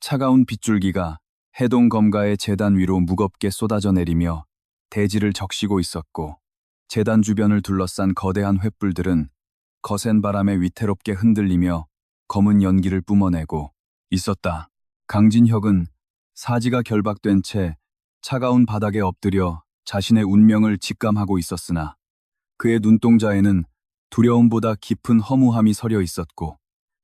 차가운 빗줄기가 해동 검가의 제단 위로 무겁게 쏟아져 내리며 대지를 적시고 있었고, 제단 주변을 둘러싼 거대한 횃불들은 거센 바람에 위태롭게 흔들리며 검은 연기를 뿜어내고 있었다. 강진혁은 사지가 결박된 채 차가운 바닥에 엎드려 자신의 운명을 직감하고 있었으나, 그의 눈동자에는 두려움보다 깊은 허무함이 서려 있었고,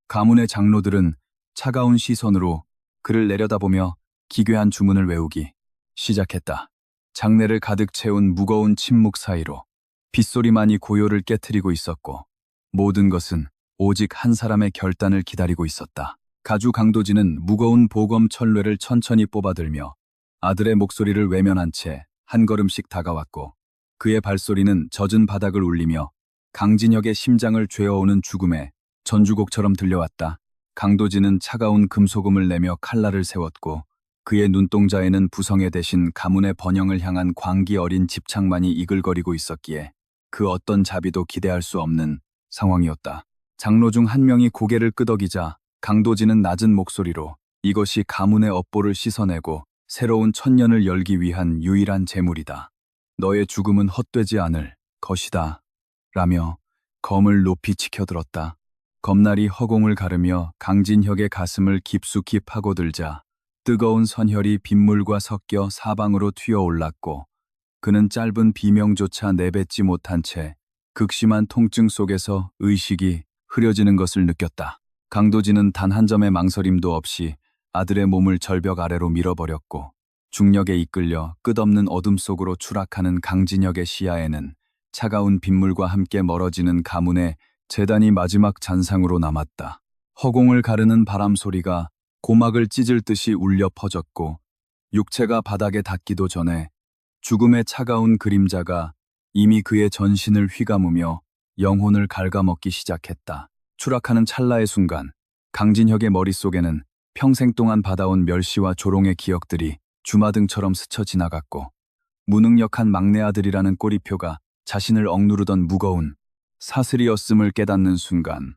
가문의 장로들은 차가운 시선으로 그를 내려다보며 기괴한 주문을 외우기 시작했다. 장내를 가득 채운 무거운 침묵 사이로 빗소리만이 고요를 깨트리고 있었고, 모든 것은 오직 한 사람의 결단을 기다리고 있었다. 가주 강도진은 무거운 보검 철뇌를 천천히 뽑아들며 아들의 목소리를 외면한 채 한 걸음씩 다가왔고, 그의 발소리는 젖은 바닥을 울리며 강진혁의 심장을 죄어오는 죽음의 전주곡처럼 들려왔다. 강도진은 차가운 금소금을 내며 칼날을 세웠고, 그의 눈동자에는 부성애 대신 가문의 번영을 향한 광기 어린 집착만이 이글거리고 있었기에 그 어떤 자비도 기대할 수 없는 상황이었다. 장로 중 한 명이 고개를 끄덕이자 강도진은 낮은 목소리로 이것이 가문의 업보를 씻어내고 새로운 천년을 열기 위한 유일한 재물이다. 너의 죽음은 헛되지 않을 것이다. 라며 검을 높이 치켜들었다. 검날이 허공을 가르며 강진혁의 가슴을 깊숙이 파고들자 뜨거운 선혈이 빗물과 섞여 사방으로 튀어올랐고, 그는 짧은 비명조차 내뱉지 못한 채 극심한 통증 속에서 의식이 흐려지는 것을 느꼈다. 강도진은 단 한 점의 망설임도 없이 아들의 몸을 절벽 아래로 밀어버렸고, 중력에 이끌려 끝없는 어둠 속으로 추락하는 강진혁의 시야에는 차가운 빗물과 함께 멀어지는 가문의 제단이 마지막 잔상으로 남았다. 허공을 가르는 바람 소리가 고막을 찢을 듯이 울려 퍼졌고, 육체가 바닥에 닿기도 전에 죽음의 차가운 그림자가 이미 그의 전신을 휘감으며 영혼을 갉아먹기 시작했다. 추락하는 찰나의 순간, 강진혁의 머릿속에는 평생 동안 받아온 멸시와 조롱의 기억들이 주마등처럼 스쳐 지나갔고, 무능력한 막내 아들이라는 꼬리표가 자신을 억누르던 무거운 사슬이었음을 깨닫는 순간,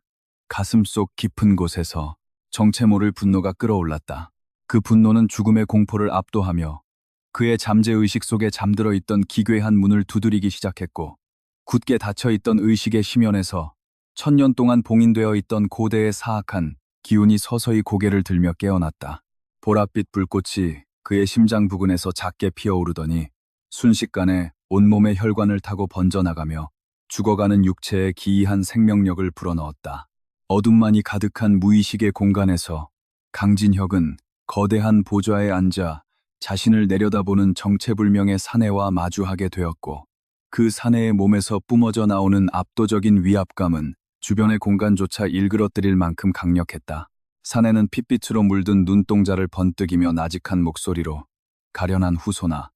가슴속 깊은 곳에서 정체 모를 분노가 끓어올랐다. 그 분노는 죽음의 공포를 압도하며 그의 잠재의식 속에 잠들어 있던 기괴한 문을 두드리기 시작했고, 굳게 닫혀있던 의식의 심연에서 천년 동안 봉인되어 있던 고대의 사악한 기운이 서서히 고개를 들며 깨어났다. 보랏빛 불꽃이 그의 심장 부근에서 작게 피어오르더니 순식간에 온몸의 혈관을 타고 번져나가며 죽어가는 육체에 기이한 생명력을 불어넣었다. 어둠만이 가득한 무의식의 공간에서 강진혁은 거대한 보좌에 앉아 자신을 내려다보는 정체불명의 사내와 마주하게 되었고, 그 사내의 몸에서 뿜어져 나오는 압도적인 위압감은 주변의 공간조차 일그러뜨릴 만큼 강력했다. 사내는 핏빛으로 물든 눈동자를 번뜩이며 나직한 목소리로 가련한 후손아,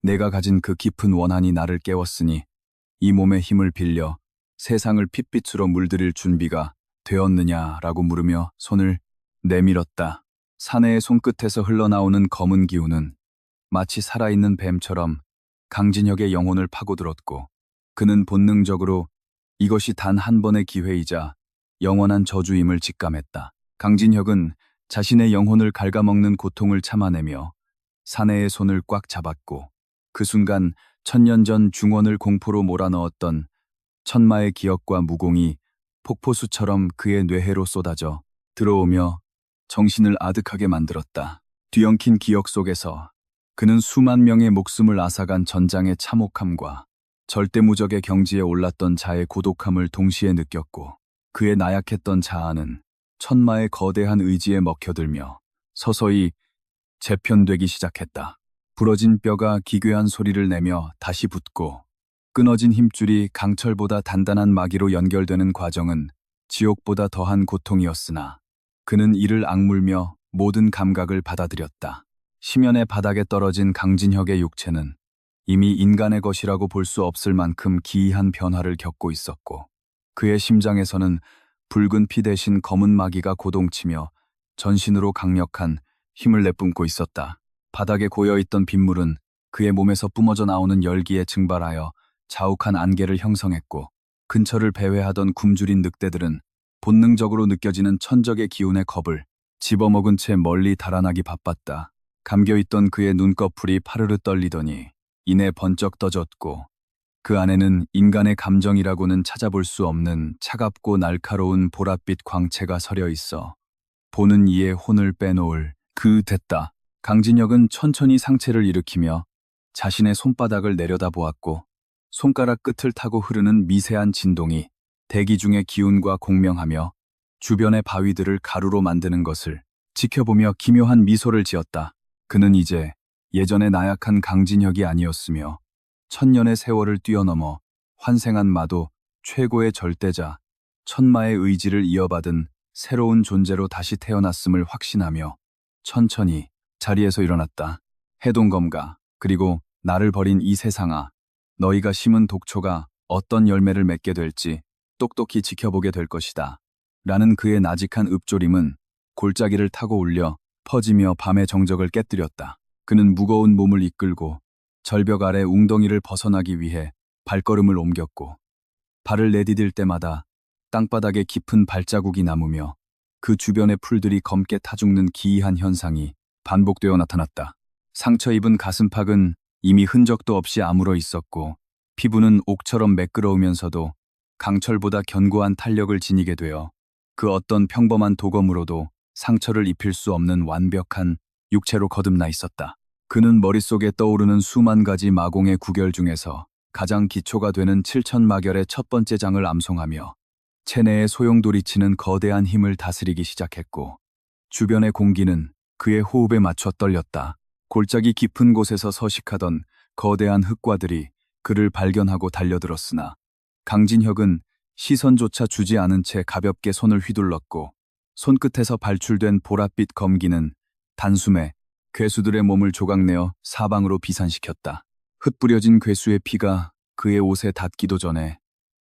내가 가진 그 깊은 원한이 나를 깨웠으니 이 몸의 힘을 빌려 세상을 핏빛으로 물들일 준비가 되었느냐라고 물으며 손을 내밀었다. 사내의 손끝에서 흘러나오는 검은 기운은 마치 살아있는 뱀처럼 강진혁의 영혼을 파고들었고, 그는 본능적으로 이것이 단 한 번의 기회이자 영원한 저주임을 직감했다. 강진혁은 자신의 영혼을 갉아먹는 고통을 참아내며 사내의 손을 꽉 잡았고, 그 순간 천년 전 중원을 공포로 몰아넣었던 천마의 기억과 무공이 폭포수처럼 그의 뇌해로 쏟아져 들어오며 정신을 아득하게 만들었다. 뒤엉킨 기억 속에서 그는 수만 명의 목숨을 앗아간 전장의 참혹함과 절대무적의 경지에 올랐던 자의 고독함을 동시에 느꼈고, 그의 나약했던 자아는 천마의 거대한 의지에 먹혀들며 서서히 재편되기 시작했다. 부러진 뼈가 기괴한 소리를 내며 다시 붙고, 끊어진 힘줄이 강철보다 단단한 마기로 연결되는 과정은 지옥보다 더한 고통이었으나, 그는 이를 악물며 모든 감각을 받아들였다. 심연의 바닥에 떨어진 강진혁의 육체는 이미 인간의 것이라고 볼 수 없을 만큼 기이한 변화를 겪고 있었고, 그의 심장에서는 붉은 피 대신 검은 마기가 고동치며 전신으로 강력한 힘을 내뿜고 있었다. 바닥에 고여있던 빗물은 그의 몸에서 뿜어져 나오는 열기에 증발하여 자욱한 안개를 형성했고, 근처를 배회하던 굶주린 늑대들은 본능적으로 느껴지는 천적의 기운에 겁을 집어먹은 채 멀리 달아나기 바빴다. 감겨있던 그의 눈꺼풀이 파르르 떨리더니 이내 번쩍 떠졌고 그 안에는 인간의 감정이라고는 찾아볼 수 없는 차갑고 날카로운 보랏빛 광채가 서려 있어 보는 이의 혼을 빼놓을 됐다. 강진혁은 천천히 상체를 일으키며 자신의 손바닥을 내려다보았고 손가락 끝을 타고 흐르는 미세한 진동이 대기 중의 기운과 공명하며 주변의 바위들을 가루로 만드는 것을 지켜보며 기묘한 미소를 지었다. 그는 이제 예전의 나약한 강진혁이 아니었으며 천년의 세월을 뛰어넘어 환생한 마도 최고의 절대자, 천마의 의지를 이어받은 새로운 존재로 다시 태어났음을 확신하며 천천히 자리에서 일어났다. 해동검가, 그리고 나를 버린 이 세상아, 너희가 심은 독초가 어떤 열매를 맺게 될지 똑똑히 지켜보게 될 것이다. 라는 그의 나직한 읊조림은 골짜기를 타고 울려 퍼지며 밤의 정적을 깨뜨렸다. 그는 무거운 몸을 이끌고 절벽 아래 웅덩이를 벗어나기 위해 발걸음을 옮겼고 발을 내디딜 때마다 땅바닥에 깊은 발자국이 남으며 그 주변의 풀들이 검게 타죽는 기이한 현상이 반복되어 나타났다. 상처 입은 가슴팍은 이미 흔적도 없이 아물어 있었고 피부는 옥처럼 매끄러우면서도 강철보다 견고한 탄력을 지니게 되어 그 어떤 평범한 도검으로도 상처를 입힐 수 없는 완벽한 육체로 거듭나 있었다. 그는 머릿속에 떠오르는 수만 가지 마공의 구결 중에서 가장 기초가 되는 칠천마결의 첫 번째 장을 암송하며 체내에 소용돌이치는 거대한 힘을 다스리기 시작했고 주변의 공기는 그의 호흡에 맞춰 떨렸다. 골짜기 깊은 곳에서 서식하던 거대한 흑과들이 그를 발견하고 달려들었으나 강진혁은 시선조차 주지 않은 채 가볍게 손을 휘둘렀고 손끝에서 발출된 보랏빛 검기는 단숨에 괴수들의 몸을 조각내어 사방으로 비산시켰다. 흩뿌려진 괴수의 피가 그의 옷에 닿기도 전에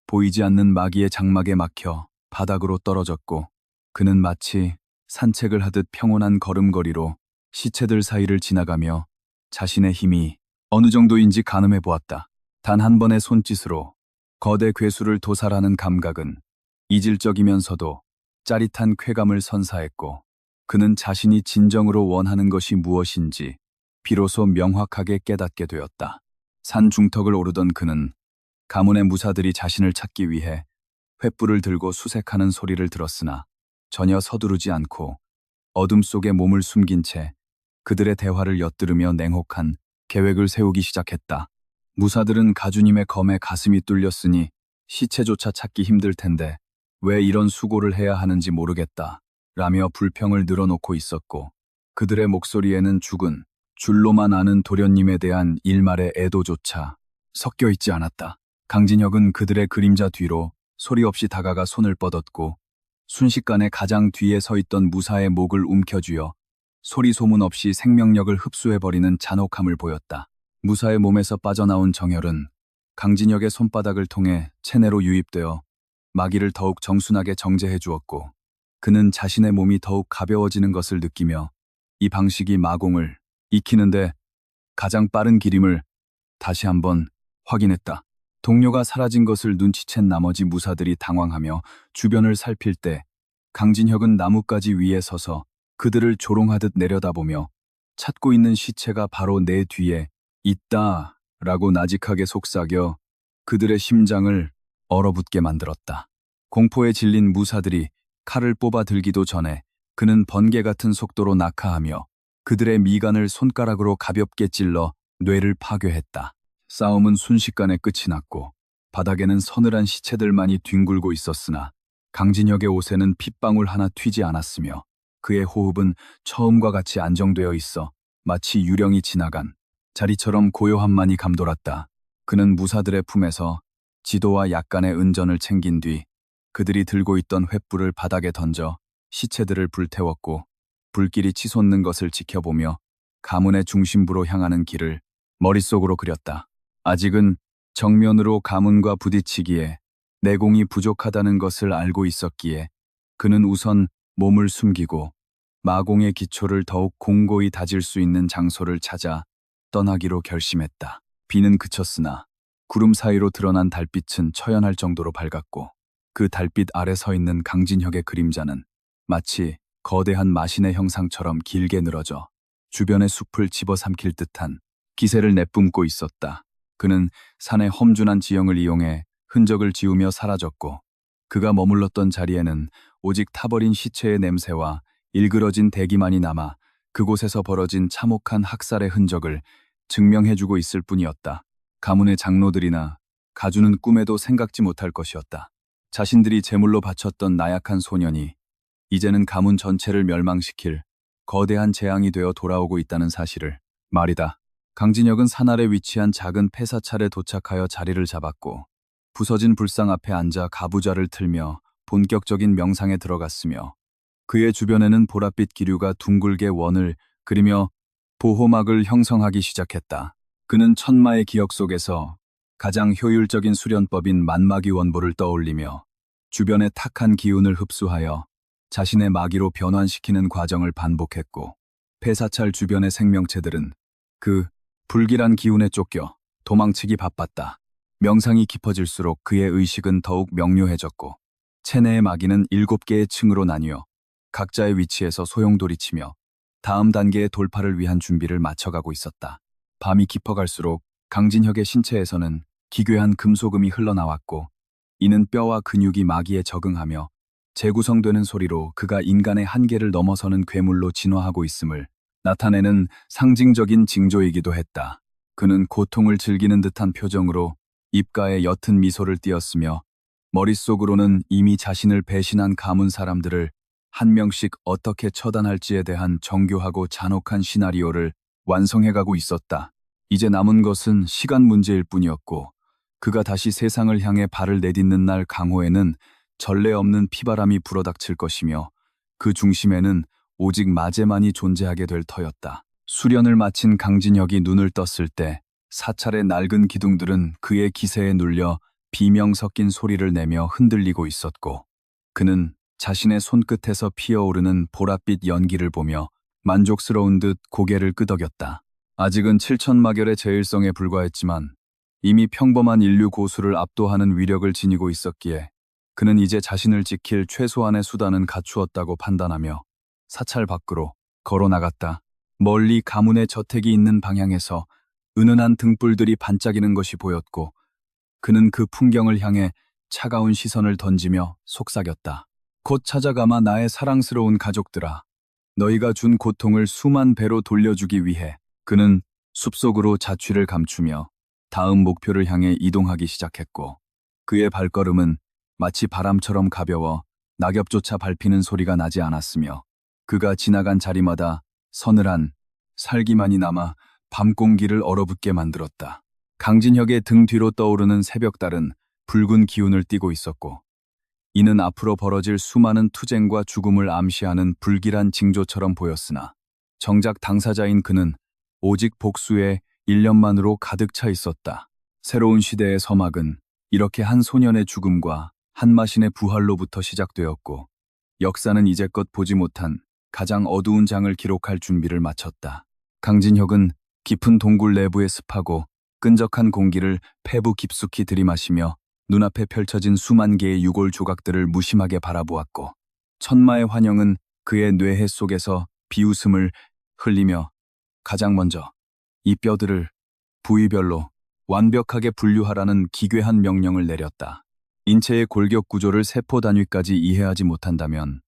보이지 않는 마귀의 장막에 막혀 바닥으로 떨어졌고 그는 마치 산책을 하듯 평온한 걸음걸이로 시체들 사이를 지나가며 자신의 힘이 어느 정도인지 가늠해 보았다. 단 한 번의 손짓으로 거대 괴수를 도살하는 감각은 이질적이면서도 짜릿한 쾌감을 선사했고 그는 자신이 진정으로 원하는 것이 무엇인지 비로소 명확하게 깨닫게 되었다. 산 중턱을 오르던 그는 가문의 무사들이 자신을 찾기 위해 횃불을 들고 수색하는 소리를 들었으나 전혀 서두르지 않고 어둠 속에 몸을 숨긴 채 그들의 대화를 엿들으며 냉혹한 계획을 세우기 시작했다. 무사들은 가주님의 검에 가슴이 뚫렸으니 시체조차 찾기 힘들 텐데 왜 이런 수고를 해야 하는지 모르겠다 라며 불평을 늘어놓고 있었고 그들의 목소리에는 죽은 줄로만 아는 도련님에 대한 일말의 애도조차 섞여 있지 않았다. 강진혁은 그들의 그림자 뒤로 소리 없이 다가가 손을 뻗었고 순식간에 가장 뒤에 서 있던 무사의 목을 움켜쥐어 소리 소문 없이 생명력을 흡수해버리는 잔혹함을 보였다. 무사의 몸에서 빠져나온 정혈은 강진혁의 손바닥을 통해 체내로 유입되어 마기를 더욱 정순하게 정제해 주었고 그는 자신의 몸이 더욱 가벼워지는 것을 느끼며 이 방식이 마공을 익히는데 가장 빠른 길임을 다시 한번 확인했다. 동료가 사라진 것을 눈치챈 나머지 무사들이 당황하며 주변을 살필 때 강진혁은 나뭇가지 위에 서서 그들을 조롱하듯 내려다보며 찾고 있는 시체가 바로 내 뒤에 있다 라고 나직하게 속삭여 그들의 심장을 얼어붙게 만들었다. 공포에 질린 무사들이 칼을 뽑아 들기도 전에 그는 번개 같은 속도로 낙하하며 그들의 미간을 손가락으로 가볍게 찔러 뇌를 파괴했다. 싸움은 순식간에 끝이 났고 바닥에는 서늘한 시체들만이 뒹굴고 있었으나 강진혁의 옷에는 핏방울 하나 튀지 않았으며 그의 호흡은 처음과 같이 안정되어 있어 마치 유령이 지나간 자리처럼 고요함만이 감돌았다. 그는 무사들의 품에서 지도와 약간의 은전을 챙긴 뒤 그들이 들고 있던 횃불을 바닥에 던져 시체들을 불태웠고 불길이 치솟는 것을 지켜보며 가문의 중심부로 향하는 길을 머릿속으로 그렸다. 아직은 정면으로 가문과 부딪히기에 내공이 부족하다는 것을 알고 있었기에 그는 우선 몸을 숨기고 마공의 기초를 더욱 공고히 다질 수 있는 장소를 찾아 떠나기로 결심했다. 비는 그쳤으나 구름 사이로 드러난 달빛은 처연할 정도로 밝았고 그 달빛 아래 서 있는 강진혁의 그림자는 마치 거대한 마신의 형상처럼 길게 늘어져 주변의 숲을 집어삼킬 듯한 기세를 내뿜고 있었다. 그는 산의 험준한 지형을 이용해 흔적을 지우며 사라졌고 그가 머물렀던 자리에는 오직 타버린 시체의 냄새와 일그러진 대기만이 남아 그곳에서 벌어진 참혹한 학살의 흔적을 증명해주고 있을 뿐이었다. 가문의 장로들이나 가주는 꿈에도 생각지 못할 것이었다. 자신들이 제물로 바쳤던 나약한 소년이 이제는 가문 전체를 멸망시킬 거대한 재앙이 되어 돌아오고 있다는 사실을 말이다. 강진혁은 산 아래 위치한 작은 폐사찰에 도착하여 자리를 잡았고 부서진 불상 앞에 앉아 가부좌를 틀며 본격적인 명상에 들어갔으며 그의 주변에는 보랏빛 기류가 둥글게 원을 그리며 보호막을 형성하기 시작했다. 그는 천마의 기억 속에서 가장 효율적인 수련법인 만마기 원보를 떠올리며 주변의 탁한 기운을 흡수하여 자신의 마기로 변환시키는 과정을 반복했고 폐사찰 주변의 생명체들은 그 불길한 기운에 쫓겨 도망치기 바빴다. 명상이 깊어질수록 그의 의식은 더욱 명료해졌고 체내의 마기는 7개의 층으로 나뉘어 각자의 위치에서 소용돌이치며 다음 단계의 돌파를 위한 준비를 맞춰가고 있었다. 밤이 깊어갈수록 강진혁의 신체에서는 기괴한 금소금이 흘러나왔고 이는 뼈와 근육이 마기에 적응하며 재구성되는 소리로 그가 인간의 한계를 넘어서는 괴물로 진화하고 있음을 나타내는 상징적인 징조이기도 했다. 그는 고통을 즐기는 듯한 표정으로 입가에 옅은 미소를 띄었으며 머릿속으로는 이미 자신을 배신한 가문 사람들을 한 명씩 어떻게 처단할지에 대한 정교하고 잔혹한 시나리오를 완성해가고 있었다. 이제 남은 것은 시간 문제일 뿐이었고 그가 다시 세상을 향해 발을 내딛는 날 강호에는 전례 없는 피바람이 불어닥칠 것이며 그 중심에는 오직 마제만이 존재하게 될 터였다. 수련을 마친 강진혁이 눈을 떴을 때 사찰의 낡은 기둥들은 그의 기세에 눌려 비명 섞인 소리를 내며 흔들리고 있었고 그는 자신의 손끝에서 피어오르는 보랏빛 연기를 보며 만족스러운 듯 고개를 끄덕였다. 아직은 7천마결의 제일성에 불과했지만 이미 평범한 인류 고수를 압도하는 위력을 지니고 있었기에 그는 이제 자신을 지킬 최소한의 수단은 갖추었다고 판단하며 사찰 밖으로 걸어나갔다. 멀리 가문의 저택이 있는 방향에서 은은한 등불들이 반짝이는 것이 보였고 그는 그 풍경을 향해 차가운 시선을 던지며 속삭였다. 곧 찾아가마 나의 사랑스러운 가족들아. 너희가 준 고통을 수만 배로 돌려주기 위해 그는 숲속으로 자취를 감추며 다음 목표를 향해 이동하기 시작했고 그의 발걸음은 마치 바람처럼 가벼워 낙엽조차 밟히는 소리가 나지 않았으며 그가 지나간 자리마다 서늘한 살기만이 남아 밤 공기를 얼어붙게 만들었다. 강진혁의 등 뒤로 떠오르는 새벽달은 붉은 기운을 띠고 있었고 이는 앞으로 벌어질 수많은 투쟁과 죽음을 암시하는 불길한 징조처럼 보였으나 정작 당사자인 그는 오직 복수의 일념만으로 가득 차 있었다. 새로운 시대의 서막은 이렇게 한 소년의 죽음과 한 마신의 부활로부터 시작되었고 역사는 이제껏 보지 못한 가장 어두운 장을 기록할 준비를 마쳤다. 강진혁은 깊은 동굴 내부의 습하고 끈적한 공기를 폐부 깊숙이 들이마시며 눈앞에 펼쳐진 수만 개의 유골 조각들을 무심하게 바라보았고 천마의 환영은 그의 뇌해 속에서 비웃음을 흘리며 가장 먼저 이 뼈들을 부위별로 완벽하게 분류하라는 기괴한 명령을 내렸다. 인체의 골격 구조를 세포 단위까지 이해하지 못한다면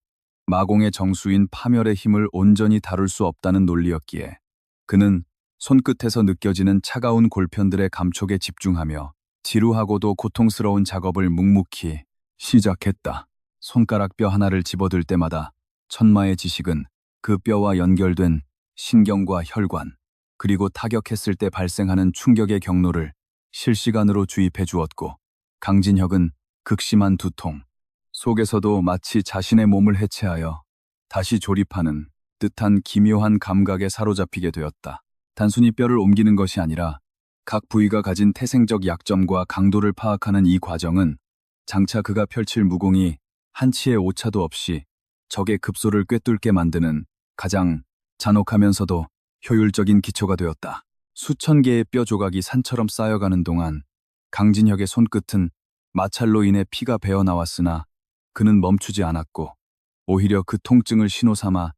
마공의 정수인 파멸의 힘을 온전히 다룰 수 없다는 논리였기에 그는 손끝에서 느껴지는 차가운 골편들의 감촉에 집중하며 지루하고도 고통스러운 작업을 묵묵히 시작했다. 손가락 뼈 하나를 집어들 때마다 천마의 지식은 그 뼈와 연결된 신경과 혈관, 그리고 타격했을 때 발생하는 충격의 경로를 실시간으로 주입해 주었고 강진혁은 극심한 두통 속에서도 마치 자신의 몸을 해체하여 다시 조립하는 듯한 기묘한 감각에 사로잡히게 되었다. 단순히 뼈를 옮기는 것이 아니라 각 부위가 가진 태생적 약점과 강도를 파악하는 이 과정은 장차 그가 펼칠 무공이 한치의 오차도 없이 적의 급소를 꿰뚫게 만드는 가장 잔혹하면서도 효율적인 기초가 되었다. 수천 개의 뼈 조각이 산처럼 쌓여가는 동안 강진혁의 손끝은 마찰로 인해 피가 배어나왔으나 그는 멈추지 않았고 오히려 그 통증을 신호삼아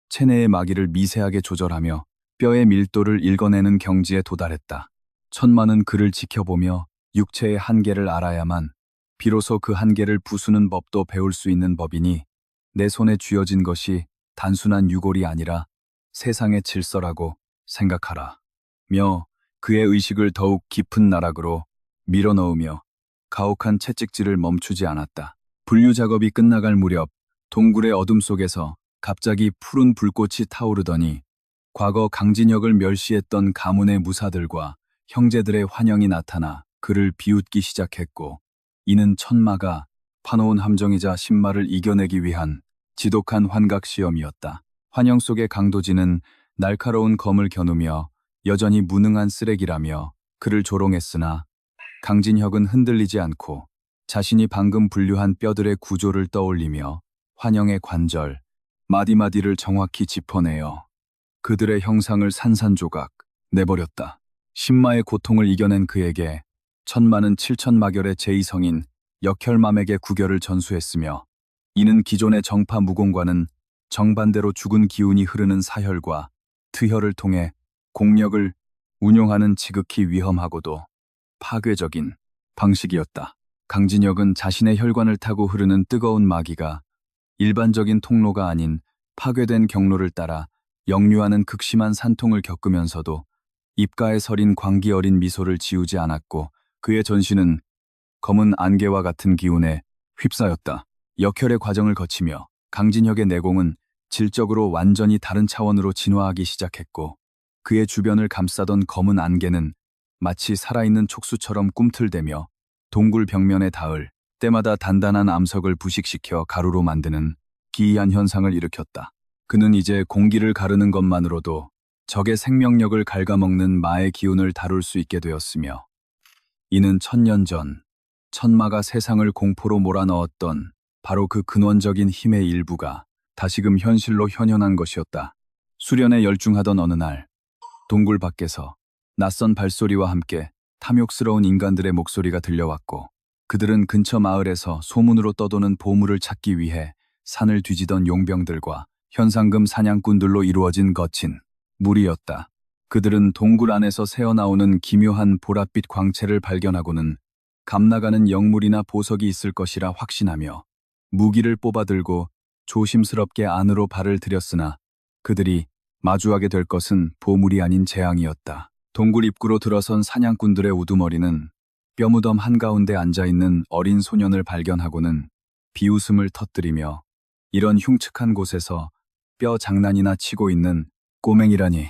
체내의 마기를 미세하게 조절하며 뼈의 밀도를 읽어내는 경지에 도달했다. 천마는 그를 지켜보며 육체의 한계를 알아야만 비로소 그 한계를 부수는 법도 배울 수 있는 법이니 내 손에 쥐어진 것이 단순한 유골이 아니라 세상의 질서라고 생각하라. 며 그의 의식을 더욱 깊은 나락으로 밀어넣으며 가혹한 채찍질을 멈추지 않았다. 분류 작업이 끝나갈 무렵 동굴의 어둠 속에서 갑자기 푸른 불꽃이 타오르더니 과거 강진혁을 멸시했던 가문의 무사들과 형제들의 환영이 나타나 그를 비웃기 시작했고, 이는 천마가 파놓은 함정이자 신마를 이겨내기 위한 지독한 환각 시험이었다. 환영 속의 강도진은 날카로운 검을 겨누며 여전히 무능한 쓰레기라며 그를 조롱했으나 강진혁은 흔들리지 않고 자신이 방금 분류한 뼈들의 구조를 떠올리며 환영의 관절, 마디마디를 정확히 짚어내어 그들의 형상을 산산조각 내버렸다. 신마의 고통을 이겨낸 그에게 천마는 칠천마결의 제2성인 역혈맘에게 구결을 전수했으며, 이는 기존의 정파 무공과는 정반대로 죽은 기운이 흐르는 사혈과 트혈을 통해 공력을 운용하는 지극히 위험하고도 파괴적인 방식이었다. 강진혁은 자신의 혈관을 타고 흐르는 뜨거운 마기가 일반적인 통로가 아닌 파괴된 경로를 따라 역류하는 극심한 산통을 겪으면서도 입가에 서린 광기 어린 미소를 지우지 않았고, 그의 전신은 검은 안개와 같은 기운에 휩싸였다. 역혈의 과정을 거치며 강진혁의 내공은 질적으로 완전히 다른 차원으로 진화하기 시작했고, 그의 주변을 감싸던 검은 안개는 마치 살아있는 촉수처럼 꿈틀대며 동굴 벽면에 닿을 때마다 단단한 암석을 부식시켜 가루로 만드는 기이한 현상을 일으켰다. 그는 이제 공기를 가르는 것만으로도 적의 생명력을 갉아먹는 마의 기운을 다룰 수 있게 되었으며, 이는 천년 전 천마가 세상을 공포로 몰아넣었던 바로 그 근원적인 힘의 일부가 다시금 현실로 현현한 것이었다. 수련에 열중하던 어느 날, 동굴 밖에서 낯선 발소리와 함께 탐욕스러운 인간들의 목소리가 들려왔고, 그들은 근처 마을에서 소문으로 떠도는 보물을 찾기 위해 산을 뒤지던 용병들과 현상금 사냥꾼들로 이루어진 거친 무리였다. 그들은 동굴 안에서 새어나오는 기묘한 보랏빛 광채를 발견하고는 감나가는 영물이나 보석이 있을 것이라 확신하며 무기를 뽑아들고 조심스럽게 안으로 발을 들였으나 그들이 마주하게 될 것은 보물이 아닌 재앙이었다. 동굴 입구로 들어선 사냥꾼들의 우두머리는 뼈무덤 한가운데 앉아있는 어린 소년을 발견하고는 비웃음을 터뜨리며, 이런 흉측한 곳에서 뼈 장난이나 치고 있는 꼬맹이라니,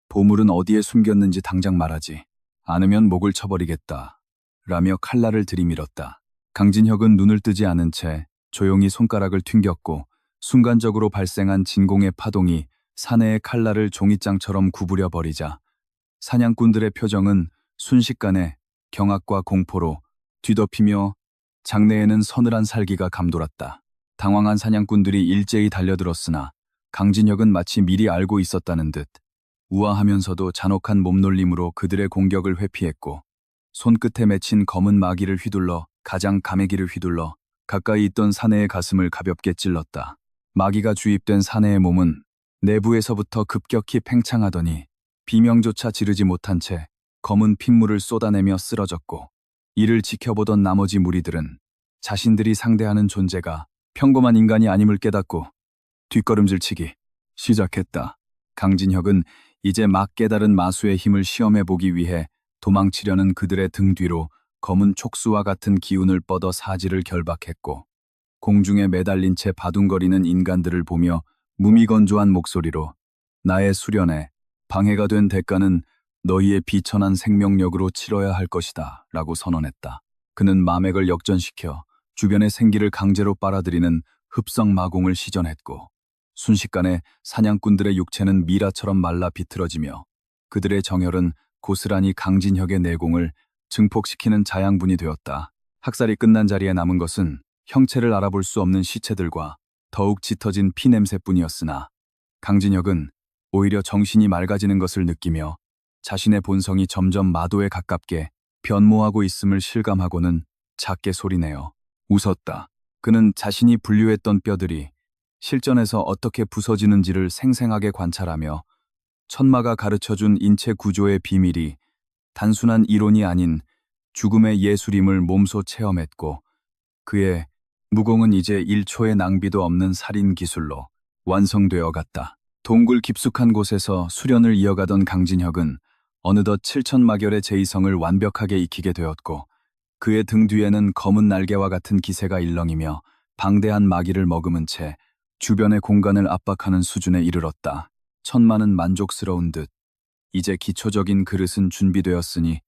보물은 어디에 숨겼는지 당장 말하지 않으면 목을 쳐버리겠다 라며 칼날을 들이밀었다. 강진혁은 눈을 뜨지 않은 채 조용히 손가락을 튕겼고, 순간적으로 발생한 진공의 파동이 사내의 칼날을 종이장처럼 구부려 버리자 사냥꾼들의 표정은 순식간에 경악과 공포로 뒤덮이며 장내에는 서늘한 살기가 감돌았다. 당황한 사냥꾼들이 일제히 달려들었으나 강진혁은 마치 미리 알고 있었다는 듯 우아하면서도 잔혹한 몸놀림으로 그들의 공격을 회피했고, 손끝에 맺힌 검은 마기를 휘둘러 가장 가매기를 휘둘러 가까이 있던 사내의 가슴을 가볍게 찔렀다. 마기가 주입된 사내의 몸은 내부에서부터 급격히 팽창하더니 비명조차 지르지 못한 채 검은 핏물을 쏟아내며 쓰러졌고, 이를 지켜보던 나머지 무리들은 자신들이 상대하는 존재가 평범한 인간이 아님을 깨닫고 뒷걸음질치기 시작했다. 강진혁은 이제 막 깨달은 마수의 힘을 시험해보기 위해 도망치려는 그들의 등 뒤로 검은 촉수와 같은 기운을 뻗어 사지를 결박했고, 공중에 매달린 채 바둥거리는 인간들을 보며 무미건조한 목소리로 나의 수련에 방해가 된 대가는 너희의 비천한 생명력으로 치러야 할 것이다 라고 선언했다. 그는 마맥을 역전시켜 주변의 생기를 강제로 빨아들이는 흡성 마공을 시전했고, 순식간에 사냥꾼들의 육체는 미라처럼 말라 비틀어지며 그들의 정혈은 고스란히 강진혁의 내공을 증폭시키는 자양분이 되었다. 학살이 끝난 자리에 남은 것은 형체를 알아볼 수 없는 시체들과 더욱 짙어진 피 냄새뿐이었으나, 강진혁은 오히려 정신이 맑아지는 것을 느끼며 자신의 본성이 점점 마도에 가깝게 변모하고 있음을 실감하고는 작게 소리내어 웃었다. 그는 자신이 분류했던 뼈들이 실전에서 어떻게 부서지는지를 생생하게 관찰하며 천마가 가르쳐준 인체 구조의 비밀이 단순한 이론이 아닌 죽음의 예술임을 몸소 체험했고 그의 무공은 이제 1초의 낭비도 없는 살인 기술로 완성되어 갔다. 동굴 깊숙한 곳에서 수련을 이어가던 강진혁은 어느덧 7천마결의 제이성을 완벽하게 익히게 되었고 그의 등 뒤에는 검은 날개와 같은 기세가 일렁이며 방대한 마기를 머금은 채 주변의 공간을 압박하는 수준에 이르렀다. 천마는 만족스러운 듯 이제 기초적인 그릇은 준비되었으니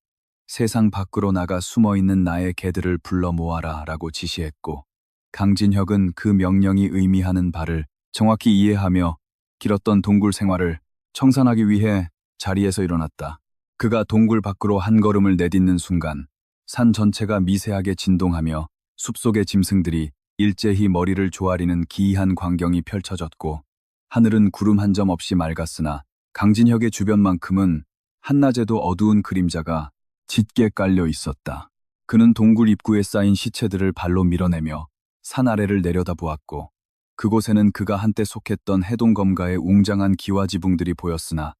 세상 밖으로 나가 숨어있는 나의 개들을 불러 모아라 라고 지시했고 강진혁은 그 명령이 의미하는 바를 정확히 이해하며 길었던 동굴 생활을 청산하기 위해 자리에서 일어났다. 그가 동굴 밖으로 한 걸음을 내딛는 순간 산 전체가 미세하게 진동하며 숲속의 짐승들이 일제히 머리를 조아리는 기이한 광경이 펼쳐졌고 하늘은 구름 한 점 없이 맑았으나 강진혁의 주변만큼은 한낮에도 어두운 그림자가 짙게 깔려 있었다. 그는 동굴 입구에 쌓인 시체들을 발로 밀어내며 산 아래를 내려다보았고 그곳에는 그가 한때 속했던 해동검가의 웅장한 기와지붕들이 보였으나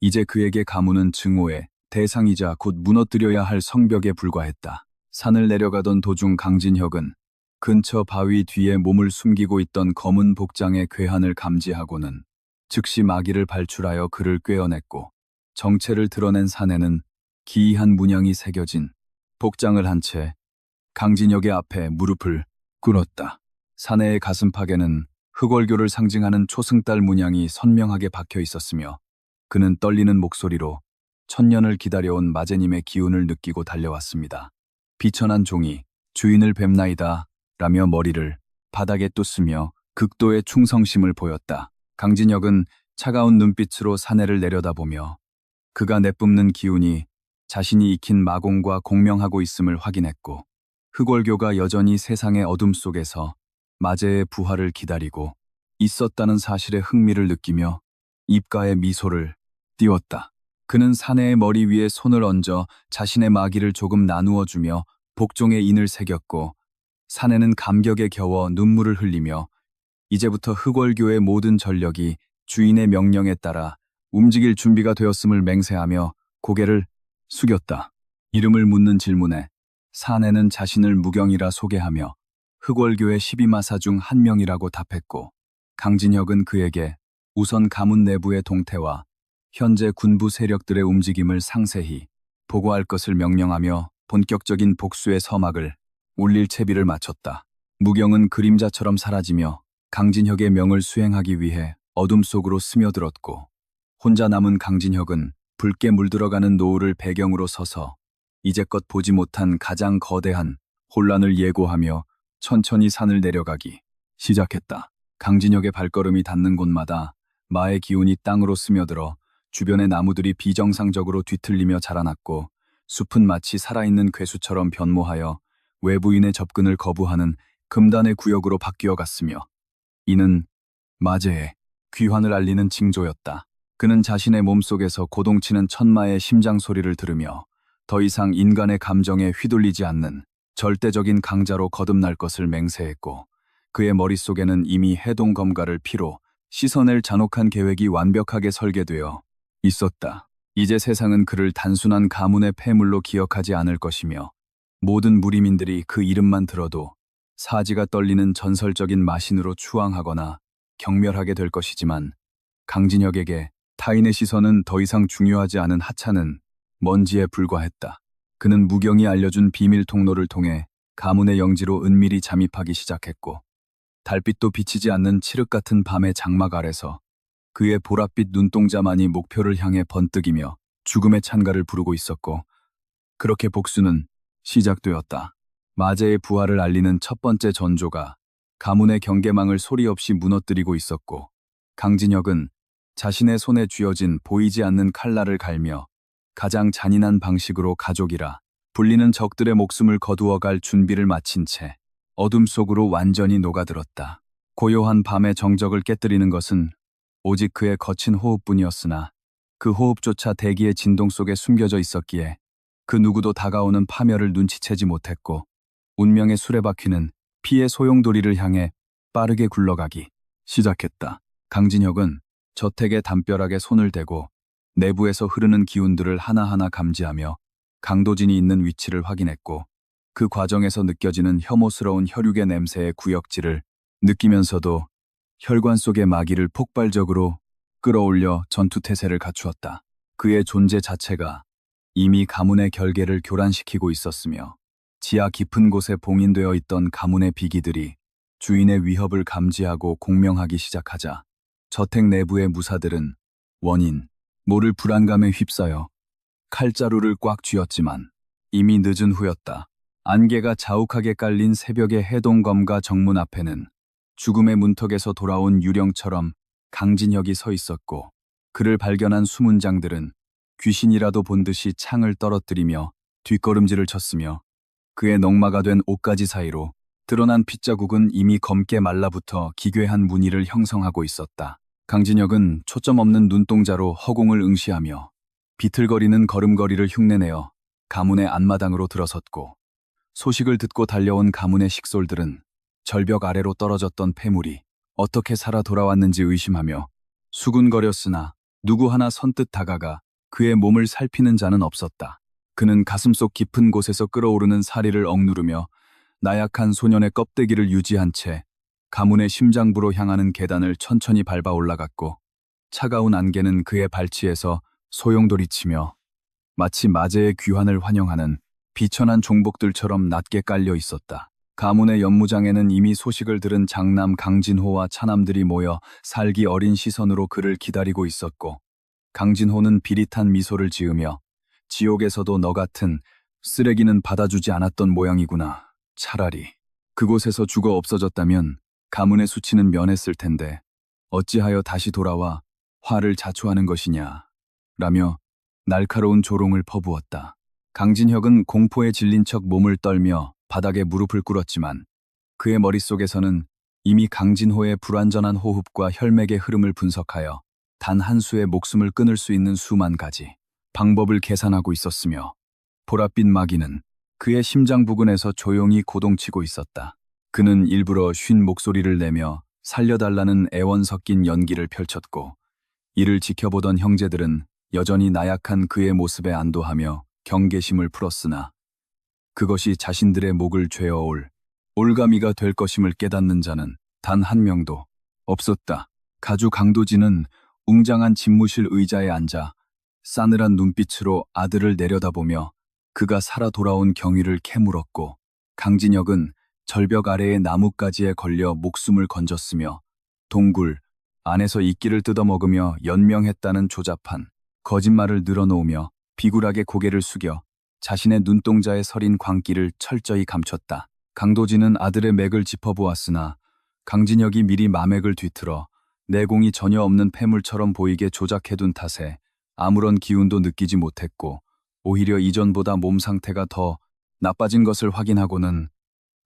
이제 그에게 가무는 증오의 대상이자 곧 무너뜨려야 할 성벽에 불과했다. 산을 내려가던 도중 강진혁은 근처 바위 뒤에 몸을 숨기고 있던 검은 복장의 괴한을 감지하고는 즉시 마기를 발출하여 그를 꿰어냈고 정체를 드러낸 산에는 기이한 문양이 새겨진 복장을 한 채 강진혁의 앞에 무릎을 꿇었다. 사내의 가슴팍에는 흑월교를 상징하는 초승달 문양이 선명하게 박혀 있었으며 그는 떨리는 목소리로 천년을 기다려온 마제님의 기운을 느끼고 달려왔습니다. 비천한 종이 주인을 뵙나이다 라며 머리를 바닥에 뚝으며 극도의 충성심을 보였다. 강진혁은 차가운 눈빛으로 사내를 내려다보며 그가 내뿜는 기운이 자신이 익힌 마공과 공명하고 있음을 확인했고 흑월교가 여전히 세상의 어둠 속에서 마제의 부활을 기다리고 있었다는 사실에 흥미를 느끼며 입가에 미소를 띄웠다. 그는 사내의 머리 위에 손을 얹어 자신의 마기를 조금 나누어 주며 복종의 인을 새겼고 사내는 감격에 겨워 눈물을 흘리며 이제부터 흑월교의 모든 전력이 주인의 명령에 따라 움직일 준비가 되었음을 맹세하며 고개를 숙였다. 이름을 묻는 질문에 사내는 자신을 무경이라 소개하며 흑월교의 12마사 중 한 명이라고 답했고 강진혁은 그에게 우선 가문 내부의 동태와 현재 군부 세력들의 움직임을 상세히 보고할 것을 명령하며 본격적인 복수의 서막을 울릴 채비를 마쳤다. 무경은 그림자처럼 사라지며 강진혁의 명을 수행하기 위해 어둠 속으로 스며들었고 혼자 남은 강진혁은 붉게 물들어가는 노을을 배경으로 서서 이제껏 보지 못한 가장 거대한 혼란을 예고하며 천천히 산을 내려가기 시작했다. 강진혁의 발걸음이 닿는 곳마다 마의 기운이 땅으로 스며들어 주변의 나무들이 비정상적으로 뒤틀리며 자라났고 숲은 마치 살아있는 괴수처럼 변모하여 외부인의 접근을 거부하는 금단의 구역으로 바뀌어 갔으며 이는 마제의 귀환을 알리는 징조였다. 그는 자신의 몸속에서 고동치는 천마의 심장 소리를 들으며 더 이상 인간의 감정에 휘둘리지 않는 절대적인 강자로 거듭날 것을 맹세했고 그의 머릿속에는 이미 해동검가를 피로 씻어낼 잔혹한 계획이 완벽하게 설계되어 있었다. 이제 세상은 그를 단순한 가문의 폐물로 기억하지 않을 것이며 모든 무리민들이 그 이름만 들어도 사지가 떨리는 전설적인 마신으로 추앙하거나 경멸하게 될 것이지만 강진혁에게 타인의 시선은 더 이상 중요하지 않은 하찮은 먼지에 불과했다. 그는 무경이 알려준 비밀 통로를 통해 가문의 영지로 은밀히 잠입하기 시작했고 달빛도 비치지 않는 칠흑 같은 밤의 장막 아래서 그의 보랏빛 눈동자만이 목표를 향해 번뜩이며 죽음의 찬가를 부르고 있었고 그렇게 복수는 시작되었다. 마제의 부활을 알리는 첫 번째 전조가 가문의 경계망을 소리 없이 무너뜨리고 있었고 강진혁은 자신의 손에 쥐어진 보이지 않는 칼날을 갈며 가장 잔인한 방식으로 가족이라 불리는 적들의 목숨을 거두어갈 준비를 마친 채 어둠 속으로 완전히 녹아들었다. 고요한 밤의 정적을 깨뜨리는 것은 오직 그의 거친 호흡뿐이었으나 그 호흡조차 대기의 진동 속에 숨겨져 있었기에 그 누구도 다가오는 파멸을 눈치채지 못했고 운명의 수레바퀴는 피의 소용돌이를 향해 빠르게 굴러가기 시작했다. 강진혁은 저택에 담벼락에 손을 대고 내부에서 흐르는 기운들을 하나하나 감지하며 강도진이 있는 위치를 확인했고 그 과정에서 느껴지는 혐오스러운 혈육의 냄새의 구역질을 느끼면서도 혈관 속의 마기를 폭발적으로 끌어올려 전투태세를 갖추었다. 그의 존재 자체가 이미 가문의 결계를 교란시키고 있었으며 지하 깊은 곳에 봉인되어 있던 가문의 비기들이 주인의 위협을 감지하고 공명하기 시작하자 저택 내부의 무사들은 원인, 모를 불안감에 휩싸여 칼자루를 꽉 쥐었지만 이미 늦은 후였다. 안개가 자욱하게 깔린 새벽의 해동검가 정문 앞에는 죽음의 문턱에서 돌아온 유령처럼 강진혁이 서 있었고 그를 발견한 수문장들은 귀신이라도 본 듯이 창을 떨어뜨리며 뒷걸음질을 쳤으며 그의 넉마가 된 옷가지 사이로 드러난 핏자국은 이미 검게 말라붙어 기괴한 무늬를 형성하고 있었다. 강진혁은 초점 없는 눈동자로 허공을 응시하며 비틀거리는 걸음걸이를 흉내내어 가문의 앞마당으로 들어섰고 소식을 듣고 달려온 가문의 식솔들은 절벽 아래로 떨어졌던 폐물이 어떻게 살아 돌아왔는지 의심하며 수군거렸으나 누구 하나 선뜻 다가가 그의 몸을 살피는 자는 없었다. 그는 가슴속 깊은 곳에서 끓어오르는 사리를 억누르며 나약한 소년의 껍데기를 유지한 채 가문의 심장부로 향하는 계단을 천천히 밟아 올라갔고 차가운 안개는 그의 발치에서 소용돌이치며 마치 마제의 귀환을 환영하는 비천한 종복들처럼 낮게 깔려 있었다. 가문의 연무장에는 이미 소식을 들은 장남 강진호와 차남들이 모여 살기 어린 시선으로 그를 기다리고 있었고 강진호는 비릿한 미소를 지으며 지옥에서도 너 같은 쓰레기는 받아주지 않았던 모양이구나. 차라리 그곳에서 죽어 없어졌다면 가문의 수치는 면했을 텐데 어찌하여 다시 돌아와 화를 자초하는 것이냐 라며 날카로운 조롱을 퍼부었다. 강진혁은 공포에 질린 척 몸을 떨며 바닥에 무릎을 꿇었지만 그의 머릿속에서는 이미 강진호의 불완전한 호흡과 혈맥의 흐름을 분석하여 단 한 수의 목숨을 끊을 수 있는 수만 가지 방법을 계산하고 있었으며 보랏빛 마귀는 그의 심장 부근에서 조용히 고동치고 있었다. 그는 일부러 쉰 목소리를 내며 살려달라는 애원 섞인 연기를 펼쳤고 이를 지켜보던 형제들은 여전히 나약한 그의 모습에 안도하며 경계심을 풀었으나 그것이 자신들의 목을 죄어올 올가미가 될 것임을 깨닫는 자는 단 한 명도 없었다. 가주 강도진은 웅장한 집무실 의자에 앉아 싸늘한 눈빛으로 아들을 내려다보며 그가 살아 돌아온 경위를 캐물었고 강진혁은 절벽 아래의 나뭇가지에 걸려 목숨을 건졌으며 동굴 안에서 이끼를 뜯어먹으며 연명했다는 조잡한 거짓말을 늘어놓으며 비굴하게 고개를 숙여 자신의 눈동자에 서린 광기를 철저히 감췄다. 강도진은 아들의 맥을 짚어보았으나 강진혁이 미리 마맥을 뒤틀어 내공이 전혀 없는 폐물처럼 보이게 조작해둔 탓에 아무런 기운도 느끼지 못했고 오히려 이전보다 몸 상태가 더 나빠진 것을 확인하고는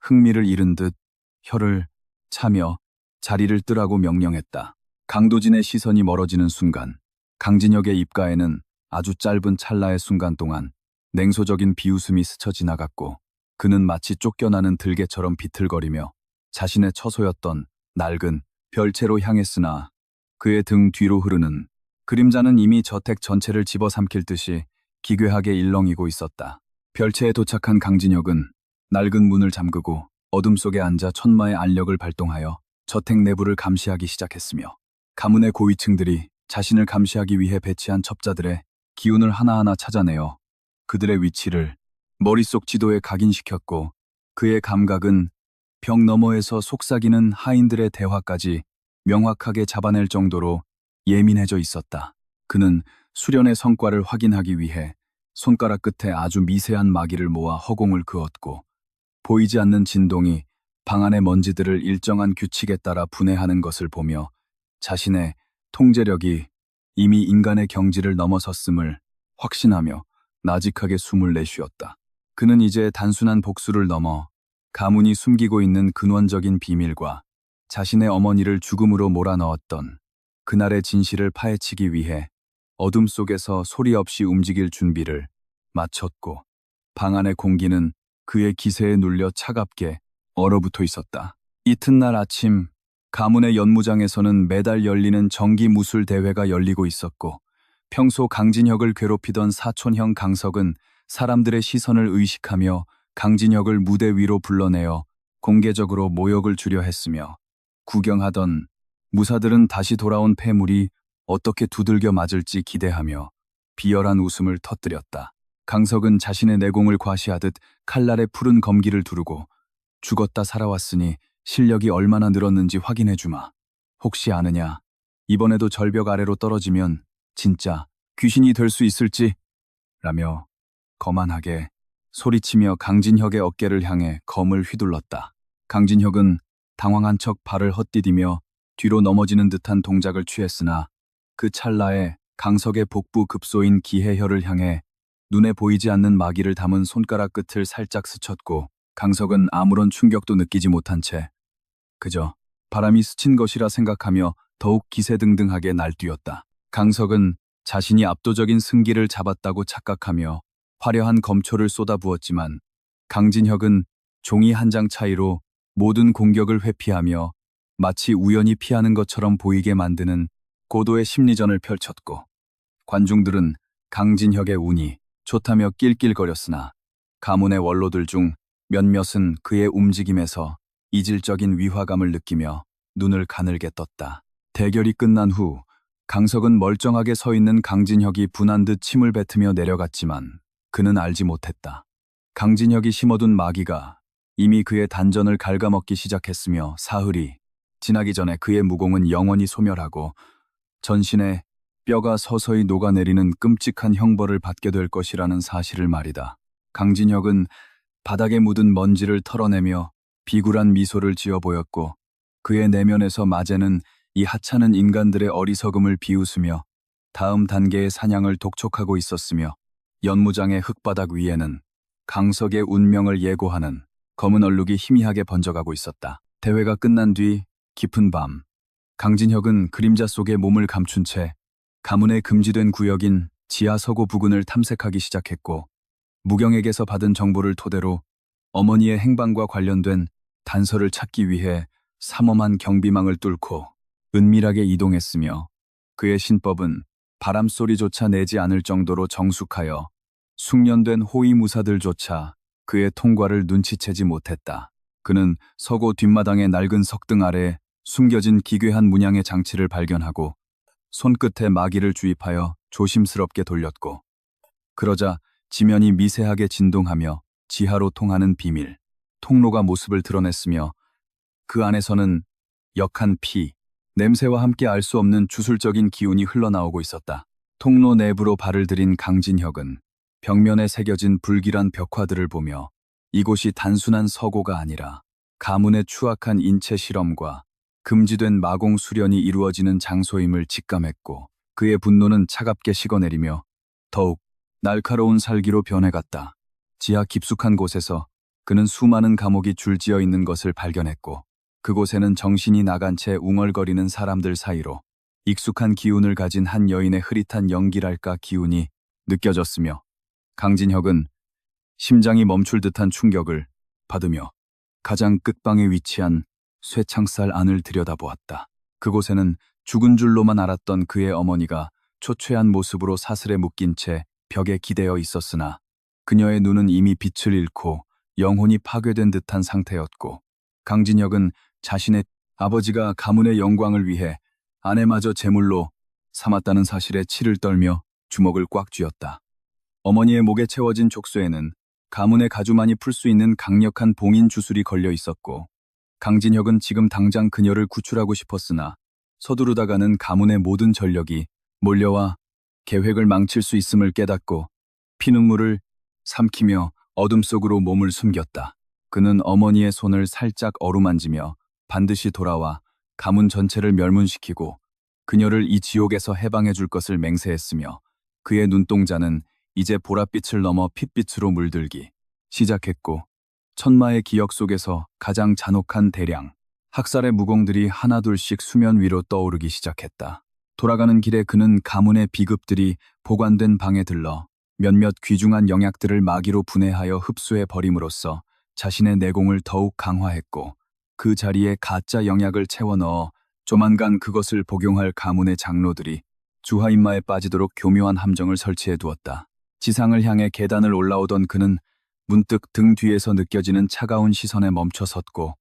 흥미를 잃은 듯 혀를 차며 자리를 뜨라고 명령했다. 강도진의 시선이 멀어지는 순간 강진혁의 입가에는 아주 짧은 찰나의 순간 동안 냉소적인 비웃음이 스쳐 지나갔고 그는 마치 쫓겨나는 들개처럼 비틀거리며 자신의 처소였던 낡은 별채로 향했으나 그의 등 뒤로 흐르는 그림자는 이미 저택 전체를 집어삼킬 듯이 기괴하게 일렁이고 있었다. 별채에 도착한 강진혁은 낡은 문을 잠그고 어둠 속에 앉아 천마의 안력을 발동하여 저택 내부를 감시하기 시작했으며 가문의 고위층들이 자신을 감시하기 위해 배치한 첩자들의 기운을 하나하나 찾아내어 그들의 위치를 머릿속 지도에 각인시켰고 그의 감각은 벽 너머에서 속삭이는 하인들의 대화까지 명확하게 잡아낼 정도로 예민해져 있었다. 그는 수련의 성과를 확인하기 위해 손가락 끝에 아주 미세한 마기를 모아 허공을 그었고 보이지 않는 진동이 방 안의 먼지들을 일정한 규칙에 따라 분해하는 것을 보며 자신의 통제력이 이미 인간의 경지를 넘어섰음을 확신하며 나직하게 숨을 내쉬었다. 그는 이제 단순한 복수를 넘어 가문이 숨기고 있는 근원적인 비밀과 자신의 어머니를 죽음으로 몰아넣었던 그날의 진실을 파헤치기 위해 어둠 속에서 소리 없이 움직일 준비를 마쳤고 방 안의 공기는 그의 기세에 눌려 차갑게 얼어붙어 있었다. 이튿날 아침 가문의 연무장에서는 매달 열리는 정기 무술 대회가 열리고 있었고, 평소 강진혁을 괴롭히던 사촌형 강석은 사람들의 시선을 의식하며 강진혁을 무대 위로 불러내어 공개적으로 모욕을 주려 했으며, 구경하던 무사들은 다시 돌아온 폐물이 어떻게 두들겨 맞을지 기대하며 비열한 웃음을 터뜨렸다. 강석은 자신의 내공을 과시하듯 칼날에 푸른 검기를 두르고 죽었다 살아왔으니 실력이 얼마나 늘었는지 확인해 주마. 혹시 아느냐? 이번에도 절벽 아래로 떨어지면 진짜 귀신이 될 수 있을지? 라며 거만하게 소리치며 강진혁의 어깨를 향해 검을 휘둘렀다. 강진혁은 당황한 척 발을 헛디디며 뒤로 넘어지는 듯한 동작을 취했으나 그 찰나에 강석의 복부 급소인 기해혈을 향해 눈에 보이지 않는 마기를 담은 손가락 끝을 살짝 스쳤고, 강석은 아무런 충격도 느끼지 못한 채 그저 바람이 스친 것이라 생각하며 더욱 기세등등하게 날뛰었다. 강석은 자신이 압도적인 승기를 잡았다고 착각하며 화려한 검초를 쏟아부었지만, 강진혁은 종이 한 장 차이로 모든 공격을 회피하며 마치 우연히 피하는 것처럼 보이게 만드는 고도의 심리전을 펼쳤고, 관중들은 강진혁의 운이 좋다며 낄낄거렸으나 가문의 원로들 중 몇몇은 그의 움직임에서 이질적인 위화감을 느끼며 눈을 가늘게 떴다. 대결이 끝난 후 강석은 멀쩡하게 서 있는 강진혁이 분한 듯 침을 뱉으며 내려갔지만 그는 알지 못했다. 강진혁이 심어둔 마기가 이미 그의 단전을 갉아먹기 시작했으며, 사흘이 지나기 전에 그의 무공은 영원히 소멸하고 전신에 뼈가 서서히 녹아내리는 끔찍한 형벌을 받게 될 것이라는 사실을 말이다. 강진혁은 바닥에 묻은 먼지를 털어내며 비굴한 미소를 지어 보였고, 그의 내면에서 마제는 이 하찮은 인간들의 어리석음을 비웃으며 다음 단계의 사냥을 독촉하고 있었으며, 연무장의 흙바닥 위에는 강석의 운명을 예고하는 검은 얼룩이 희미하게 번져가고 있었다. 대회가 끝난 뒤 깊은 밤, 강진혁은 그림자 속에 몸을 감춘 채 가문의 금지된 구역인 지하 서고 부근을 탐색하기 시작했고, 무경에게서 받은 정보를 토대로 어머니의 행방과 관련된 단서를 찾기 위해 삼엄한 경비망을 뚫고 은밀하게 이동했으며, 그의 신법은 바람소리조차 내지 않을 정도로 정숙하여 숙련된 호위무사들조차 그의 통과를 눈치채지 못했다. 그는 서고 뒷마당의 낡은 석등 아래 숨겨진 기괴한 문양의 장치를 발견하고 손끝에 마기를 주입하여 조심스럽게 돌렸고, 그러자 지면이 미세하게 진동하며 지하로 통하는 비밀 통로가 모습을 드러냈으며, 그 안에서는 역한 피, 냄새와 함께 알 수 없는 주술적인 기운이 흘러나오고 있었다. 통로 내부로 발을 들인 강진혁은 벽면에 새겨진 불길한 벽화들을 보며 이곳이 단순한 서고가 아니라 가문의 추악한 인체 실험과 금지된 마공 수련이 이루어지는 장소임을 직감했고, 그의 분노는 차갑게 식어내리며 더욱 날카로운 살기로 변해갔다. 지하 깊숙한 곳에서 그는 수많은 감옥이 줄지어 있는 것을 발견했고, 그곳에는 정신이 나간 채 웅얼거리는 사람들 사이로 익숙한 기운을 가진 한 여인의 흐릿한 연기랄까 기운이 느껴졌으며, 강진혁은 심장이 멈출 듯한 충격을 받으며 가장 끝방에 위치한 쇠창살 안을 들여다보았다. 그곳에는 죽은 줄로만 알았던 그의 어머니가 초췌한 모습으로 사슬에 묶인 채 벽에 기대어 있었으나, 그녀의 눈은 이미 빛을 잃고 영혼이 파괴된 듯한 상태였고, 강진혁은 자신의 아버지가 가문의 영광을 위해 아내마저 제물로 삼았다는 사실에 치를 떨며 주먹을 꽉 쥐었다. 어머니의 목에 채워진 족쇄에는 가문의 가주만이 풀 수 있는 강력한 봉인 주술이 걸려 있었고, 강진혁은 지금 당장 그녀를 구출하고 싶었으나 서두르다가는 가문의 모든 전력이 몰려와 계획을 망칠 수 있음을 깨닫고 피눈물을 삼키며 어둠 속으로 몸을 숨겼다. 그는 어머니의 손을 살짝 어루만지며 반드시 돌아와 가문 전체를 멸문시키고 그녀를 이 지옥에서 해방해 줄 것을 맹세했으며, 그의 눈동자는 이제 보랏빛을 넘어 핏빛으로 물들기 시작했고, 천마의 기억 속에서 가장 잔혹한 대량 학살의 무공들이 하나둘씩 수면 위로 떠오르기 시작했다. 돌아가는 길에 그는 가문의 비급들이 보관된 방에 들러 몇몇 귀중한 영약들을 마기로 분해하여 흡수해 버림으로써 자신의 내공을 더욱 강화했고, 그 자리에 가짜 영약을 채워 넣어 조만간 그것을 복용할 가문의 장로들이 주하인마에 빠지도록 교묘한 함정을 설치해 두었다. 지상을 향해 계단을 올라오던 그는 문득 등 뒤에서 느껴지는 차가운 시선에 멈춰 섰고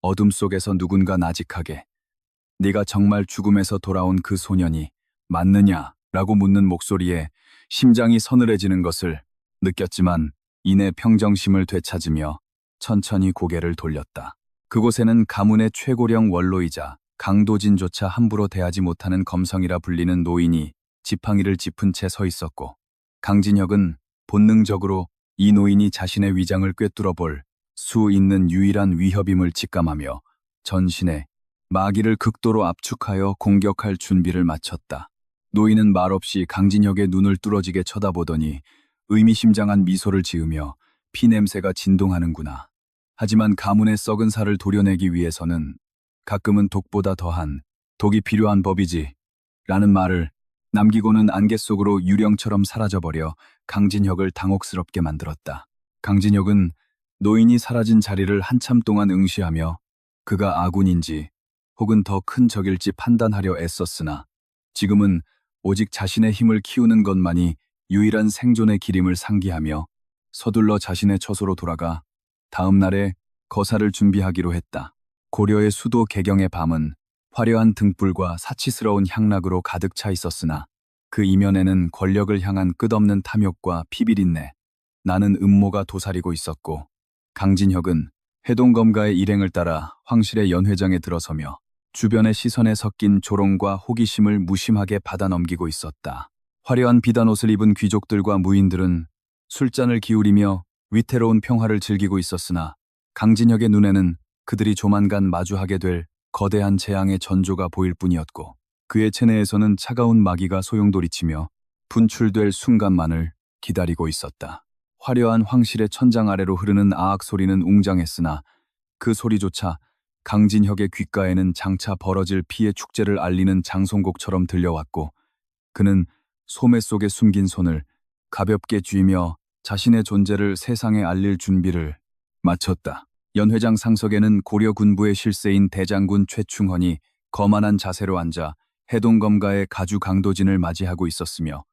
어둠 속에서 누군가 나직하게 네가 정말 죽음에서 돌아온 그 소년이 맞느냐? 라고 묻는 목소리에 심장이 서늘해지는 것을 느꼈지만 이내 평정심을 되찾으며 천천히 고개를 돌렸다. 그곳에는 가문의 최고령 원로이자 강도진조차 함부로 대하지 못하는 검성이라 불리는 노인이 지팡이를 짚은 채 서 있었고 강진혁은 본능적으로 이 노인이 자신의 위장을 꿰뚫어 볼 수 있는 유일한 위협임을 직감하며 전신에 마기를 극도로 압축하여 공격할 준비를 마쳤다. 노인은 말없이 강진혁의 눈을 뚫어지게 쳐다보더니 의미심장한 미소를 지으며 피냄새가 진동하는구나. 하지만 가문의 썩은 살을 도려내기 위해서는 가끔은 독보다 더한 독이 필요한 법이지 라는 말을 남기고는 안개 속으로 유령처럼 사라져버려 강진혁을 당혹스럽게 만들었다. 강진혁은 노인이 사라진 자리를 한참 동안 응시하며 그가 아군인지 혹은 더 큰 적일지 판단하려 애썼으나 지금은 오직 자신의 힘을 키우는 것만이 유일한 생존의 길임을 상기하며 서둘러 자신의 처소로 돌아가 다음 날에 거사를 준비하기로 했다. 고려의 수도 개경의 밤은 화려한 등불과 사치스러운 향락으로 가득 차 있었으나 그 이면에는 권력을 향한 끝없는 탐욕과 피비린내, 나는 음모가 도사리고 있었고 강진혁은 해동검가의 일행을 따라 황실의 연회장에 들어서며 주변의 시선에 섞인 조롱과 호기심을 무심하게 받아넘기고 있었다. 화려한 비단옷을 입은 귀족들과 무인들은 술잔을 기울이며 위태로운 평화를 즐기고 있었으나 강진혁의 눈에는 그들이 조만간 마주하게 될 거대한 재앙의 전조가 보일 뿐이었고 그의 체내에서는 차가운 마기가 소용돌이치며 분출될 순간만을 기다리고 있었다. 화려한 황실의 천장 아래로 흐르는 아악 소리는 웅장했으나 그 소리조차 강진혁의 귓가에는 장차 벌어질 피의 축제를 알리는 장송곡처럼 들려왔고 그는 소매 속에 숨긴 손을 가볍게 쥐며 자신의 존재를 세상에 알릴 준비를 마쳤다. 연회장 상석에는 고려 군부의 실세인 대장군 최충헌이 거만한 자세로 앉아 해동검가의 가주 강도진을 맞이하고 있었으며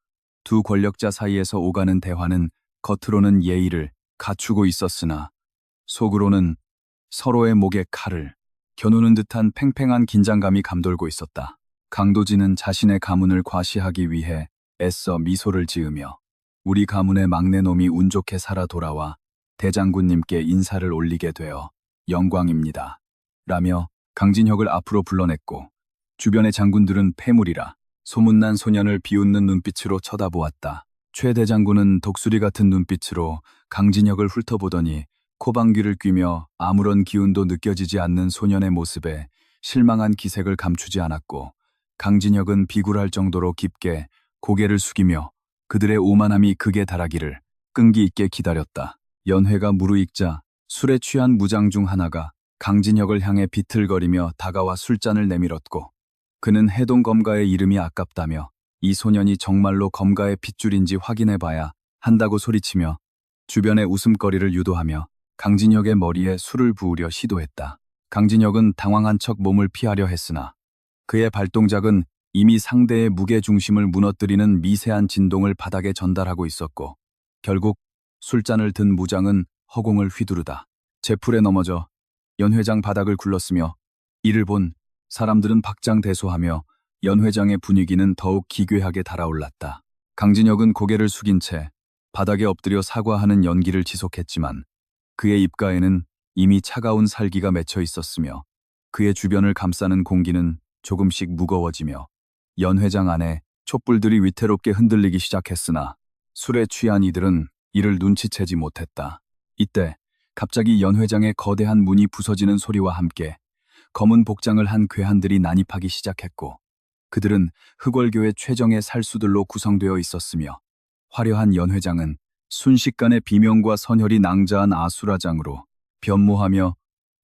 두 권력자 사이에서 오가는 대화는 겉으로는 예의를 갖추고 있었으나 속으로는 서로의 목에 칼을 겨누는 듯한 팽팽한 긴장감이 감돌고 있었다. 강도진은 자신의 가문을 과시하기 위해 애써 미소를 지으며 우리 가문의 막내놈이 운 좋게 살아 돌아와 대장군님께 인사를 올리게 되어 영광입니다. 라며 강진혁을 앞으로 불러냈고 주변의 장군들은 폐물이라 소문난 소년을 비웃는 눈빛으로 쳐다보았다. 최 대장군은 독수리 같은 눈빛으로 강진혁을 훑어보더니 코방귀를 뀌며 아무런 기운도 느껴지지 않는 소년의 모습에 실망한 기색을 감추지 않았고 강진혁은 비굴할 정도로 깊게 고개를 숙이며 그들의 오만함이 극에 달하기를 끈기 있게 기다렸다. 연회가 무르익자 술에 취한 무장 중 하나가 강진혁을 향해 비틀거리며 다가와 술잔을 내밀었고 그는 해동검가의 이름이 아깝다며 이 소년이 정말로 검가의 핏줄인지 확인해봐야 한다고 소리치며 주변의 웃음거리를 유도하며 강진혁의 머리에 술을 부으려 시도했다. 강진혁은 당황한 척 몸을 피하려 했으나 그의 발동작은 이미 상대의 무게중심을 무너뜨리는 미세한 진동을 바닥에 전달하고 있었고 결국 술잔을 든 무장은 허공을 휘두르다 제풀에 넘어져 연회장 바닥을 굴렀으며 이를 본 사람들은 박장대소하며 연회장의 분위기는 더욱 기괴하게 달아올랐다. 강진혁은 고개를 숙인 채 바닥에 엎드려 사과하는 연기를 지속했지만 그의 입가에는 이미 차가운 살기가 맺혀 있었으며 그의 주변을 감싸는 공기는 조금씩 무거워지며 연회장 안에 촛불들이 위태롭게 흔들리기 시작했으나 술에 취한 이들은 이를 눈치채지 못했다. 이때 갑자기 연회장의 거대한 문이 부서지는 소리와 함께 검은 복장을 한 괴한들이 난입하기 시작했고 그들은 흑월교의 최정예 살수들로 구성되어 있었으며 화려한 연회장은 순식간에 비명과 선혈이 낭자한 아수라장으로 변모하며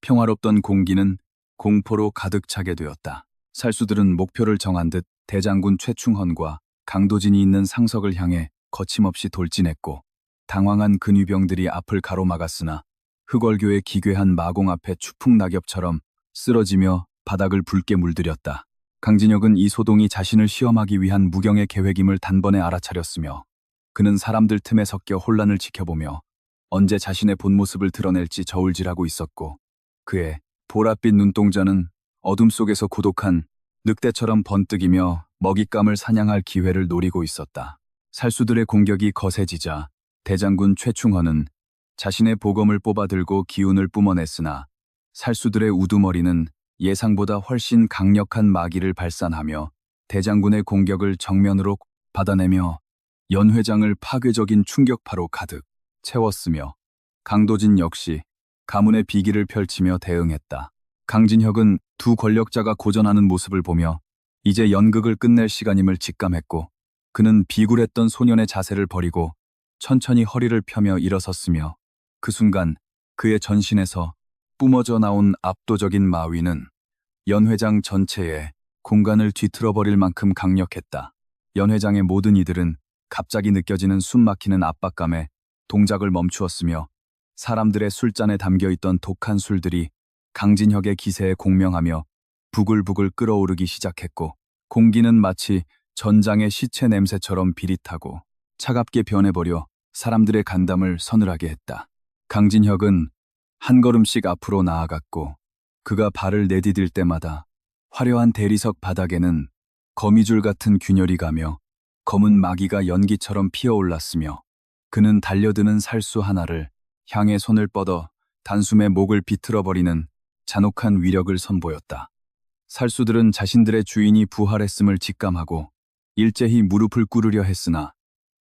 평화롭던 공기는 공포로 가득 차게 되었다. 살수들은 목표를 정한 듯 대장군 최충헌과 강도진이 있는 상석을 향해 거침없이 돌진했고 당황한 근위병들이 앞을 가로막았으나 흑월교의 기괴한 마공 앞에 추풍낙엽처럼 쓰러지며 바닥을 붉게 물들였다. 강진혁은 이 소동이 자신을 시험하기 위한 무경의 계획임을 단번에 알아차렸으며 그는 사람들 틈에 섞여 혼란을 지켜보며 언제 자신의 본 모습을 드러낼지 저울질하고 있었고 그의 보랏빛 눈동자는 어둠 속에서 고독한 늑대처럼 번뜩이며 먹잇감을 사냥할 기회를 노리고 있었다. 살수들의 공격이 거세지자 대장군 최충헌은 자신의 보검을 뽑아들고 기운을 뿜어냈으나 살수들의 우두머리는 예상보다 훨씬 강력한 마기를 발산하며 대장군의 공격을 정면으로 받아내며 연회장을 파괴적인 충격파로 가득 채웠으며 강도진 역시 가문의 비기를 펼치며 대응했다. 강진혁은 두 권력자가 고전하는 모습을 보며 이제 연극을 끝낼 시간임을 직감했고 그는 비굴했던 소년의 자세를 버리고 천천히 허리를 펴며 일어섰으며 그 순간 그의 전신에서 뿜어져 나온 압도적인 마위는 연회장 전체에 공간을 뒤틀어버릴 만큼 강력했다. 연회장의 모든 이들은 갑자기 느껴지는 숨막히는 압박감에 동작을 멈추었으며 사람들의 술잔에 담겨있던 독한 술들이 강진혁의 기세에 공명하며 부글부글 끓어오르기 시작했고 공기는 마치 전장의 시체 냄새처럼 비릿하고 차갑게 변해버려 사람들의 간담을 서늘하게 했다. 강진혁은 한 걸음씩 앞으로 나아갔고 그가 발을 내디딜 때마다 화려한 대리석 바닥에는 거미줄 같은 균열이 가며 검은 마기가 연기처럼 피어올랐으며 그는 달려드는 살수 하나를 향해 손을 뻗어 단숨에 목을 비틀어버리는 잔혹한 위력을 선보였다. 살수들은 자신들의 주인이 부활했음을 직감하고 일제히 무릎을 꿇으려 했으나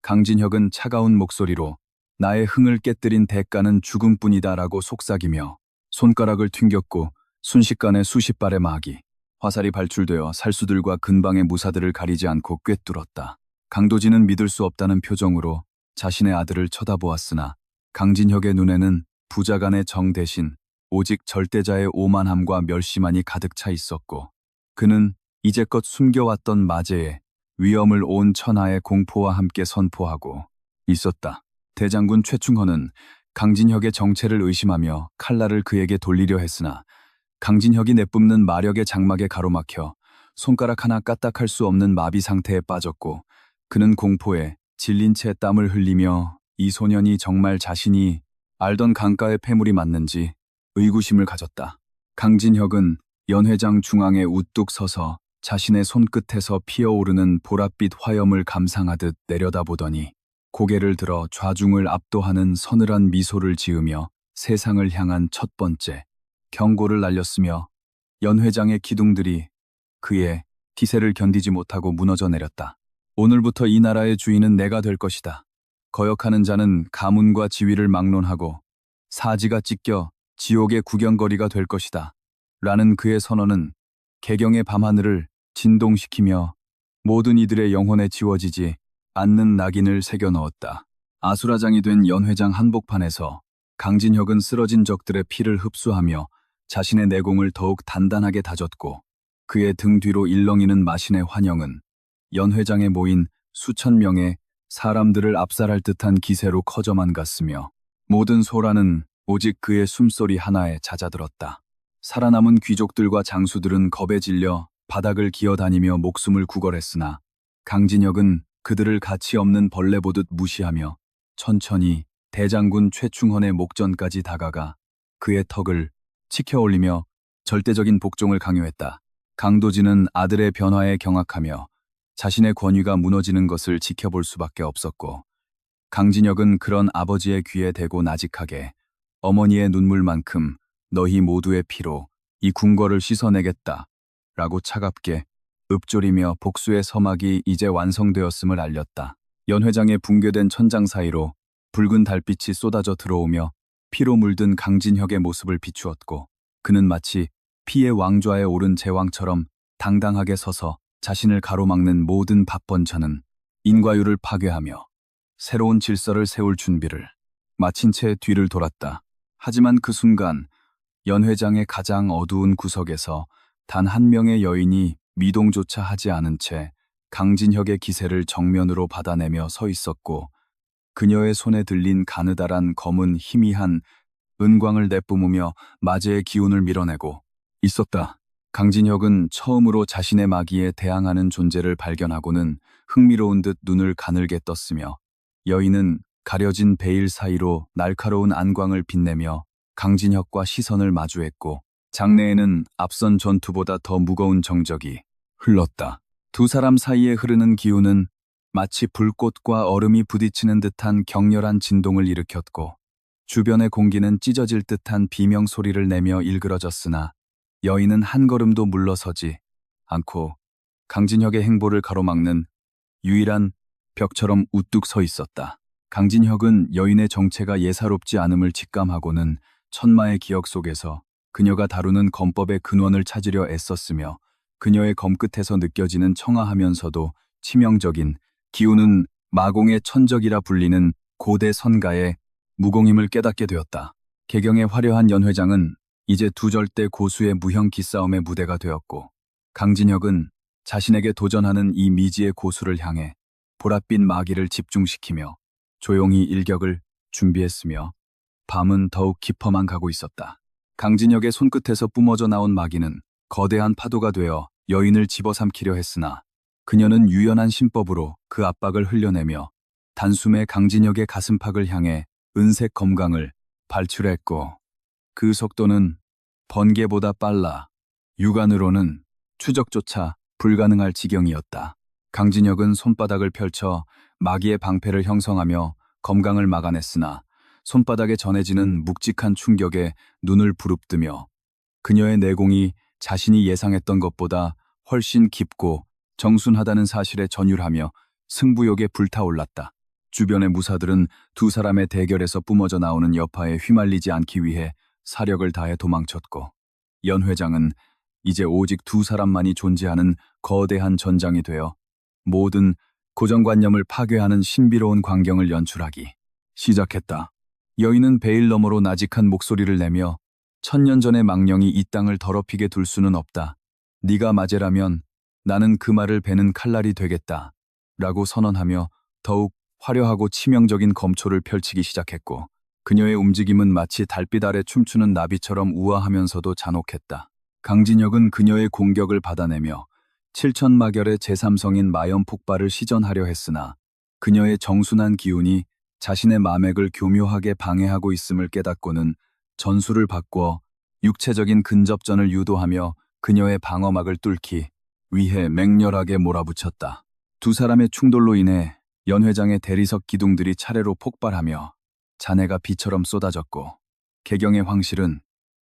강진혁은 차가운 목소리로 나의 흥을 깨뜨린 대가는 죽음뿐이다 라고 속삭이며 손가락을 튕겼고 순식간에 수십 발의 마기, 화살이 발출되어 살수들과 근방의 무사들을 가리지 않고 꿰뚫었다. 강도진은 믿을 수 없다는 표정으로 자신의 아들을 쳐다보았으나 강진혁의 눈에는 부자간의 정 대신 오직 절대자의 오만함과 멸시만이 가득 차 있었고 그는 이제껏 숨겨왔던 마제의 위엄을 온 천하의 공포와 함께 선포하고 있었다. 대장군 최충헌은 강진혁의 정체를 의심하며 칼날을 그에게 돌리려 했으나 강진혁이 내뿜는 마력의 장막에 가로막혀 손가락 하나 까딱할 수 없는 마비 상태에 빠졌고 그는 공포에 질린 채 땀을 흘리며 이 소년이 정말 자신이 알던 강가의 폐물이 맞는지 의구심을 가졌다. 강진혁은 연회장 중앙에 우뚝 서서 자신의 손끝에서 피어오르는 보랏빛 화염을 감상하듯 내려다보더니 고개를 들어 좌중을 압도하는 서늘한 미소를 지으며 세상을 향한 첫 번째 경고를 날렸으며 연회장의 기둥들이 그의 기세를 견디지 못하고 무너져 내렸다. 오늘부터 이 나라의 주인은 내가 될 것이다. 거역하는 자는 가문과 지위를 막론하고 사지가 찢겨 지옥의 구경거리가 될 것이다. 라는 그의 선언은 개경의 밤하늘을 진동시키며 모든 이들의 영혼에 지워지지 않는 낙인을 새겨 넣었다. 아수라장이 된 연회장 한복판에서 강진혁은 쓰러진 적들의 피를 흡수하며 자신의 내공을 더욱 단단하게 다졌고 그의 등 뒤로 일렁이는 마신의 환영은 연회장에 모인 수천 명의 사람들을 압살할 듯한 기세로 커져만 갔으며 모든 소란은 오직 그의 숨소리 하나에 잦아들었다. 살아남은 귀족들과 장수들은 겁에 질려 바닥을 기어다니며 목숨을 구걸했으나 강진혁은 그들을 가치 없는 벌레 보듯 무시하며 천천히 대장군 최충헌의 목전까지 다가가 그의 턱을 치켜올리며 절대적인 복종을 강요했다. 강도진은 아들의 변화에 경악하며 자신의 권위가 무너지는 것을 지켜볼 수밖에 없었고 강진혁은 그런 아버지의 귀에 대고 나직하게 어머니의 눈물만큼 너희 모두의 피로 이 궁궐을 씻어내겠다 라고 차갑게 읊조리며 복수의 서막이 이제 완성되었음을 알렸다. 연회장의 붕괴된 천장 사이로 붉은 달빛이 쏟아져 들어오며 피로 물든 강진혁의 모습을 비추었고 그는 마치 피의 왕좌에 오른 제왕처럼 당당하게 서서 자신을 가로막는 모든 바쁜 자는 인과율을 파괴하며 새로운 질서를 세울 준비를 마친 채 뒤를 돌았다. 하지만 그 순간 연회장의 가장 어두운 구석에서 단 한 명의 여인이 미동조차 하지 않은 채 강진혁의 기세를 정면으로 받아내며 서 있었고 그녀의 손에 들린 가느다란 검은 희미한 은광을 내뿜으며 마제의 기운을 밀어내고 있었다. 강진혁은 처음으로 자신의 마기에 대항하는 존재를 발견하고는 흥미로운 듯 눈을 가늘게 떴으며 여인은 가려진 베일 사이로 날카로운 안광을 빛내며 강진혁과 시선을 마주했고 장내에는 앞선 전투보다 더 무거운 정적이 흘렀다. 두 사람 사이에 흐르는 기운은 마치 불꽃과 얼음이 부딪히는 듯한 격렬한 진동을 일으켰고 주변의 공기는 찢어질 듯한 비명 소리를 내며 일그러졌으나 여인은 한 걸음도 물러서지 않고 강진혁의 행보를 가로막는 유일한 벽처럼 우뚝 서 있었다. 강진혁은 여인의 정체가 예사롭지 않음을 직감하고는 천마의 기억 속에서 그녀가 다루는 검법의 근원을 찾으려 애썼으며 그녀의 검끝에서 느껴지는 청아하면서도 치명적인 기운은 마공의 천적이라 불리는 고대 선가의 무공임을 깨닫게 되었다. 개경의 화려한 연회장은 이제 두 절대 고수의 무형 기싸움의 무대가 되었고 강진혁은 자신에게 도전하는 이 미지의 고수를 향해 보랏빛 마기를 집중시키며 조용히 일격을 준비했으며 밤은 더욱 깊어만 가고 있었다. 강진혁의 손끝에서 뿜어져 나온 마기는 거대한 파도가 되어 여인을 집어삼키려 했으나 그녀는 유연한 신법으로 그 압박을 흘려내며 단숨에 강진혁의 가슴팍을 향해 은색 검광을 발출했고 그 속도는 번개보다 빨라 육안으로는 추적조차 불가능할 지경이었다. 강진혁은 손바닥을 펼쳐 마기의 방패를 형성하며 검광을 막아냈으나 손바닥에 전해지는 묵직한 충격에 눈을 부릅뜨며 그녀의 내공이 자신이 예상했던 것보다 훨씬 깊고 정순하다는 사실에 전율하며 승부욕에 불타올랐다. 주변의 무사들은 두 사람의 대결에서 뿜어져 나오는 여파에 휘말리지 않기 위해 사력을 다해 도망쳤고 연 회장은 이제 오직 두 사람만이 존재하는 거대한 전장이 되어 모든 고정관념을 파괴하는 신비로운 광경을 연출하기 시작했다. 여인은 베일 너머로 나직한 목소리를 내며 천년 전의 망령이 이 땅을 더럽히게 둘 수는 없다. 네가 마제라면 나는 그 말을 베는 칼날이 되겠다. 라고 선언하며 더욱 화려하고 치명적인 검초를 펼치기 시작했고 그녀의 움직임은 마치 달빛 아래 춤추는 나비처럼 우아하면서도 잔혹했다. 강진혁은 그녀의 공격을 받아내며 칠천마결의 제3성인 마염 폭발을 시전하려 했으나 그녀의 정순한 기운이 자신의 마맥을 교묘하게 방해하고 있음을 깨닫고는 전술을 바꾸어 육체적인 근접전을 유도하며 그녀의 방어막을 뚫기 위해 맹렬하게 몰아붙였다. 두 사람의 충돌로 인해 연 회장의 대리석 기둥들이 차례로 폭발하며 잔해가 비처럼 쏟아졌고 개경의 황실은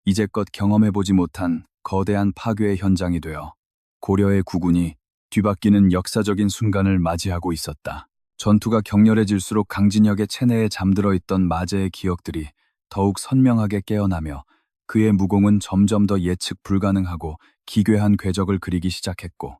이제껏 경험해보지 못한 거대한 파괴의 현장이 되어 고려의 국군이 뒤바뀌는 역사적인 순간을 맞이하고 있었다. 전투가 격렬해질수록 강진혁의 체내에 잠들어 있던 마제의 기억들이 더욱 선명하게 깨어나며 그의 무공은 점점 더 예측 불가능하고 기괴한 궤적을 그리기 시작했고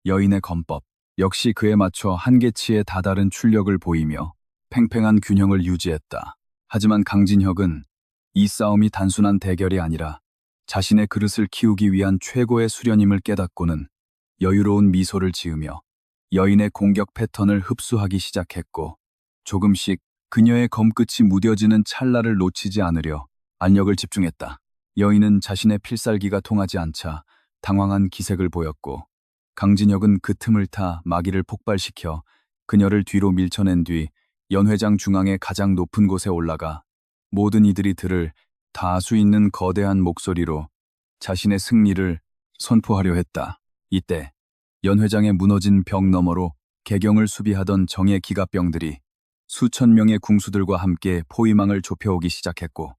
여인의 검법 역시 그에 맞춰 한계치에 다다른 출력을 보이며 팽팽한 균형을 유지했다. 하지만 강진혁은 이 싸움이 단순한 대결이 아니라 자신의 그릇을 키우기 위한 최고의 수련임을 깨닫고는 여유로운 미소를 지으며 여인의 공격 패턴을 흡수하기 시작했고 조금씩 그녀의 검끝이 무뎌지는 찰나를 놓치지 않으려 안력을 집중했다. 여인은 자신의 필살기가 통하지 않자 당황한 기색을 보였고 강진혁은 그 틈을 타 마기를 폭발시켜 그녀를 뒤로 밀쳐낸 뒤 연회장 중앙의 가장 높은 곳에 올라가 모든 이들이 들을 다수 있는 거대한 목소리로 자신의 승리를 선포하려 했다. 이때 연회장의 무너진 벽 너머로 개경을 수비하던 정예 기갑병들이 수천 명의 궁수들과 함께 포위망을 좁혀오기 시작했고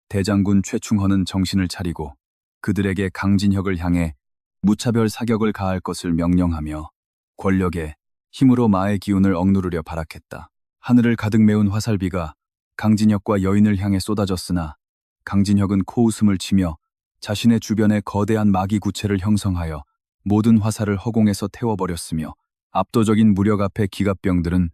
대장군 최충헌은 정신을 차리고 그들에게 강진혁을 향해 무차별 사격을 가할 것을 명령하며 권력의 힘으로 마의 기운을 억누르려 발악했다. 하늘을 가득 메운 화살비가 강진혁과 여인을 향해 쏟아졌으나 강진혁은 코웃음을 치며 자신의 주변에 거대한 마기 구체를 형성하여 모든 화살을 허공에서 태워버렸으며 압도적인 무력 앞에 기갑병들은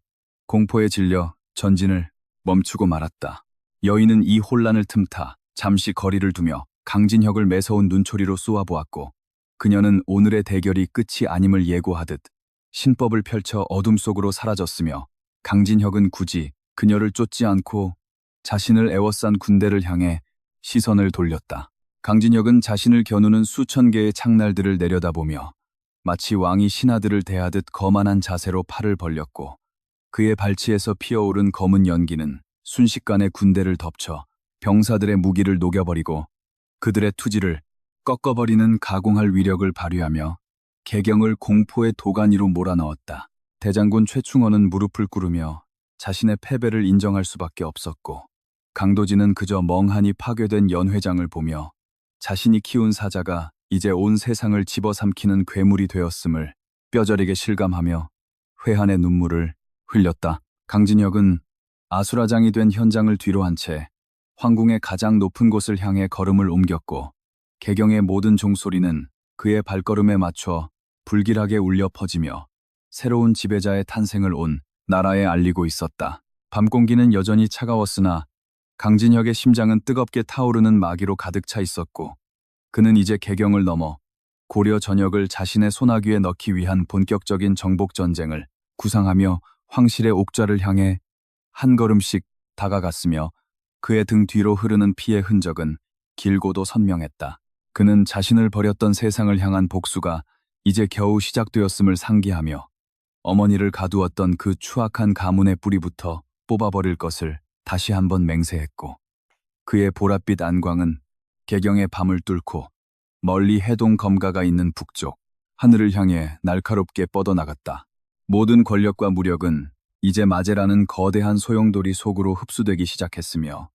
공포에 질려 전진을 멈추고 말았다. 여인은 이 혼란을 틈타 잠시 거리를 두며 강진혁을 매서운 눈초리로 쏘아보았고 그녀는 오늘의 대결이 끝이 아님을 예고하듯 신법을 펼쳐 어둠 속으로 사라졌으며 강진혁은 굳이 그녀를 쫓지 않고 자신을 애워싼 군대를 향해 시선을 돌렸다. 강진혁은 자신을 겨누는 수천 개의 창날들을 내려다보며 마치 왕이 신하들을 대하듯 거만한 자세로 팔을 벌렸고 그의 발치에서 피어오른 검은 연기는 순식간에 군대를 덮쳐 병사들의 무기를 녹여버리고 그들의 투지를 꺾어버리는 가공할 위력을 발휘하며 개경을 공포의 도가니로 몰아넣었다. 대장군 최충원은 무릎을 꿇으며 자신의 패배를 인정할 수밖에 없었고 강도진은 그저 멍하니 파괴된 연회장을 보며 자신이 키운 사자가 이제 온 세상을 집어삼키는 괴물이 되었음을 뼈저리게 실감하며 회한의 눈물을 흘렸다. 강진혁은 아수라장이 된 현장을 뒤로 한 채 황궁의 가장 높은 곳을 향해 걸음을 옮겼고 개경의 모든 종소리는 그의 발걸음에 맞춰 불길하게 울려 퍼지며 새로운 지배자의 탄생을 온 나라에 알리고 있었다. 밤 공기는 여전히 차가웠으나 강진혁의 심장은 뜨겁게 타오르는 마기로 가득 차 있었고 그는 이제 개경을 넘어 고려 전역을 자신의 손아귀에 넣기 위한 본격적인 정복전쟁을 구상하며 황실의 옥좌를 향해 한 걸음씩 다가갔으며 그의 등 뒤로 흐르는 피의 흔적은 길고도 선명했다. 그는 자신을 버렸던 세상을 향한 복수가 이제 겨우 시작되었음을 상기하며 어머니를 가두었던 그 추악한 가문의 뿌리부터 뽑아버릴 것을 다시 한번 맹세했고 그의 보랏빛 안광은 개경의 밤을 뚫고 멀리 해동 검가가 있는 북쪽 하늘을 향해 날카롭게 뻗어나갔다. 모든 권력과 무력은 이제 마제라는 거대한 소용돌이 속으로 흡수되기 시작했으며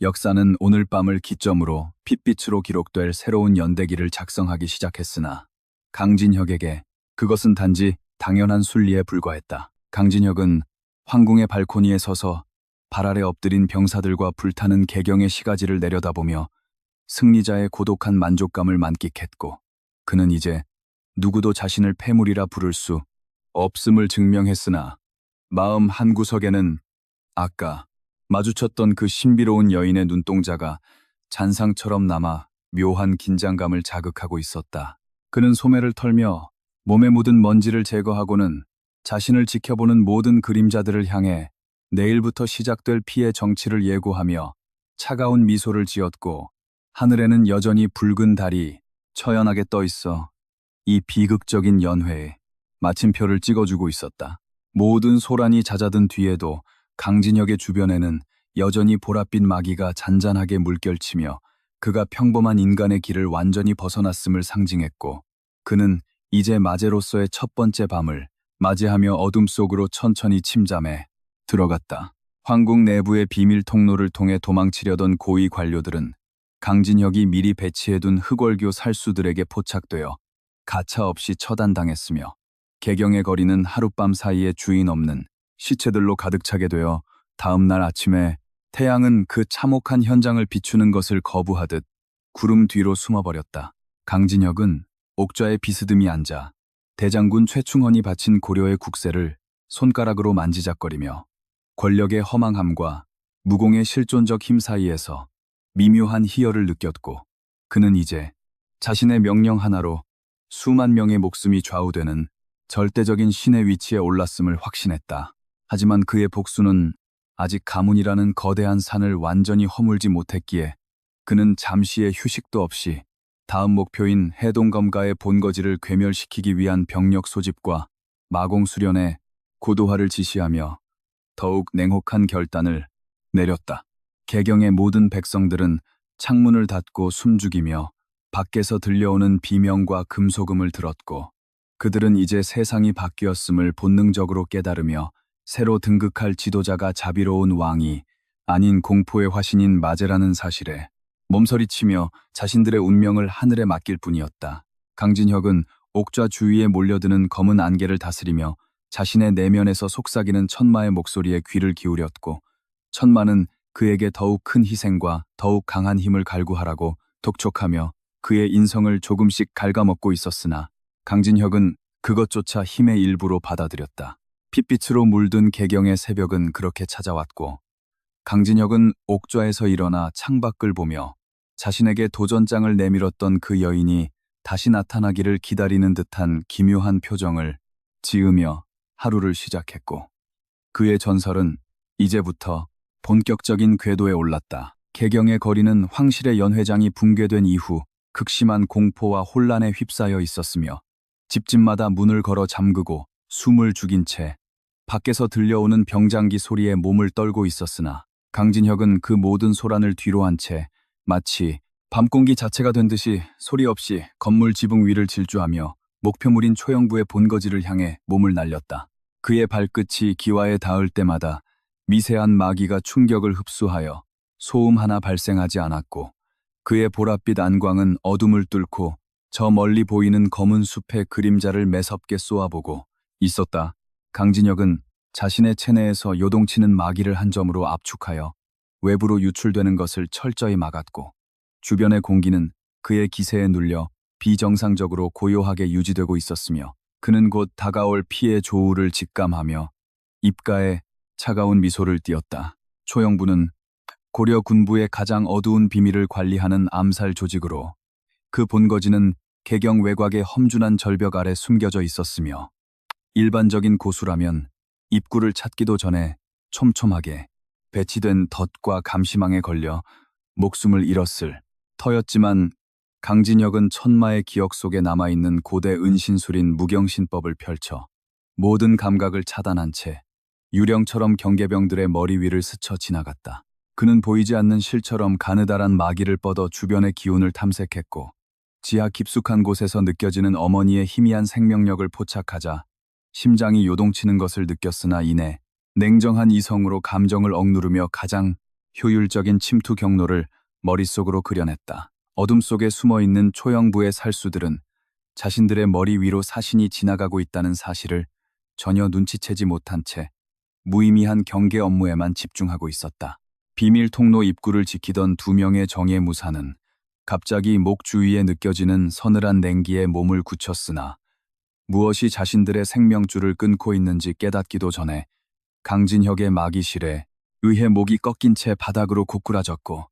역사는 오늘 밤을 기점으로 핏빛으로 기록될 새로운 연대기를 작성하기 시작했으나 강진혁에게 그것은 단지 당연한 순리에 불과했다. 강진혁은 황궁의 발코니에 서서 발 아래 엎드린 병사들과 불타는 개경의 시가지를 내려다보며 승리자의 고독한 만족감을 만끽했고 그는 이제 누구도 자신을 패물이라 부를 수 없음을 증명했으나 마음 한구석에는 아까 마주쳤던 그 신비로운 여인의 눈동자가 잔상처럼 남아 묘한 긴장감을 자극하고 있었다. 그는 소매를 털며 몸에 묻은 먼지를 제거하고는 자신을 지켜보는 모든 그림자들을 향해 내일부터 시작될 피의 정치를 예고하며 차가운 미소를 지었고 하늘에는 여전히 붉은 달이 처연하게 떠 있어 이 비극적인 연회에 마침표를 찍어주고 있었다. 모든 소란이 잦아든 뒤에도 강진혁의 주변에는 여전히 보랏빛 마기가 잔잔하게 물결치며 그가 평범한 인간의 길을 완전히 벗어났음을 상징했고 그는 이제 마제로서의 첫 번째 밤을 맞이하며 어둠 속으로 천천히 침잠해 들어갔다. 황궁 내부의 비밀 통로를 통해 도망치려던 고위 관료들은 강진혁이 미리 배치해둔 흑월교 살수들에게 포착되어 가차없이 처단당했으며 개경의 거리는 하룻밤 사이에 주인 없는 시체들로 가득 차게 되어 다음 날 아침에 태양은 그 참혹한 현장을 비추는 것을 거부하듯 구름 뒤로 숨어버렸다. 강진혁은 옥좌에 비스듬히 앉아 대장군 최충헌이 바친 고려의 국세를 손가락으로 만지작거리며 권력의 허망함과 무공의 실존적 힘 사이에서 미묘한 희열을 느꼈고 그는 이제 자신의 명령 하나로 수만 명의 목숨이 좌우되는 절대적인 신의 위치에 올랐음을 확신했다. 하지만 그의 복수는 아직 가문이라는 거대한 산을 완전히 허물지 못했기에 그는 잠시의 휴식도 없이 다음 목표인 해동검가의 본거지를 괴멸시키기 위한 병력 소집과 마공 수련에 고도화를 지시하며 더욱 냉혹한 결단을 내렸다. 개경의 모든 백성들은 창문을 닫고 숨죽이며 밖에서 들려오는 비명과 금소금을 들었고 그들은 이제 세상이 바뀌었음을 본능적으로 깨달으며 새로 등극할 지도자가 자비로운 왕이 아닌 공포의 화신인 마제라는 사실에 몸서리치며 자신들의 운명을 하늘에 맡길 뿐이었다. 강진혁은 옥좌 주위에 몰려드는 검은 안개를 다스리며 자신의 내면에서 속삭이는 천마의 목소리에 귀를 기울였고 천마는 그에게 더욱 큰 희생과 더욱 강한 힘을 갈구하라고 독촉하며 그의 인성을 조금씩 갉아먹고 있었으나 강진혁은 그것조차 힘의 일부로 받아들였다. 핏빛으로 물든 개경의 새벽은 그렇게 찾아왔고 강진혁은 옥좌에서 일어나 창밖을 보며 자신에게 도전장을 내밀었던 그 여인이 다시 나타나기를 기다리는 듯한 기묘한 표정을 지으며 하루를 시작했고 그의 전설은 이제부터 본격적인 궤도에 올랐다. 개경의 거리는 황실의 연회장이 붕괴된 이후 극심한 공포와 혼란에 휩싸여 있었으며 집집마다 문을 걸어 잠그고 숨을 죽인 채 밖에서 들려오는 병장기 소리에 몸을 떨고 있었으나 강진혁은 그 모든 소란을 뒤로 한 채 마치 밤공기 자체가 된 듯이 소리 없이 건물 지붕 위를 질주하며 목표물인 초영부의 본거지를 향해 몸을 날렸다. 그의 발끝이 기와에 닿을 때마다 미세한 마기가 충격을 흡수하여 소음 하나 발생하지 않았고 그의 보랏빛 안광은 어둠을 뚫고 저 멀리 보이는 검은 숲의 그림자를 매섭게 쏘아보고 있었다. 강진혁은 자신의 체내에서 요동치는 마기를 한 점으로 압축하여 외부로 유출되는 것을 철저히 막았고 주변의 공기는 그의 기세에 눌려 비정상적으로 고요하게 유지되고 있었으며 그는 곧 다가올 피해 조우를 직감하며 입가에 차가운 미소를 띄었다. 초영부는 고려 군부의 가장 어두운 비밀을 관리하는 암살 조직으로 그 본거지는 개경 외곽의 험준한 절벽 아래 숨겨져 있었으며 일반적인 고수라면 입구를 찾기도 전에 촘촘하게 배치된 덫과 감시망에 걸려 목숨을 잃었을 터였지만 강진혁은 천마의 기억 속에 남아있는 고대 은신술인 무경신법을 펼쳐 모든 감각을 차단한 채 유령처럼 경계병들의 머리 위를 스쳐 지나갔다. 그는 보이지 않는 실처럼 가느다란 마기를 뻗어 주변의 기운을 탐색했고 지하 깊숙한 곳에서 느껴지는 어머니의 희미한 생명력을 포착하자 심장이 요동치는 것을 느꼈으나 이내 냉정한 이성으로 감정을 억누르며 가장 효율적인 침투 경로를 머릿속으로 그려냈다. 어둠 속에 숨어있는 초영부의 살수들은 자신들의 머리 위로 사신이 지나가고 있다는 사실을 전혀 눈치채지 못한 채 무의미한 경계 업무에만 집중하고 있었다. 비밀 통로 입구를 지키던 2명의 정예 무사는 갑자기 목 주위에 느껴지는 서늘한 냉기에 몸을 굳혔으나 무엇이 자신들의 생명줄을 끊고 있는지 깨닫기도 전에 강진혁의 마기실에 의해 목이 꺾인 채 바닥으로 고꾸라졌고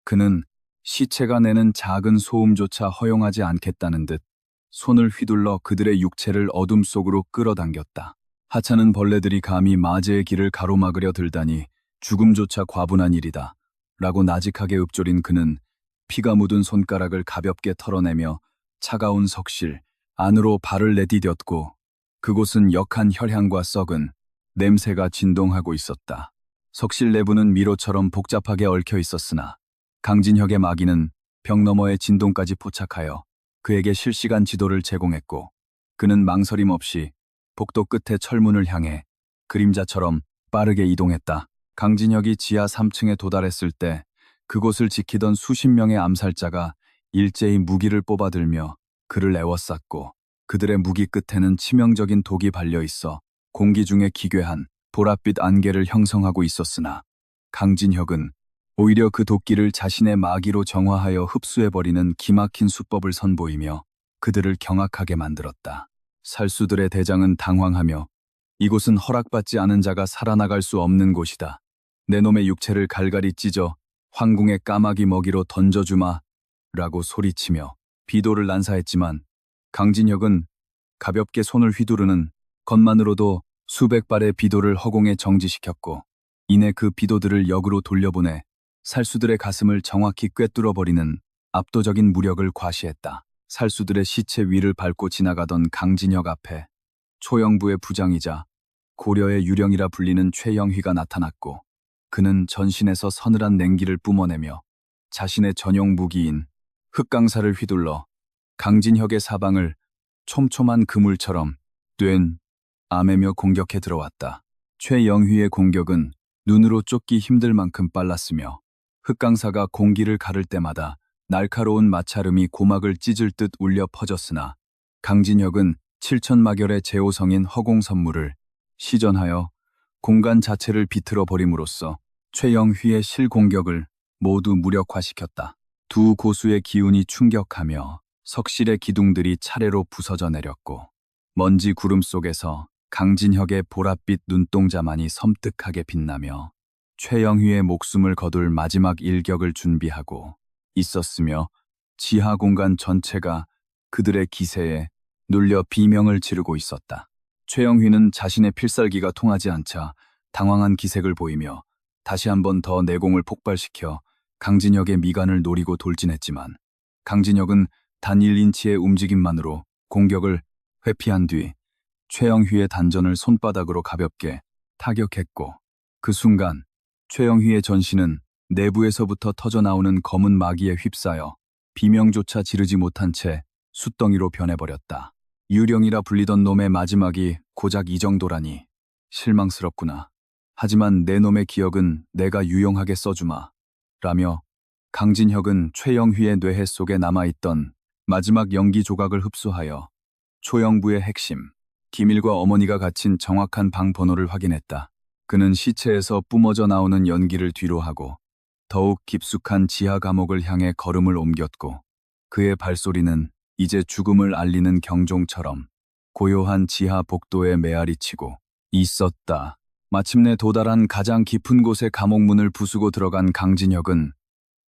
그는 시체가 내는 작은 소음조차 허용하지 않겠다는 듯 손을 휘둘러 그들의 육체를 어둠 속으로 끌어당겼다. 하찮은 벌레들이 감히 마제의 길을 가로막으려 들다니 죽음조차 과분한 일이다. 라고 나직하게 읊조린 그는 피가 묻은 손가락을 가볍게 털어내며 차가운 석실 안으로 발을 내디뎠고 그곳은 역한 혈향과 썩은 냄새가 진동하고 있었다. 석실 내부는 미로처럼 복잡하게 얽혀 있었으나 강진혁의 마기는 벽 너머의 진동까지 포착하여 그에게 실시간 지도를 제공했고 그는 망설임 없이 복도 끝의 철문을 향해 그림자처럼 빠르게 이동했다. 강진혁이 지하 3층에 도달했을 때 그곳을 지키던 수십 명의 암살자가 일제히 무기를 뽑아들며 그를 에워쌌고 그들의 무기 끝에는 치명적인 독이 발려있어 공기 중에 기괴한 보랏빛 안개를 형성하고 있었으나 강진혁은 오히려 그 도끼를 자신의 마기로 정화하여 흡수해버리는 기막힌 수법을 선보이며 그들을 경악하게 만들었다. 살수들의 대장은 당황하며 이곳은 허락받지 않은 자가 살아나갈 수 없는 곳이다. 내 놈의 육체를 갈갈이 찢어 황궁의 까마귀 먹이로 던져주마 라고 소리치며 비도를 난사했지만 강진혁은 가볍게 손을 휘두르는 것만으로도 수백 발의 비도를 허공에 정지시켰고 이내 그 비도들을 역으로 돌려보내 살수들의 가슴을 정확히 꿰뚫어버리는 압도적인 무력을 과시했다. 살수들의 시체 위를 밟고 지나가던 강진혁 앞에 초영부의 부장이자 고려의 유령이라 불리는 최영휘가 나타났고 그는 전신에서 서늘한 냉기를 뿜어내며 자신의 전용 무기인 흑강사를 휘둘러 강진혁의 사방을 촘촘한 그물처럼 된 아매며 공격해 들어왔다. 최영휘의 공격은 눈으로 쫓기 힘들 만큼 빨랐으며 흑강사가 공기를 가를 때마다 날카로운 마찰음이 고막을 찢을 듯 울려 퍼졌으나 강진혁은 7천마결의 제호성인 허공선물을 시전하여 공간 자체를 비틀어 버림으로써 최영휘의 실공격을 모두 무력화시켰다. 두 고수의 기운이 충격하며 석실의 기둥들이 차례로 부서져 내렸고 먼지 구름 속에서 강진혁의 보랏빛 눈동자만이 섬뜩하게 빛나며 최영휘의 목숨을 거둘 마지막 일격을 준비하고 있었으며 지하 공간 전체가 그들의 기세에 눌려 비명을 지르고 있었다. 최영휘는 자신의 필살기가 통하지 않자 당황한 기색을 보이며 다시 한 번 더 내공을 폭발시켜 강진혁의 미간을 노리고 돌진했지만 강진혁은 단 1인치의 움직임만으로 공격을 회피한 뒤 최영휘의 단전을 손바닥으로 가볍게 타격했고 그 순간 최영휘의 전신은 내부에서부터 터져나오는 검은 마기에 휩싸여 비명조차 지르지 못한 채 숫덩이로 변해버렸다. 유령이라 불리던 놈의 마지막이 고작 이 정도라니 실망스럽구나. 하지만 내 놈의 기억은 내가 유용하게 써주마. 라며 강진혁은 최영휘의 뇌해 속에 남아있던 마지막 연기 조각을 흡수하여 초영부의 핵심, 기밀과 어머니가 갇힌 정확한 방 번호를 확인했다. 그는 시체에서 뿜어져 나오는 연기를 뒤로하고 더욱 깊숙한 지하 감옥을 향해 걸음을 옮겼고 그의 발소리는 이제 죽음을 알리는 경종처럼 고요한 지하 복도에 메아리치고 있었다. 마침내 도달한 가장 깊은 곳의 감옥문을 부수고 들어간 강진혁은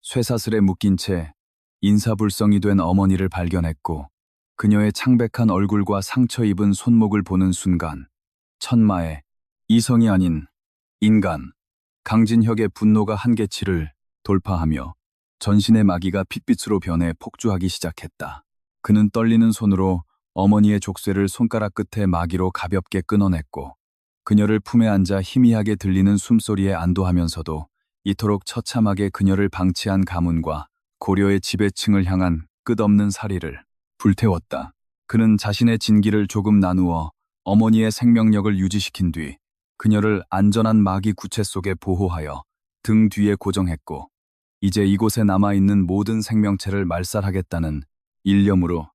쇠사슬에 묶인 채 인사불성이 된 어머니를 발견했고 그녀의 창백한 얼굴과 상처 입은 손목을 보는 순간 천마의 이성이 아닌 인간 강진혁의 분노가 한계치를 돌파하며 전신의 마기가 핏빛으로 변해 폭주하기 시작했다. 그는 떨리는 손으로 어머니의 족쇄를 손가락 끝에 마기로 가볍게 끊어냈고 그녀를 품에 앉아 희미하게 들리는 숨소리에 안도하면서도 이토록 처참하게 그녀를 방치한 가문과 고려의 지배층을 향한 끝없는 살이를 불태웠다. 그는 자신의 진기를 조금 나누어 어머니의 생명력을 유지시킨 뒤 그녀를 안전한 마기 구체 속에 보호하여 등 뒤에 고정했고 이제 이곳에 남아있는 모든 생명체를 말살하겠다는 일념으로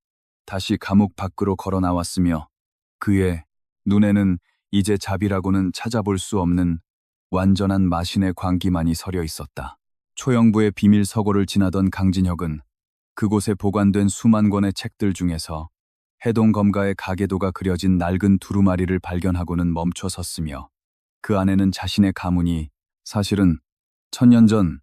다시 감옥 밖으로 걸어 나왔으며 그의 눈에는 이제 자비라고는 찾아볼 수 없는 완전한 마신의 광기만이 서려 있었다. 초영부의 비밀 서고를 지나던 강진혁은 그곳에 보관된 수만 권의 책들 중에서 해동 검가의 가계도가 그려진 낡은 두루마리를 발견하고는 멈춰 섰으며 그 안에는 자신의 가문이 사실은 1000년 전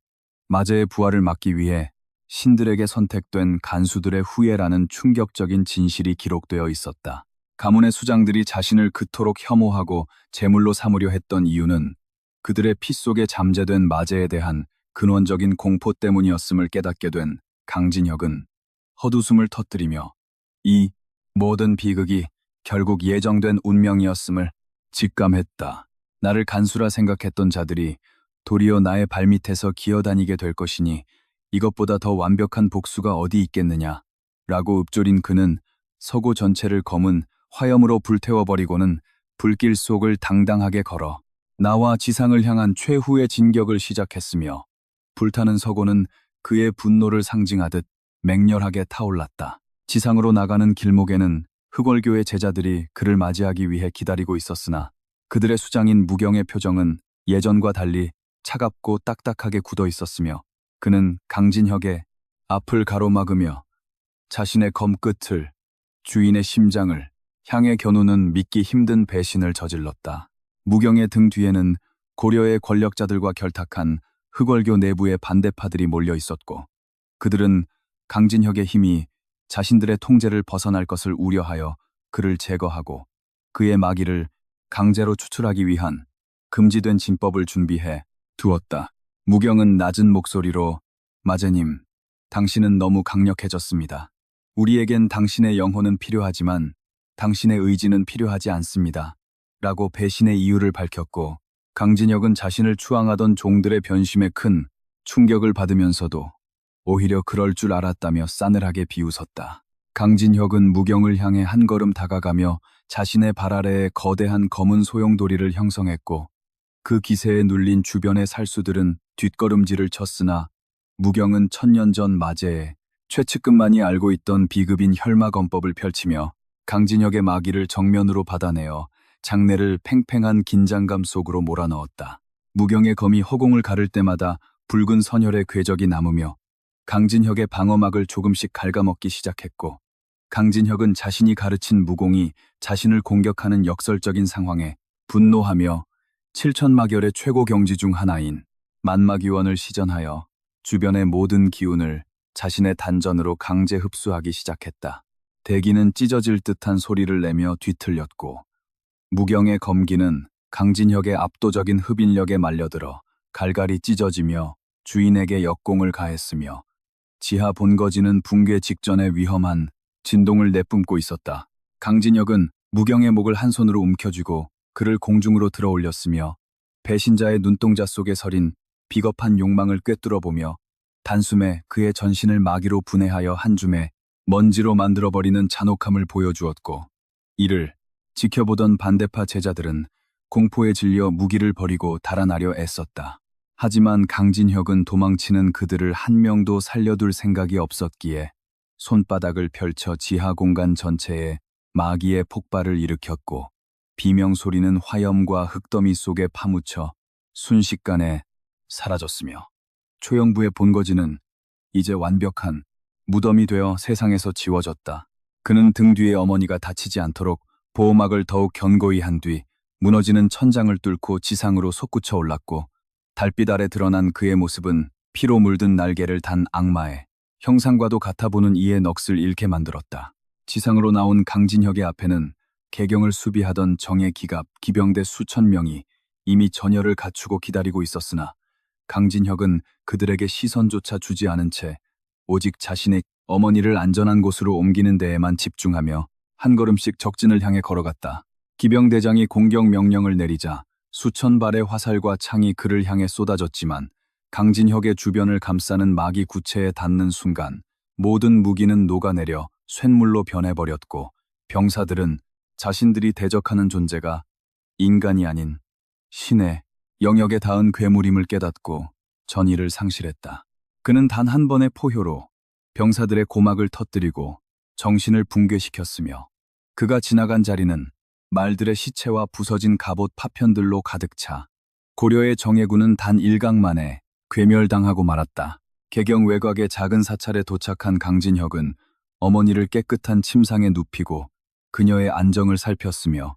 마제의 부활을 막기 위해 신들에게 선택된 간수들의 후예라는 충격적인 진실이 기록되어 있었다. 가문의 수장들이 자신을 그토록 혐오하고 제물로 삼으려 했던 이유는 그들의 피 속에 잠재된 마제에 대한 근원적인 공포 때문이었음을 깨닫게 된 강진혁은 헛웃음을 터뜨리며 이 모든 비극이 결국 예정된 운명이었음을 직감했다. 나를 간수라 생각했던 자들이 도리어 나의 발밑에서 기어다니게 될 것이니 이것보다 더 완벽한 복수가 어디 있겠느냐 라고 읊조린 그는 서고 전체를 검은 화염으로 불태워버리고는 불길 속을 당당하게 걸어 나와 지상을 향한 최후의 진격을 시작했으며 불타는 서고는 그의 분노를 상징하듯 맹렬하게 타올랐다. 지상으로 나가는 길목에는 흑월교의 제자들이 그를 맞이하기 위해 기다리고 있었으나 그들의 수장인 무경의 표정은 예전과 달리 차갑고 딱딱하게 굳어 있었으며 그는 강진혁의 앞을 가로막으며 자신의 검끝을 주인의 심장을 향해 겨누는 믿기 힘든 배신을 저질렀다. 무경의 등 뒤에는 고려의 권력자들과 결탁한 흑월교 내부의 반대파들이 몰려 있었고 그들은 강진혁의 힘이 자신들의 통제를 벗어날 것을 우려하여 그를 제거하고 그의 마기를 강제로 추출하기 위한 금지된 진법을 준비해 두었다. 무경은 낮은 목소리로 마제님, 당신은 너무 강력해졌습니다. 우리에겐 당신의 영혼은 필요하지만 당신의 의지는 필요하지 않습니다. 라고 배신의 이유를 밝혔고 강진혁은 자신을 추앙하던 종들의 변심에 큰 충격을 받으면서도 오히려 그럴 줄 알았다며 싸늘하게 비웃었다. 강진혁은 무경을 향해 한 걸음 다가가며 자신의 발 아래에 거대한 검은 소용돌이를 형성했고 그 기세에 눌린 주변의 살수들은 뒷걸음질을 쳤으나 무경은 1000년 전 마제에 최측근만이 알고 있던 비급인 혈마검법을 펼치며 강진혁의 마기를 정면으로 받아내어 장내를 팽팽한 긴장감 속으로 몰아넣었다. 무경의 검이 허공을 가를 때마다 붉은 선혈의 궤적이 남으며 강진혁의 방어막을 조금씩 갉아먹기 시작했고 강진혁은 자신이 가르친 무공이 자신을 공격하는 역설적인 상황에 분노하며 7천마결의 최고 경지 중 하나인 만마기원을 시전하여 주변의 모든 기운을 자신의 단전으로 강제 흡수하기 시작했다. 대기는 찢어질 듯한 소리를 내며 뒤틀렸고 무경의 검기는 강진혁의 압도적인 흡인력에 말려들어 갈갈이 찢어지며 주인에게 역공을 가했으며 지하 본거지는 붕괴 직전에 위험한 진동을 내뿜고 있었다. 강진혁은 무경의 목을 한 손으로 움켜쥐고 그를 공중으로 들어 올렸으며 배신자의 눈동자 속에 서린 비겁한 욕망을 꿰뚫어보며 단숨에 그의 전신을 마기로 분해하여 한 줌의 먼지로 만들어버리는 잔혹함을 보여주었고, 이를 지켜보던 반대파 제자들은 공포에 질려 무기를 버리고 달아나려 애썼다. 하지만 강진혁은 도망치는 그들을 한 명도 살려둘 생각이 없었기에 손바닥을 펼쳐 지하 공간 전체에 마기의 폭발을 일으켰고, 비명 소리는 화염과 흙더미 속에 파묻혀 순식간에 사라졌으며, 초영부의 본거지는 이제 완벽한 무덤이 되어 세상에서 지워졌다. 그는 등 뒤에 어머니가 다치지 않도록 보호막을 더욱 견고히 한 뒤 무너지는 천장을 뚫고 지상으로 솟구쳐 올랐고, 달빛 아래 드러난 그의 모습은 피로 물든 날개를 단 악마의 형상과도 같아 보는 이의 넋을 잃게 만들었다. 지상으로 나온 강진혁의 앞에는 개경을 수비하던 정예 기갑, 기병대 수천 명이 이미 전열을 갖추고 기다리고 있었으나 강진혁은 그들에게 시선조차 주지 않은 채 오직 자신의 어머니를 안전한 곳으로 옮기는 데에만 집중하며 한 걸음씩 적진을 향해 걸어갔다. 기병대장이 공격 명령을 내리자 수천 발의 화살과 창이 그를 향해 쏟아졌지만 강진혁의 주변을 감싸는 마기 구체에 닿는 순간 모든 무기는 녹아내려 쇳물로 변해버렸고, 병사들은 자신들이 대적하는 존재가 인간이 아닌 신의 영역에 닿은 괴물임을 깨닫고 전의를 상실했다. 그는 단 한 번의 포효로 병사들의 고막을 터뜨리고 정신을 붕괴시켰으며, 그가 지나간 자리는 말들의 시체와 부서진 갑옷 파편들로 가득 차 고려의 정예군은 단 일각 만에 괴멸당하고 말았다. 개경 외곽의 작은 사찰에 도착한 강진혁은 어머니를 깨끗한 침상에 눕히고 그녀의 안정을 살폈으며,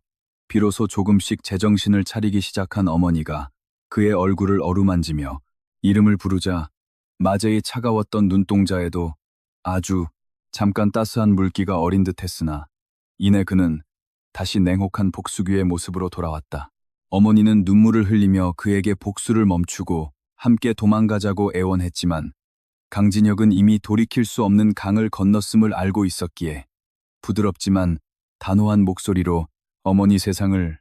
비로소 조금씩 제정신을 차리기 시작한 어머니가 그의 얼굴을 어루만지며 이름을 부르자 마제히 차가웠던 눈동자에도 아주 잠깐 따스한 물기가 어린 듯 했으나 이내 그는 다시 냉혹한 복수귀의 모습으로 돌아왔다. 어머니는 눈물을 흘리며 그에게 복수를 멈추고 함께 도망가자고 애원했지만 강진혁은 이미 돌이킬 수 없는 강을 건넜음을 알고 있었기에 부드럽지만 단호한 목소리로 어머니 세상을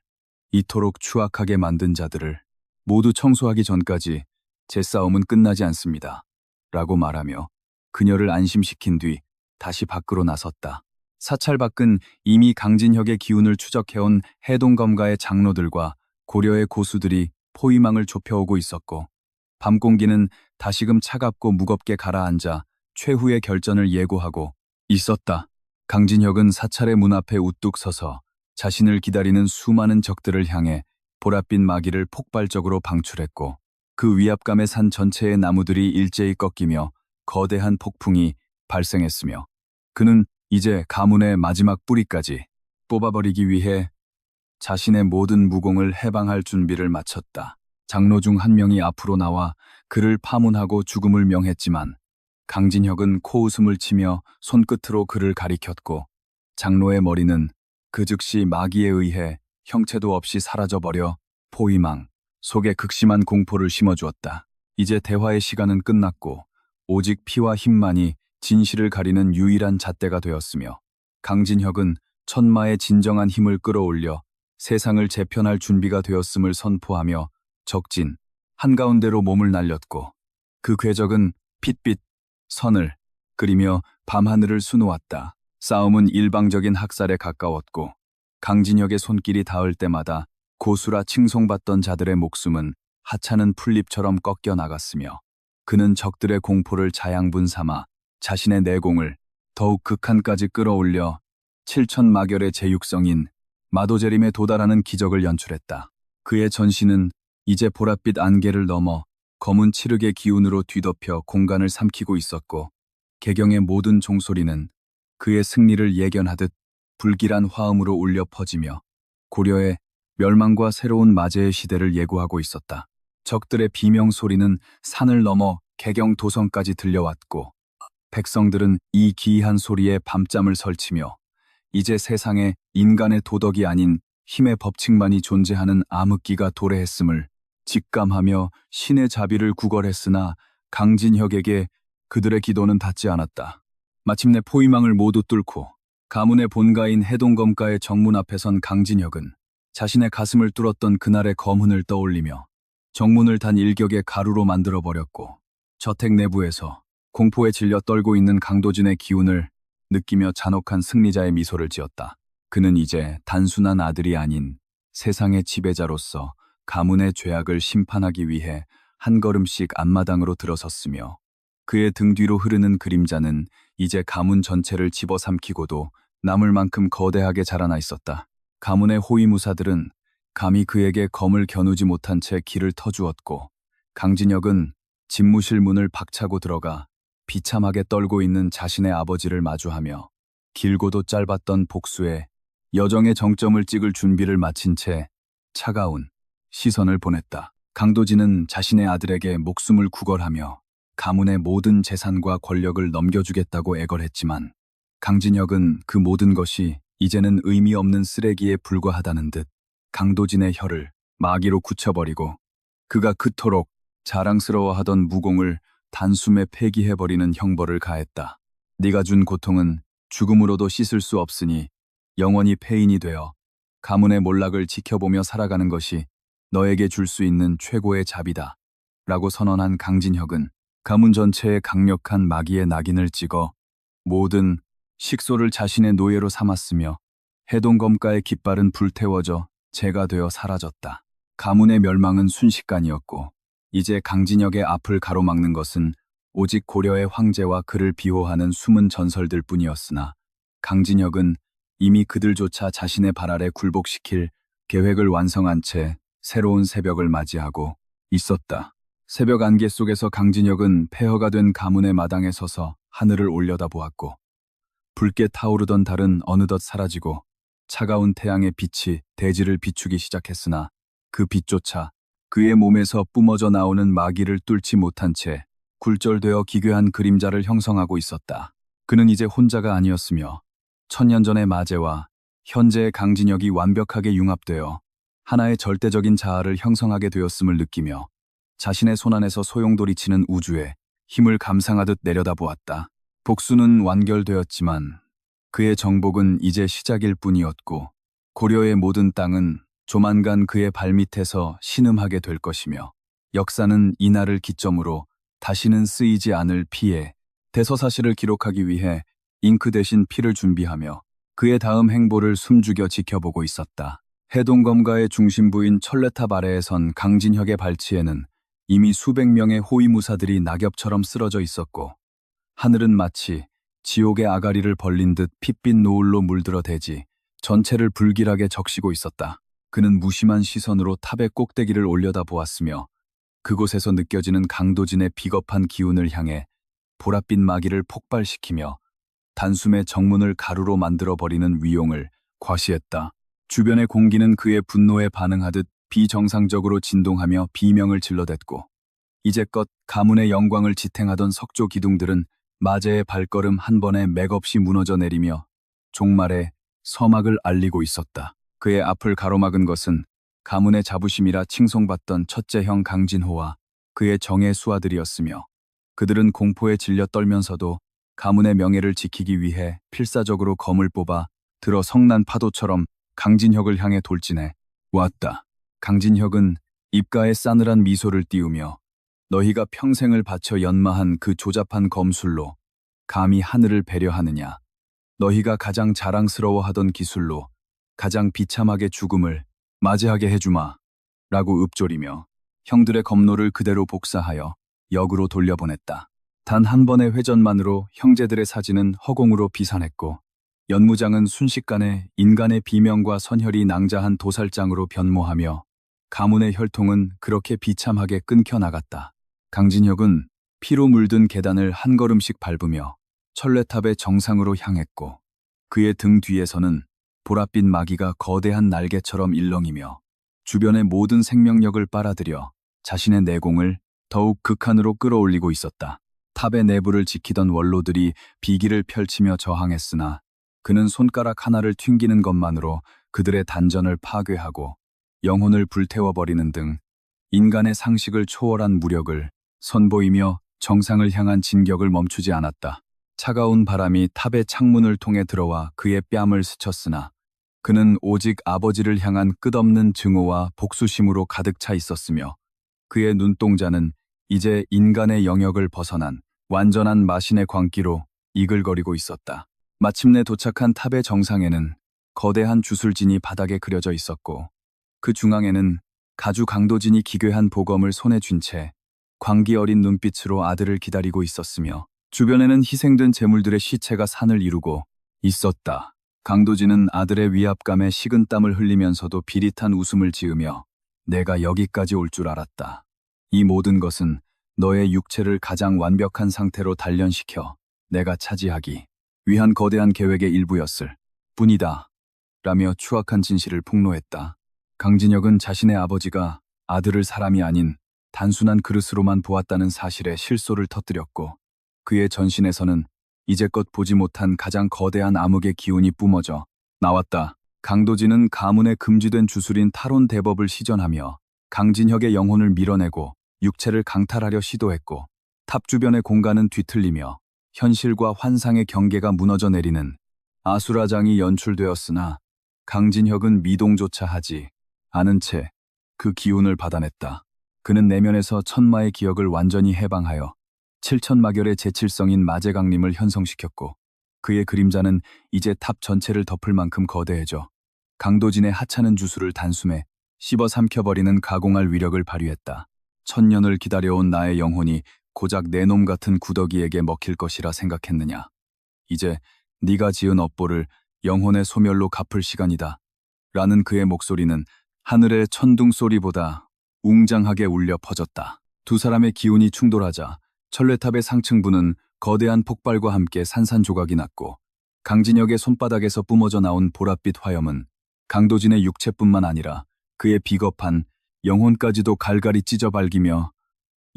이토록 추악하게 만든 자들을 모두 청소하기 전까지 제 싸움은 끝나지 않습니다. 라고 말하며 그녀를 안심시킨 뒤 다시 밖으로 나섰다. 사찰 밖은 이미 강진혁의 기운을 추적해온 해동검가의 장로들과 고려의 고수들이 포위망을 좁혀오고 있었고, 밤 공기는 다시금 차갑고 무겁게 가라앉아 최후의 결전을 예고하고 있었다. 강진혁은 사찰의 문 앞에 우뚝 서서 자신을 기다리는 수많은 적들을 향해 보랏빛 마기를 폭발적으로 방출했고, 그 위압감에 산 전체의 나무들이 일제히 꺾이며 거대한 폭풍이 발생했으며, 그는 이제 가문의 마지막 뿌리까지 뽑아버리기 위해 자신의 모든 무공을 해방할 준비를 마쳤다. 장로 중 한 명이 앞으로 나와 그를 파문하고 죽음을 명했지만 강진혁은 코웃음을 치며 손끝으로 그를 가리켰고, 장로의 머리는 그 즉시 마기에 의해 형체도 없이 사라져버려 포위망 속에 극심한 공포를 심어주었다. 이제 대화의 시간은 끝났고 오직 피와 힘만이 진실을 가리는 유일한 잣대가 되었으며, 강진혁은 천마의 진정한 힘을 끌어올려 세상을 재편할 준비가 되었음을 선포하며 적진 한가운데로 몸을 날렸고, 그 궤적은 핏빛 선을 그리며 밤하늘을 수놓았다. 싸움은 일방적인 학살에 가까웠고 강진혁의 손길이 닿을 때마다 고수라 칭송받던 자들의 목숨은 하찮은 풀잎처럼 꺾여 나갔으며, 그는 적들의 공포를 자양분 삼아 자신의 내공을 더욱 극한까지 끌어올려 7천마결의 제육성인 마도제림에 도달하는 기적을 연출했다. 그의 전신은 이제 보랏빛 안개를 넘어 검은 칠흑의 기운으로 뒤덮여 공간을 삼키고 있었고, 개경의 모든 종소리는 그의 승리를 예견하듯 불길한 화음으로 울려 퍼지며 고려의 멸망과 새로운 마제의 시대를 예고하고 있었다. 적들의 비명 소리는 산을 넘어 개경 도성까지 들려왔고, 백성들은 이 기이한 소리에 밤잠을 설치며 이제 세상에 인간의 도덕이 아닌 힘의 법칙만이 존재하는 암흑기가 도래했음을 직감하며 신의 자비를 구걸했으나 강진혁에게 그들의 기도는 닿지 않았다. 마침내 포위망을 모두 뚫고 가문의 본가인 해동검가의 정문 앞에 선 강진혁은 자신의 가슴을 뚫었던 그날의 검훈을 떠올리며 정문을 단 일격의 가루로 만들어버렸고, 저택 내부에서 공포에 질려 떨고 있는 강도진의 기운을 느끼며 잔혹한 승리자의 미소를 지었다. 그는 이제 단순한 아들이 아닌 세상의 지배자로서 가문의 죄악을 심판하기 위해 한 걸음씩 앞마당으로 들어섰으며, 그의 등 뒤로 흐르는 그림자는 이제 가문 전체를 집어삼키고도 남을 만큼 거대하게 자라나 있었다. 가문의 호위무사들은 감히 그에게 검을 겨누지 못한 채 길을 터주었고, 강진혁은 집무실 문을 박차고 들어가 비참하게 떨고 있는 자신의 아버지를 마주하며 길고도 짧았던 복수에 여정의 정점을 찍을 준비를 마친 채 차가운 시선을 보냈다. 강도진은 자신의 아들에게 목숨을 구걸하며 가문의 모든 재산과 권력을 넘겨주겠다고 애걸했지만, 강진혁은 그 모든 것이 이제는 의미 없는 쓰레기에 불과하다는 듯 강도진의 혀를 마기로 굳혀버리고 그가 그토록 자랑스러워하던 무공을 단숨에 폐기해버리는 형벌을 가했다. 네가 준 고통은 죽음으로도 씻을 수 없으니 영원히 폐인이 되어 가문의 몰락을 지켜보며 살아가는 것이 너에게 줄 수 있는 최고의 자비다. 라고 선언한 강진혁은 가문 전체에 강력한 마기의 낙인을 찍어 모든 식소를 자신의 노예로 삼았으며, 해동검가의 깃발은 불태워져 재가 되어 사라졌다. 가문의 멸망은 순식간이었고, 이제 강진혁의 앞을 가로막는 것은 오직 고려의 황제와 그를 비호하는 숨은 전설들 뿐이었으나, 강진혁은 이미 그들조차 자신의 발 아래 굴복시킬 계획을 완성한 채 새로운 새벽을 맞이하고 있었다. 새벽 안개 속에서 강진혁은 폐허가 된 가문의 마당에 서서 하늘을 올려다보았고, 붉게 타오르던 달은 어느덧 사라지고 차가운 태양의 빛이 대지를 비추기 시작했으나, 그 빛조차 그의 몸에서 뿜어져 나오는 마기를 뚫지 못한 채 굴절되어 기괴한 그림자를 형성하고 있었다. 그는 이제 혼자가 아니었으며 천년 전의 마제와 현재의 강진혁이 완벽하게 융합되어 하나의 절대적인 자아를 형성하게 되었음을 느끼며 자신의 손안에서 소용돌이치는 우주에 힘을 감상하듯 내려다보았다. 복수는 완결되었지만 그의 정복은 이제 시작일 뿐이었고, 고려의 모든 땅은 조만간 그의 발밑에서 신음하게 될 것이며, 역사는 이날을 기점으로 다시는 쓰이지 않을 피에 대서사실을 기록하기 위해 잉크 대신 피를 준비하며 그의 다음 행보를 숨죽여 지켜보고 있었다. 해동검가의 중심부인 철레탑 아래에 선 강진혁의 발치에는 이미 수백 명의 호위무사들이 낙엽처럼 쓰러져 있었고, 하늘은 마치 지옥의 아가리를 벌린 듯 핏빛 노을로 물들어 대지 전체를 불길하게 적시고 있었다. 그는 무심한 시선으로 탑의 꼭대기를 올려다보았으며, 그곳에서 느껴지는 강도진의 비겁한 기운을 향해 보랏빛 마기를 폭발시키며 단숨에 정문을 가루로 만들어버리는 위용을 과시했다. 주변의 공기는 그의 분노에 반응하듯 비정상적으로 진동하며 비명을 질러댔고, 이제껏 가문의 영광을 지탱하던 석조 기둥들은 마제의 발걸음 한 번에 맥없이 무너져 내리며 종말의 서막을 알리고 있었다. 그의 앞을 가로막은 것은 가문의 자부심이라 칭송받던 첫째 형 강진호와 그의 정의 수하들이었으며, 그들은 공포에 질려 떨면서도 가문의 명예를 지키기 위해 필사적으로 검을 뽑아 들어 성난 파도처럼 강진혁을 향해 돌진해 왔다. 강진혁은 입가에 싸늘한 미소를 띄우며 너희가 평생을 바쳐 연마한 그 조잡한 검술로 감히 하늘을 배려하느냐? 너희가 가장 자랑스러워하던 기술로 가장 비참하게 죽음을 맞이하게 해주마. 라고 읊조리며 형들의 검노를 그대로 복사하여 역으로 돌려보냈다. 단 한 번의 회전만으로 형제들의 사진은 허공으로 비산했고, 연무장은 순식간에 인간의 비명과 선혈이 낭자한 도살장으로 변모하며 가문의 혈통은 그렇게 비참하게 끊겨 나갔다. 강진혁은 피로 물든 계단을 한 걸음씩 밟으며 철레탑의 정상으로 향했고, 그의 등 뒤에서는 보랏빛 마기가 거대한 날개처럼 일렁이며 주변의 모든 생명력을 빨아들여 자신의 내공을 더욱 극한으로 끌어올리고 있었다. 탑의 내부를 지키던 원로들이 비기를 펼치며 저항했으나 그는 손가락 하나를 튕기는 것만으로 그들의 단전을 파괴하고 영혼을 불태워버리는 등 인간의 상식을 초월한 무력을 선보이며 정상을 향한 진격을 멈추지 않았다. 차가운 바람이 탑의 창문을 통해 들어와 그의 뺨을 스쳤으나 그는 오직 아버지를 향한 끝없는 증오와 복수심으로 가득 차 있었으며 그의 눈동자는 이제 인간의 영역을 벗어난 완전한 마신의 광기로 이글거리고 있었다. 마침내 도착한 탑의 정상에는 거대한 주술진이 바닥에 그려져 있었고 그 중앙에는 가주 강도진이 기괴한 보검을 손에 쥔 채 광기 어린 눈빛으로 아들을 기다리고 있었으며 주변에는 희생된 제물들의 시체가 산을 이루고 있었다. 강도진은 아들의 위압감에 식은땀을 흘리면서도 비릿한 웃음을 지으며 내가 여기까지 올 줄 알았다. 이 모든 것은 너의 육체를 가장 완벽한 상태로 단련시켜 내가 차지하기 위한 거대한 계획의 일부였을 뿐이다. 라며 추악한 진실을 폭로했다. 강진혁은 자신의 아버지가 아들을 사람이 아닌 단순한 그릇으로만 보았다는 사실에 실소를 터뜨렸고 그의 전신에서는 이제껏 보지 못한 가장 거대한 암흑의 기운이 뿜어져 나왔다. 강도진은 가문에 금지된 주술인 탈혼 대법을 시전하며 강진혁의 영혼을 밀어내고 육체를 강탈하려 시도했고 탑 주변의 공간은 뒤틀리며 현실과 환상의 경계가 무너져 내리는 아수라장이 연출되었으나 강진혁은 미동조차 하지 않은 채 그 기운을 받아냈다. 그는 내면에서 천마의 기억을 완전히 해방하여 칠천마결의 제칠성인 마제강림을 형성시켰고 그의 그림자는 이제 탑 전체를 덮을 만큼 거대해져 강도진의 하찮은 주술을 단숨에 씹어 삼켜버리는 가공할 위력을 발휘했다. 천년을 기다려온 나의 영혼이 고작 내 놈 같은 구더기에게 먹힐 것이라 생각했느냐. 이제 네가 지은 업보를 영혼의 소멸로 갚을 시간이다. 라는 그의 목소리는 하늘의 천둥 소리보다 웅장하게 울려 퍼졌다. 두 사람의 기운이 충돌하자 천례탑의 상층부는 거대한 폭발과 함께 산산조각이 났고 강진혁의 손바닥에서 뿜어져 나온 보랏빛 화염은 강도진의 육체뿐만 아니라 그의 비겁한 영혼까지도 갈갈이 찢어 발기며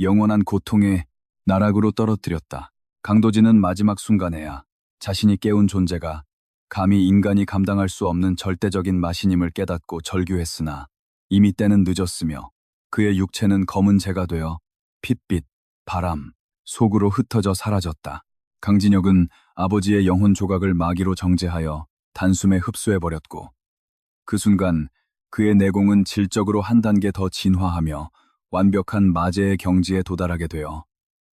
영원한 고통의 나락으로 떨어뜨렸다. 강도진은 마지막 순간에야 자신이 깨운 존재가 감히 인간이 감당할 수 없는 절대적인 마신임을 깨닫고 절규했으나 이미 때는 늦었으며 그의 육체는 검은 재가 되어 핏빛, 바람, 속으로 흩어져 사라졌다. 강진혁은 아버지의 영혼 조각을 마기로 정제하여 단숨에 흡수해버렸고 그 순간 그의 내공은 질적으로 한 단계 더 진화하며 완벽한 마제의 경지에 도달하게 되어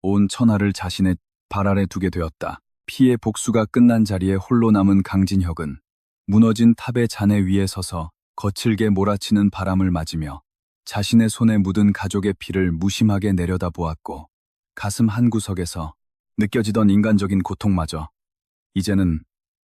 온 천하를 자신의 발 아래 두게 되었다. 피의 복수가 끝난 자리에 홀로 남은 강진혁은 무너진 탑의 잔해 위에 서서 거칠게 몰아치는 바람을 맞으며 자신의 손에 묻은 가족의 피를 무심하게 내려다보았고 가슴 한구석에서 느껴지던 인간적인 고통마저 이제는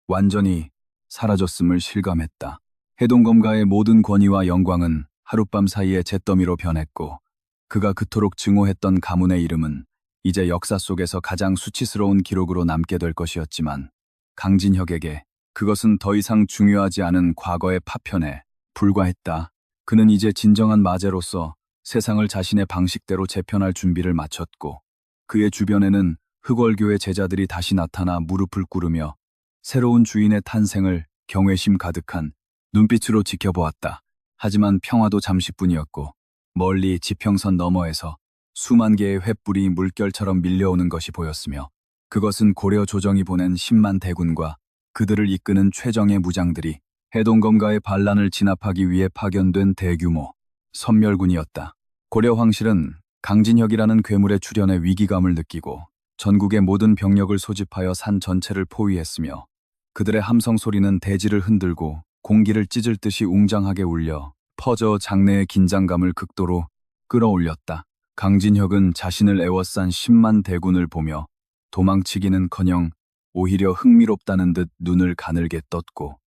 완전히 사라졌음을 실감했다. 해동검가의 모든 권위와 영광은 하룻밤 사이에 잿더미로 변했고 그가 그토록 증오했던 가문의 이름은 이제 역사 속에서 가장 수치스러운 기록으로 남게 될 것이었지만 강진혁에게 그것은 더 이상 중요하지 않은 과거의 파편에 불과했다. 그는 이제 진정한 마제로서 세상을 자신의 방식대로 재편할 준비를 마쳤고 그의 주변에는 흑월교의 제자들이 다시 나타나 무릎을 꿇으며 새로운 주인의 탄생을 경외심 가득한 눈빛으로 지켜보았다. 하지만 평화도 잠시뿐이었고 멀리 지평선 너머에서 수만 개의 횃불이 물결처럼 밀려오는 것이 보였으며 그것은 고려 조정이 보낸 10만 대군과 그들을 이끄는 최정예 무장들이 해동검가의 반란을 진압하기 위해 파견된 대규모 선멸군이었다. 고려 황실은 강진혁이라는 괴물의 출현에 위기감을 느끼고 전국의 모든 병력을 소집하여 산 전체를 포위했으며 그들의 함성 소리는 대지를 흔들고 공기를 찢을 듯이 웅장하게 울려 퍼져 장내의 긴장감을 극도로 끌어올렸다. 강진혁은 자신을 애워싼 10만 대군을 보며 도망치기는커녕 오히려 흥미롭다는 듯 눈을 가늘게 떴고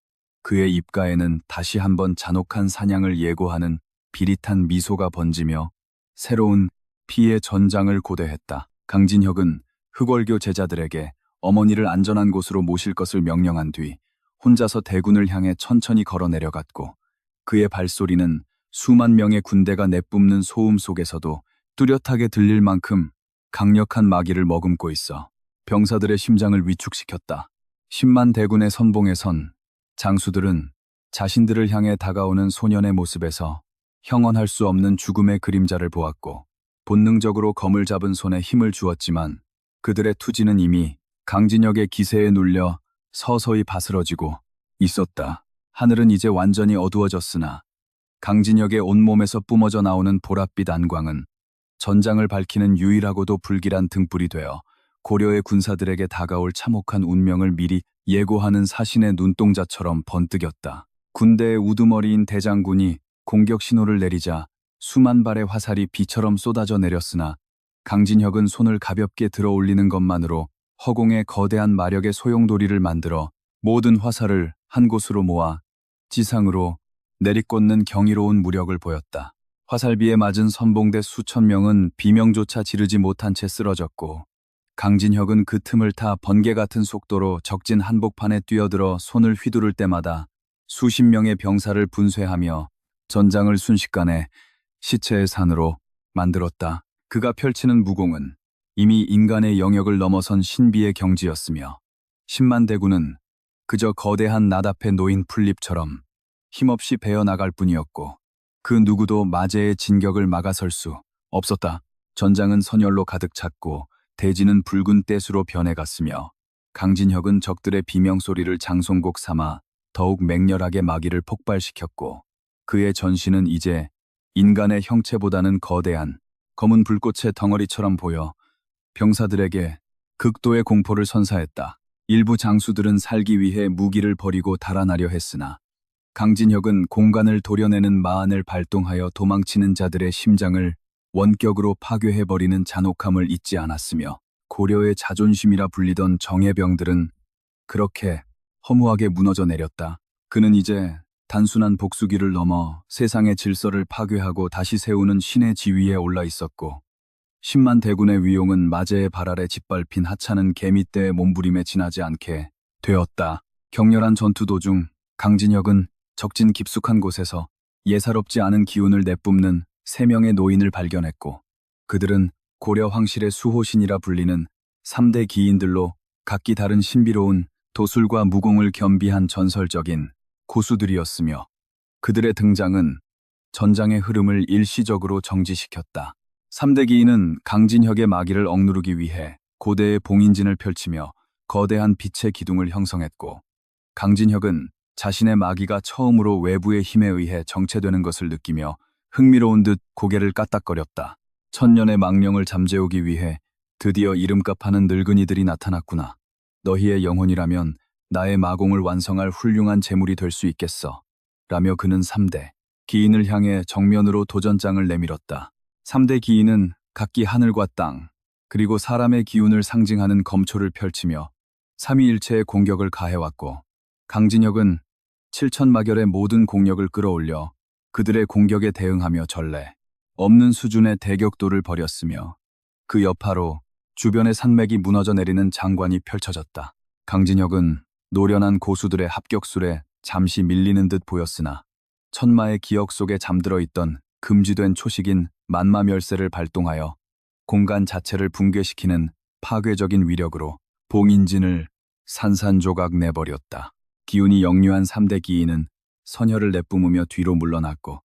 그의 입가에는 다시 한번 잔혹한 사냥을 예고하는 비릿한 미소가 번지며 새로운 피의 전장을 고대했다. 강진혁은 흑월교 제자들에게 어머니를 안전한 곳으로 모실 것을 명령한 뒤 혼자서 대군을 향해 천천히 걸어 내려갔고 그의 발소리는 수만 명의 군대가 내뿜는 소음 속에서도 뚜렷하게 들릴 만큼 강력한 마기를 머금고 있어 병사들의 심장을 위축시켰다. 10만 대군의 선봉에 선 장수들은 자신들을 향해 다가오는 소년의 모습에서 형언할 수 없는 죽음의 그림자를 보았고 본능적으로 검을 잡은 손에 힘을 주었지만 그들의 투지는 이미 강진혁의 기세에 눌려 서서히 바스러지고 있었다. 하늘은 이제 완전히 어두워졌으나 강진혁의 온몸에서 뿜어져 나오는 보랏빛 안광은 전장을 밝히는 유일하고도 불길한 등불이 되어 고려의 군사들에게 다가올 참혹한 운명을 미리 예고하는 사신의 눈동자처럼 번뜩였다. 군대의 우두머리인 대장군이 공격 신호를 내리자 수만 발의 화살이 비처럼 쏟아져 내렸으나 강진혁은 손을 가볍게 들어 올리는 것만으로 허공에 거대한 마력의 소용돌이를 만들어 모든 화살을 한 곳으로 모아 지상으로 내리꽂는 경이로운 무력을 보였다. 화살비에 맞은 선봉대 수천 명은 비명조차 지르지 못한 채 쓰러졌고 강진혁은 그 틈을 타 번개 같은 속도로 적진 한복판에 뛰어들어 손을 휘두를 때마다 수십 명의 병사를 분쇄하며 전장을 순식간에 시체의 산으로 만들었다. 그가 펼치는 무공은 이미 인간의 영역을 넘어선 신비의 경지였으며 10만 대군은 그저 거대한 나답에 놓인 풀잎처럼 힘없이 베어나갈 뿐이었고 그 누구도 마제의 진격을 막아설 수 없었다. 전장은 선열로 가득 찼고 대지는 붉은 떼수로 변해갔으며 강진혁은 적들의 비명소리를 장송곡 삼아 더욱 맹렬하게 마기를 폭발시켰고 그의 전신은 이제 인간의 형체보다는 거대한 검은 불꽃의 덩어리처럼 보여 병사들에게 극도의 공포를 선사했다. 일부 장수들은 살기 위해 무기를 버리고 달아나려 했으나 강진혁은 공간을 도려내는 마안을 발동하여 도망치는 자들의 심장을 원격으로 파괴해버리는 잔혹함을 잊지 않았으며 고려의 자존심이라 불리던 정예병들은 그렇게 허무하게 무너져 내렸다. 그는 이제 단순한 복수기를 넘어 세상의 질서를 파괴하고 다시 세우는 신의 지위에 올라 있었고 10만 대군의 위용은 마제의 발 아래 짓밟힌 하찮은 개미떼의 몸부림에 지나지 않게 되었다. 격렬한 전투 도중 강진혁은 적진 깊숙한 곳에서 예사롭지 않은 기운을 내뿜는 3명의 노인을 발견했고 그들은 고려 황실의 수호신이라 불리는 3대 기인들로 각기 다른 신비로운 도술과 무공을 겸비한 전설적인 고수들이었으며 그들의 등장은 전장의 흐름을 일시적으로 정지시켰다. 3대 기인은 강진혁의 마기를 억누르기 위해 고대의 봉인진을 펼치며 거대한 빛의 기둥을 형성했고 강진혁은 자신의 마기가 처음으로 외부의 힘에 의해 정체되는 것을 느끼며 흥미로운 듯 고개를 까딱거렸다. 천년의 망령을 잠재우기 위해 드디어 이름값하는 늙은이들이 나타났구나. 너희의 영혼이라면 나의 마공을 완성할 훌륭한 재물이 될 수 있겠어. 라며 그는 3대 기인을 향해 정면으로 도전장을 내밀었다. 3대 기인은 각기 하늘과 땅, 그리고 사람의 기운을 상징하는 검초를 펼치며 삼위일체의 공격을 가해왔고 강진혁은 7천마결의 모든 공력을 끌어올려 그들의 공격에 대응하며 전례 없는 수준의 대격도를 벌였으며 그 여파로 주변의 산맥이 무너져 내리는 장관이 펼쳐졌다. 강진혁은 노련한 고수들의 합격술에 잠시 밀리는 듯 보였으나 천마의 기억 속에 잠들어 있던 금지된 초식인 만마멸세를 발동하여 공간 자체를 붕괴시키는 파괴적인 위력으로 봉인진을 산산조각 내버렸다. 기운이 역류한 3대 기인은 선혈을 내뿜으며 뒤로 물러났고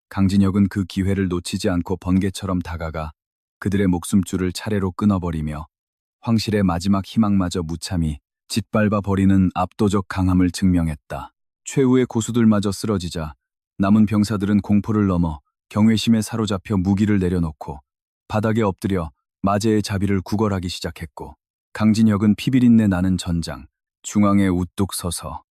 강진혁은 그 기회를 놓치지 않고 번개처럼 다가가 그들의 목숨줄을 차례로 끊어버리며 황실의 마지막 희망마저 무참히 짓밟아 버리는 압도적 강함을 증명했다. 최후의 고수들마저 쓰러지자 남은 병사들은 공포를 넘어 경외심에 사로잡혀 무기를 내려놓고 바닥에 엎드려 마제의 자비를 구걸하기 시작했고 강진혁은 피비린내 나는 전장 중앙에 우뚝 서서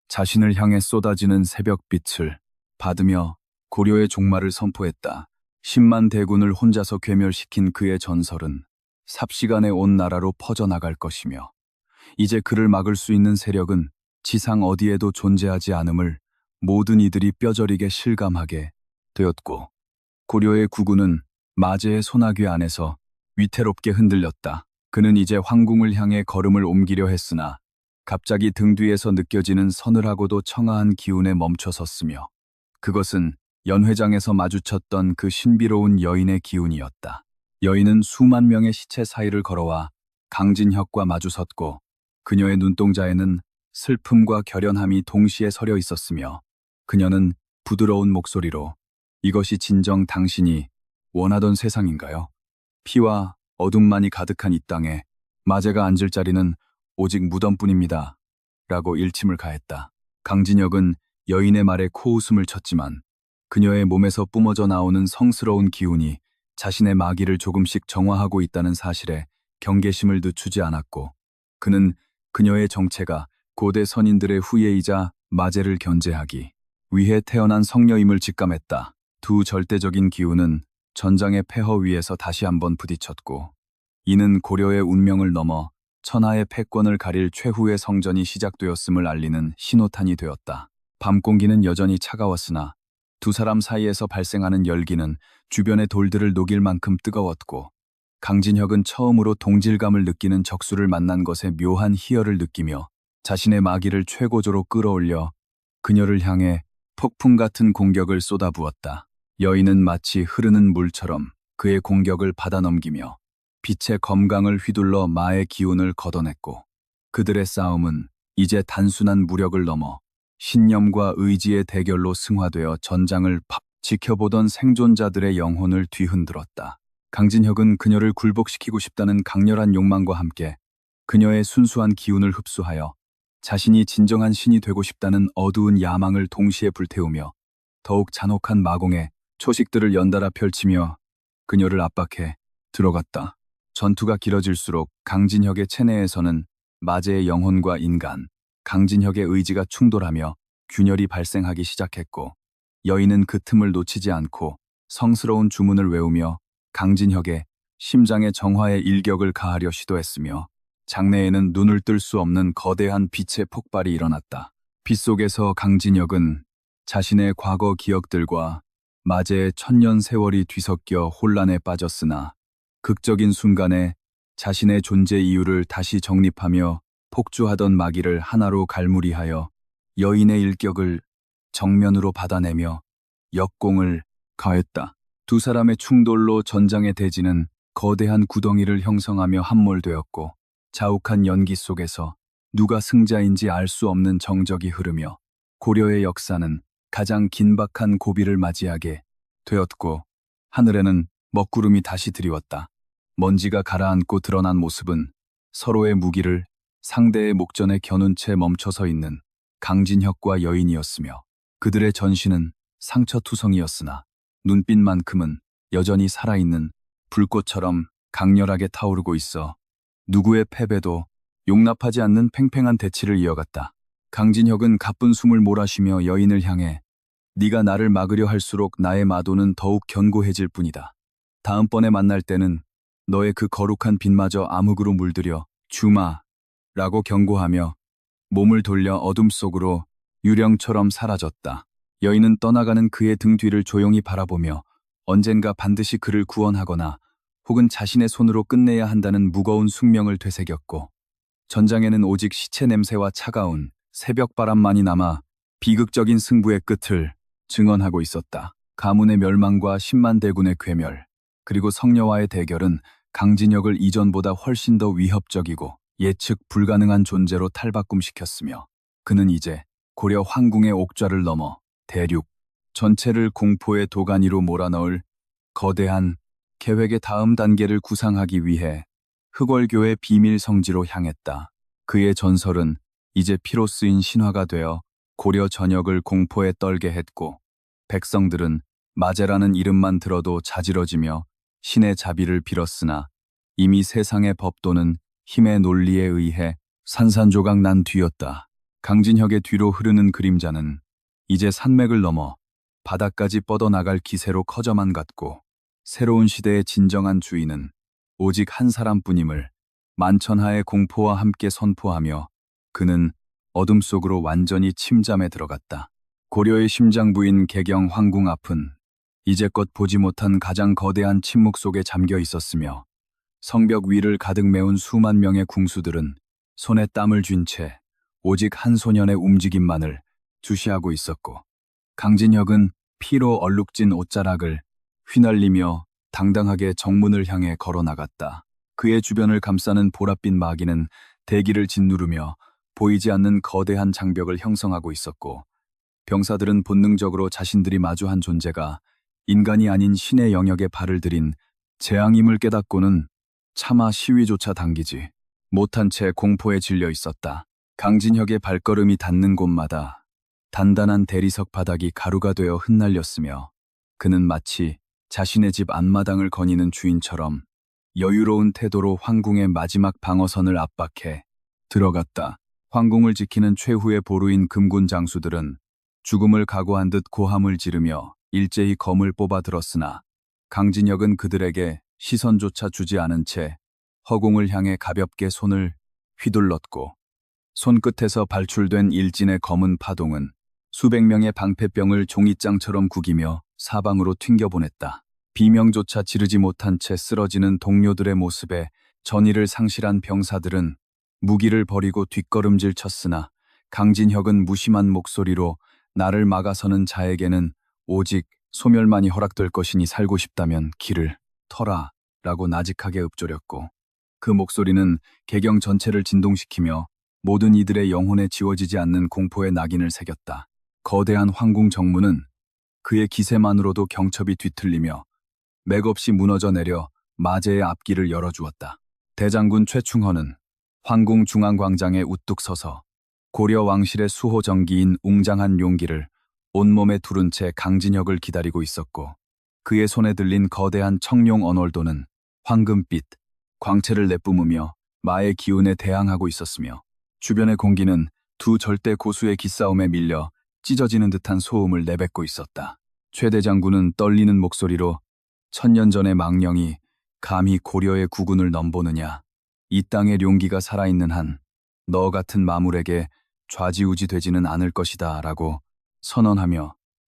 자신을 향해 쏟아지는 새벽빛을 받으며 고려의 종말을 선포했다. 10만 대군을 혼자서 괴멸시킨 그의 전설은 삽시간에 온 나라로 퍼져나갈 것이며 이제 그를 막을 수 있는 세력은 지상 어디에도 존재하지 않음을 모든 이들이 뼈저리게 실감하게 되었고 고려의 구군은 마제의 소나귀 안에서 위태롭게 흔들렸다. 그는 이제 황궁을 향해 걸음을 옮기려 했으나 갑자기 등 뒤에서 느껴지는 서늘하고도 청아한 기운에 멈춰섰으며 그것은 연회장에서 마주쳤던 그 신비로운 여인의 기운이었다. 여인은 수만 명의 시체 사이를 걸어와 강진혁과 마주섰고 그녀의 눈동자에는 슬픔과 결연함이 동시에 서려 있었으며 그녀는 부드러운 목소리로 이것이 진정 당신이 원하던 세상인가요? 피와 어둠만이 가득한 이 땅에 마제가 앉을 자리는 오직 무덤뿐입니다. 라고 일침을 가했다. 강진혁은 여인의 말에 코웃음을 쳤지만 그녀의 몸에서 뿜어져 나오는 성스러운 기운이 자신의 마기를 조금씩 정화하고 있다는 사실에 경계심을 늦추지 않았고, 그는 그녀의 정체가 고대 선인들의 후예이자 마제를 견제하기 위해 태어난 성녀임을 직감했다. 두 절대적인 기운은 전장의 폐허 위에서 다시 한번 부딪혔고, 이는 고려의 운명을 넘어 천하의 패권을 가릴 최후의 성전이 시작되었음을 알리는 신호탄이 되었다. 밤 공기는 여전히 차가웠으나 두 사람 사이에서 발생하는 열기는 주변의 돌들을 녹일 만큼 뜨거웠고, 강진혁은 처음으로 동질감을 느끼는 적수를 만난 것에 묘한 희열을 느끼며 자신의 마기를 최고조로 끌어올려 그녀를 향해 폭풍 같은 공격을 쏟아부었다. 여인은 마치 흐르는 물처럼 그의 공격을 받아넘기며 빛의 검강을 휘둘러 마의 기운을 걷어냈고, 그들의 싸움은 이제 단순한 무력을 넘어 신념과 의지의 대결로 승화되어 전장을 지켜보던 생존자들의 영혼을 뒤흔들었다. 강진혁은 그녀를 굴복시키고 싶다는 강렬한 욕망과 함께 그녀의 순수한 기운을 흡수하여 자신이 진정한 신이 되고 싶다는 어두운 야망을 동시에 불태우며 더욱 잔혹한 마공의 초식들을 연달아 펼치며 그녀를 압박해 들어갔다. 전투가 길어질수록 강진혁의 체내에서는 마제의 영혼과 인간, 강진혁의 의지가 충돌하며 균열이 발생하기 시작했고, 여인은 그 틈을 놓치지 않고 성스러운 주문을 외우며 강진혁의 심장의 정화에 일격을 가하려 시도했으며, 장내에는 눈을 뜰 수 없는 거대한 빛의 폭발이 일어났다. 빛 속에서 강진혁은 자신의 과거 기억들과 마제의 천년 세월이 뒤섞여 혼란에 빠졌으나, 극적인 순간에 자신의 존재 이유를 다시 정립하며 폭주하던 마기를 하나로 갈무리하여 여인의 일격을 정면으로 받아내며 역공을 가했다. 두 사람의 충돌로 전장의 대지는 거대한 구덩이를 형성하며 함몰되었고, 자욱한 연기 속에서 누가 승자인지 알 수 없는 정적이 흐르며 고려의 역사는 가장 긴박한 고비를 맞이하게 되었고, 하늘에는 먹구름이 다시 드리웠다. 먼지가 가라앉고 드러난 모습은 서로의 무기를 상대의 목전에 겨눈 채 멈춰서 있는 강진혁과 여인이었으며, 그들의 전신은 상처투성이었으나 눈빛만큼은 여전히 살아있는 불꽃처럼 강렬하게 타오르고 있어 누구의 패배도 용납하지 않는 팽팽한 대치를 이어갔다. 강진혁은 가쁜 숨을 몰아쉬며 여인을 향해 네가 나를 막으려 할수록 나의 마도는 더욱 견고해질 뿐이다. 다음번에 만날 때는 너의 그 거룩한 빛마저 암흑으로 물들여 주마 라고 경고하며 몸을 돌려 어둠 속으로 유령처럼 사라졌다. 여인은 떠나가는 그의 등 뒤를 조용히 바라보며 언젠가 반드시 그를 구원하거나 혹은 자신의 손으로 끝내야 한다는 무거운 숙명을 되새겼고, 전장에는 오직 시체 냄새와 차가운 새벽바람만이 남아 비극적인 승부의 끝을 증언하고 있었다. 가문의 멸망과 10만 대군의 괴멸, 그리고 성녀와의 대결은 강진혁을 이전보다 훨씬 더 위협적이고 예측 불가능한 존재로 탈바꿈시켰으며, 그는 이제 고려 황궁의 옥좌를 넘어 대륙 전체를 공포의 도가니로 몰아넣을 거대한 계획의 다음 단계를 구상하기 위해 흑월교의 비밀 성지로 향했다. 그의 전설은 이제 피로 쓰인 신화가 되어 고려 전역을 공포에 떨게 했고, 백성들은 마제라는 이름만 들어도 자지러지며 신의 자비를 빌었으나 이미 세상의 법도는 힘의 논리에 의해 산산조각 난 뒤였다. 강진혁의 뒤로 흐르는 그림자는 이제 산맥을 넘어 바다까지 뻗어나갈 기세로 커져만 갔고, 새로운 시대의 진정한 주인은 오직 한 사람뿐임을 만천하의 공포와 함께 선포하며 그는 어둠 속으로 완전히 침잠에 들어갔다. 고려의 심장부인 개경 황궁 앞은 이제껏 보지 못한 가장 거대한 침묵 속에 잠겨 있었으며, 성벽 위를 가득 메운 수만 명의 궁수들은 손에 땀을 쥔 채 오직 한 소년의 움직임만을 주시하고 있었고, 강진혁은 피로 얼룩진 옷자락을 휘날리며 당당하게 정문을 향해 걸어나갔다. 그의 주변을 감싸는 보랏빛 마기는 대기를 짓누르며 보이지 않는 거대한 장벽을 형성하고 있었고, 병사들은 본능적으로 자신들이 마주한 존재가 인간이 아닌 신의 영역에 발을 들인 재앙임을 깨닫고는 차마 시위조차 당기지 못한 채 공포에 질려 있었다. 강진혁의 발걸음이 닿는 곳마다 단단한 대리석 바닥이 가루가 되어 흩날렸으며 그는 마치 자신의 집 앞마당을 거니는 주인처럼 여유로운 태도로 황궁의 마지막 방어선을 압박해 들어갔다. 황궁을 지키는 최후의 보루인 금군 장수들은 죽음을 각오한 듯 고함을 지르며 일제히 검을 뽑아 들었으나 강진혁은 그들에게 시선조차 주지 않은 채 허공을 향해 가볍게 손을 휘둘렀고 손끝에서 발출된 일진의 검은 파동은 수백 명의 방패병을 종이장처럼 구기며 사방으로 튕겨보냈다. 비명조차 지르지 못한 채 쓰러지는 동료들의 모습에 전의를 상실한 병사들은 무기를 버리고 뒷걸음질 쳤으나 강진혁은 무심한 목소리로 나를 막아서는 자에게는 오직 소멸만이 허락될 것이니 살고 싶다면 길을 터라 라고 나직하게 읊조렸고 그 목소리는 개경 전체를 진동시키며 모든 이들의 영혼에 지워지지 않는 공포의 낙인을 새겼다. 거대한 황궁 정문은 그의 기세만으로도 경첩이 뒤틀리며 맥없이 무너져 내려 마제의 앞길을 열어주었다. 대장군 최충헌은 황궁 중앙광장에 우뚝 서서 고려 왕실의 수호 정기인 웅장한 용기를 온몸에 두른 채 강진혁을 기다리고 있었고 그의 손에 들린 거대한 청룡 언월도는 황금빛, 광채를 내뿜으며 마의 기운에 대항하고 있었으며 주변의 공기는 두 절대 고수의 기싸움에 밀려 찢어지는 듯한 소음을 내뱉고 있었다. 최 대장군은 떨리는 목소리로 천년 전의 망령이 감히 고려의 국군을 넘보느냐. 이 땅의 용기가 살아있는 한 너 같은 마물에게 좌지우지 되지는 않을 것이다 라고 선언하며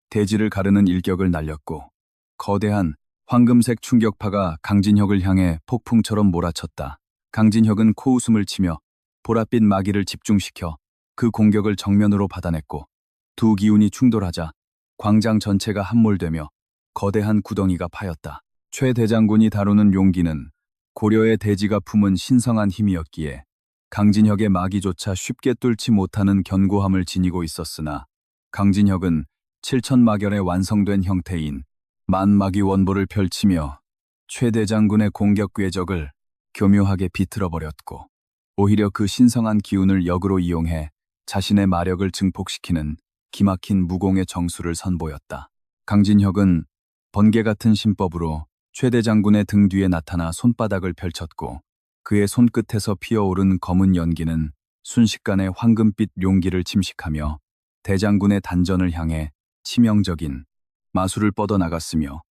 대지를 가르는 일격을 날렸고 거대한 황금색 충격파가 강진혁을 향해 폭풍처럼 몰아쳤다. 강진혁은 코웃음을 치며 보랏빛 마기를 집중시켜 그 공격을 정면으로 받아냈고 두 기운이 충돌하자 광장 전체가 함몰되며 거대한 구덩이가 파였다. 최 대장군이 다루는 용기는 고려의 대지가 품은 신성한 힘이었기에 강진혁의 마기조차 쉽게 뚫지 못하는 견고함을 지니고 있었으나 강진혁은 7천마결에 완성된 형태인 만마기 원보를 펼치며 최 대장군의 공격 궤적을 교묘하게 비틀어버렸고 오히려 그 신성한 기운을 역으로 이용해 자신의 마력을 증폭시키는 기막힌 무공의 정수를 선보였다. 강진혁은 번개 같은 신법으로 최 대장군의 등 뒤에 나타나 손바닥을 펼쳤고 그의 손끝에서 피어오른 검은 연기는 순식간에 황금빛 용기를 침식하며 대장군의 단전을 향해 치명적인 마술을 뻗어나갔으며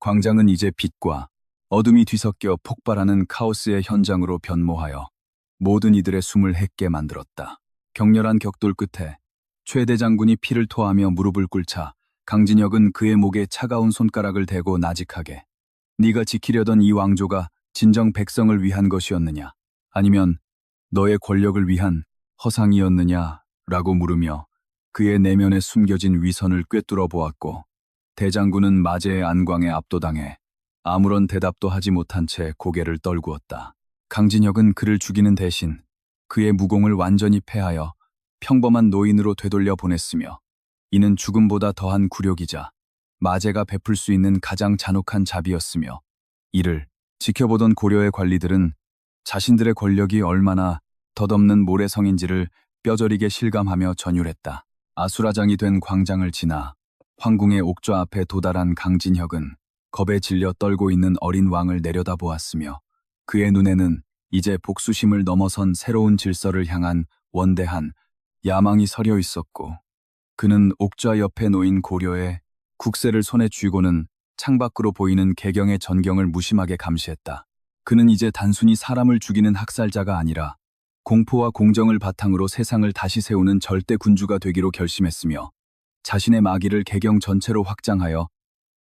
광장은 이제 빛과 어둠이 뒤섞여 폭발하는 카오스의 현장으로 변모하여 모든 이들의 숨을 헥게 만들었다. 격렬한 격돌 끝에 최 대장군이 피를 토하며 무릎을 꿇자 강진혁은 그의 목에 차가운 손가락을 대고 나직하게 네가 지키려던 이 왕조가 진정 백성을 위한 것이었느냐 아니면 너의 권력을 위한 허상이었느냐 라고 물으며 그의 내면에 숨겨진 위선을 꿰뚫어 보았고 대장군은 마제의 안광에 압도당해 아무런 대답도 하지 못한 채 고개를 떨구었다. 강진혁은 그를 죽이는 대신 그의 무공을 완전히 패하여 평범한 노인으로 되돌려 보냈으며 이는 죽음보다 더한 굴욕이자 마제가 베풀 수 있는 가장 잔혹한 자비였으며 이를 지켜보던 고려의 관리들은 자신들의 권력이 얼마나 덧없는 모래성인지를 뼈저리게 실감하며 전율했다. 아수라장이 된 광장을 지나 황궁의 옥좌 앞에 도달한 강진혁은 겁에 질려 떨고 있는 어린 왕을 내려다보았으며 그의 눈에는 이제 복수심을 넘어선 새로운 질서를 향한 원대한 야망이 서려 있었고 그는 옥좌 옆에 놓인 고려의 국세를 손에 쥐고는 창밖으로 보이는 개경의 전경을 무심하게 감시했다. 그는 이제 단순히 사람을 죽이는 학살자가 아니라 공포와 공정을 바탕으로 세상을 다시 세우는 절대 군주가 되기로 결심했으며 자신의 마기를 개경 전체로 확장하여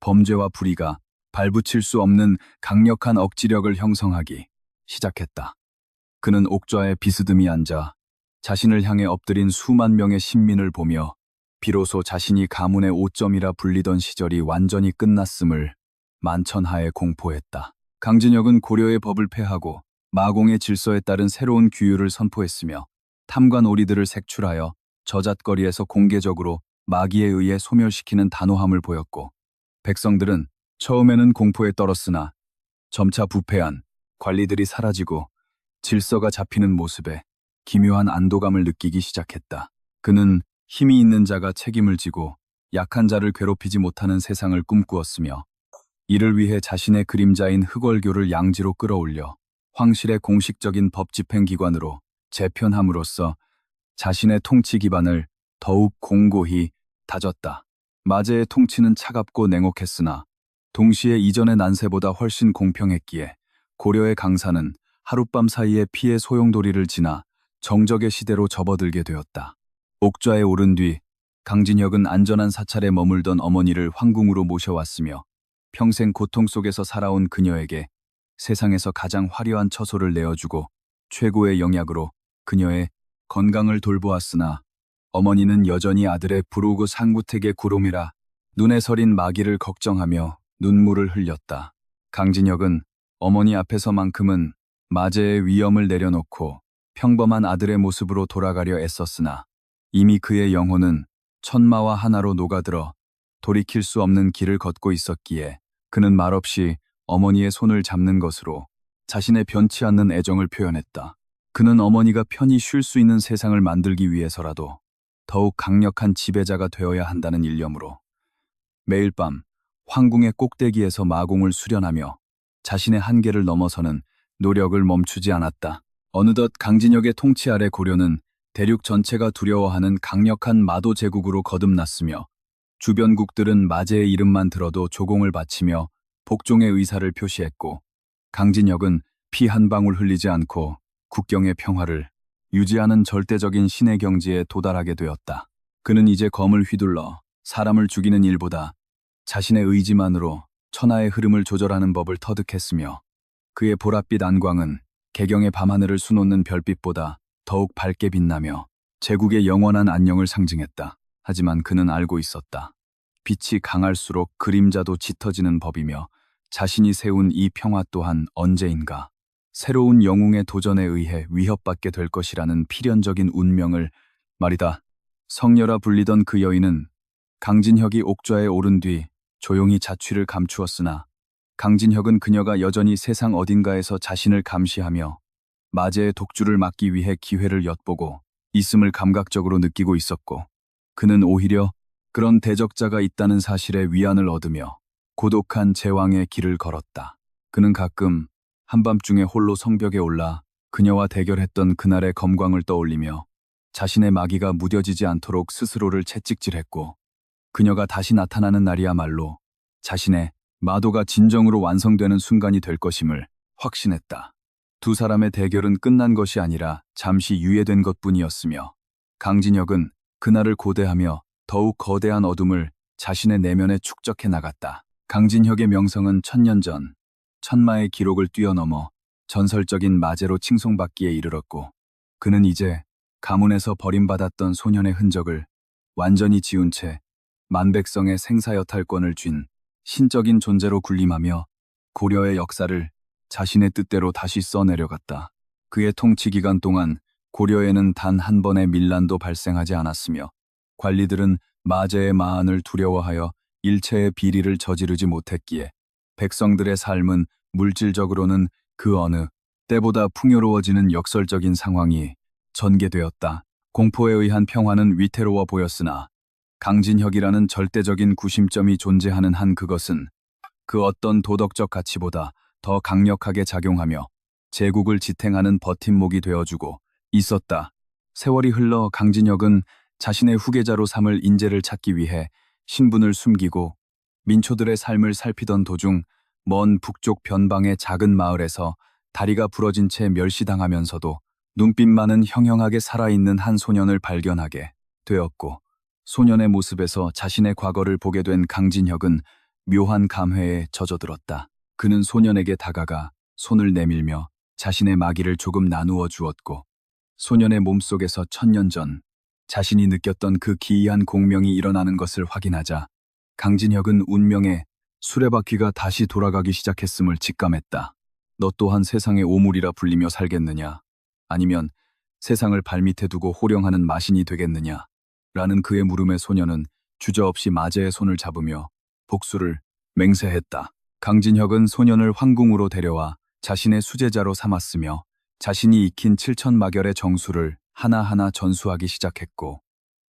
범죄와 불의가 발붙일 수 없는 강력한 억지력을 형성하기 시작했다. 그는 옥좌에 비스듬히 앉아 자신을 향해 엎드린 수만 명의 신민을 보며 비로소 자신이 가문의 오점이라 불리던 시절이 완전히 끝났음을 만천하에 공포했다. 강진혁은 고려의 법을 폐하고 마공의 질서에 따른 새로운 규율을 선포했으며 탐관 오리들을 색출하여 저잣거리에서 공개적으로 마기에 의해 소멸시키는 단호함을 보였고 백성들은 처음에는 공포에 떨었으나 점차 부패한 관리들이 사라지고 질서가 잡히는 모습에 기묘한 안도감을 느끼기 시작했다. 그는 힘이 있는 자가 책임을 지고 약한 자를 괴롭히지 못하는 세상을 꿈꾸었으며 이를 위해 자신의 그림자인 흑월교를 양지로 끌어올려 황실의 공식적인 법 집행기관으로 재편함으로써 자신의 통치 기반을 더욱 공고히 다졌다. 마제의 통치는 차갑고 냉혹했으나 동시에 이전의 난세보다 훨씬 공평했기에 고려의 강사는 하룻밤 사이에 피해 소용돌이를 지나 정적의 시대로 접어들게 되었다. 옥좌에 오른 뒤 강진혁은 안전한 사찰에 머물던 어머니를 황궁으로 모셔왔으며 평생 고통 속에서 살아온 그녀에게 세상에서 가장 화려한 처소를 내어주고 최고의 영약으로 그녀의 건강을 돌보았으나 어머니는 여전히 아들의 부르고 상구택의 구름이라 눈에 서린 마기를 걱정하며 눈물을 흘렸다. 강진혁은 어머니 앞에서만큼은 마제의 위엄을 내려놓고 평범한 아들의 모습으로 돌아가려 애썼으나 이미 그의 영혼은 천마와 하나로 녹아들어 돌이킬 수 없는 길을 걷고 있었기에 그는 말없이 어머니의 손을 잡는 것으로 자신의 변치 않는 애정을 표현했다. 그는 어머니가 편히 쉴 수 있는 세상을 만들기 위해서라도 더욱 강력한 지배자가 되어야 한다는 일념으로 매일 밤 황궁의 꼭대기에서 마공을 수련하며 자신의 한계를 넘어서는 노력을 멈추지 않았다. 어느덧 강진혁의 통치 아래 고려는 대륙 전체가 두려워하는 강력한 마도 제국으로 거듭났으며 주변국들은 마제의 이름만 들어도 조공을 바치며 복종의 의사를 표시했고 강진혁은 피 한 방울 흘리지 않고 국경의 평화를 유지하는 절대적인 신의 경지에 도달하게 되었다. 그는 이제 검을 휘둘러 사람을 죽이는 일보다 자신의 의지만으로 천하의 흐름을 조절하는 법을 터득했으며 그의 보랏빛 안광은 개경의 밤하늘을 수놓는 별빛보다 더욱 밝게 빛나며 제국의 영원한 안녕을 상징했다. 하지만 그는 알고 있었다. 빛이 강할수록 그림자도 짙어지는 법이며 자신이 세운 이 평화 또한 언제인가 새로운 영웅의 도전에 의해 위협받게 될 것이라는 필연적인 운명을 말이다. 성녀라 불리던 그 여인은 강진혁이 옥좌에 오른 뒤 조용히 자취를 감추었으나 강진혁은 그녀가 여전히 세상 어딘가에서 자신을 감시하며 마제의 독주를 막기 위해 기회를 엿보고 있음을 감각적으로 느끼고 있었고 그는 오히려 그런 대적자가 있다는 사실에 위안을 얻으며 고독한 제왕의 길을 걸었다. 그는 가끔 한밤중에 홀로 성벽에 올라 그녀와 대결했던 그날의 검광을 떠올리며 자신의 마기가 무뎌지지 않도록 스스로를 채찍질했고 그녀가 다시 나타나는 날이야말로 자신의 마도가 진정으로 완성되는 순간이 될 것임을 확신했다. 두 사람의 대결은 끝난 것이 아니라 잠시 유예된 것뿐이었으며 강진혁은 그날을 고대하며 더욱 거대한 어둠을 자신의 내면에 축적해 나갔다. 강진혁의 명성은 천년 전 천마의 기록을 뛰어넘어 전설적인 마제로 칭송받기에 이르렀고 그는 이제 가문에서 버림받았던 소년의 흔적을 완전히 지운 채 만백성의 생사여탈권을 쥔 신적인 존재로 군림하며 고려의 역사를 자신의 뜻대로 다시 써내려갔다. 그의 통치 기간 동안 고려에는 단 한 번의 밀란도 발생하지 않았으며 관리들은 마제의 마안을 두려워하여 일체의 비리를 저지르지 못했기에 백성들의 삶은 물질적으로는 그 어느 때보다 풍요로워지는 역설적인 상황이 전개되었다. 공포에 의한 평화는 위태로워 보였으나 강진혁이라는 절대적인 구심점이 존재하는 한 그것은 그 어떤 도덕적 가치보다 더 강력하게 작용하며 제국을 지탱하는 버팀목이 되어주고 있었다. 세월이 흘러 강진혁은 자신의 후계자로 삼을 인재를 찾기 위해 신분을 숨기고 민초들의 삶을 살피던 도중 먼 북쪽 변방의 작은 마을에서 다리가 부러진 채 멸시당하면서도 눈빛만은 형형하게 살아있는 한 소년을 발견하게 되었고 소년의 모습에서 자신의 과거를 보게 된 강진혁은 묘한 감회에 젖어들었다. 그는 소년에게 다가가 손을 내밀며 자신의 마기를 조금 나누어 주었고 소년의 몸속에서 천년 전 자신이 느꼈던 그 기이한 공명이 일어나는 것을 확인하자 강진혁은 운명의 수레바퀴가 다시 돌아가기 시작했음을 직감했다. 너 또한 세상의 오물이라 불리며 살겠느냐? 아니면 세상을 발밑에 두고 호령하는 마신이 되겠느냐? 라는 그의 물음에 소년은 주저없이 마제의 손을 잡으며 복수를 맹세했다. 강진혁은 소년을 황궁으로 데려와 자신의 수제자로 삼았으며 자신이 익힌 칠천마결의 정수를 하나하나 전수하기 시작했고,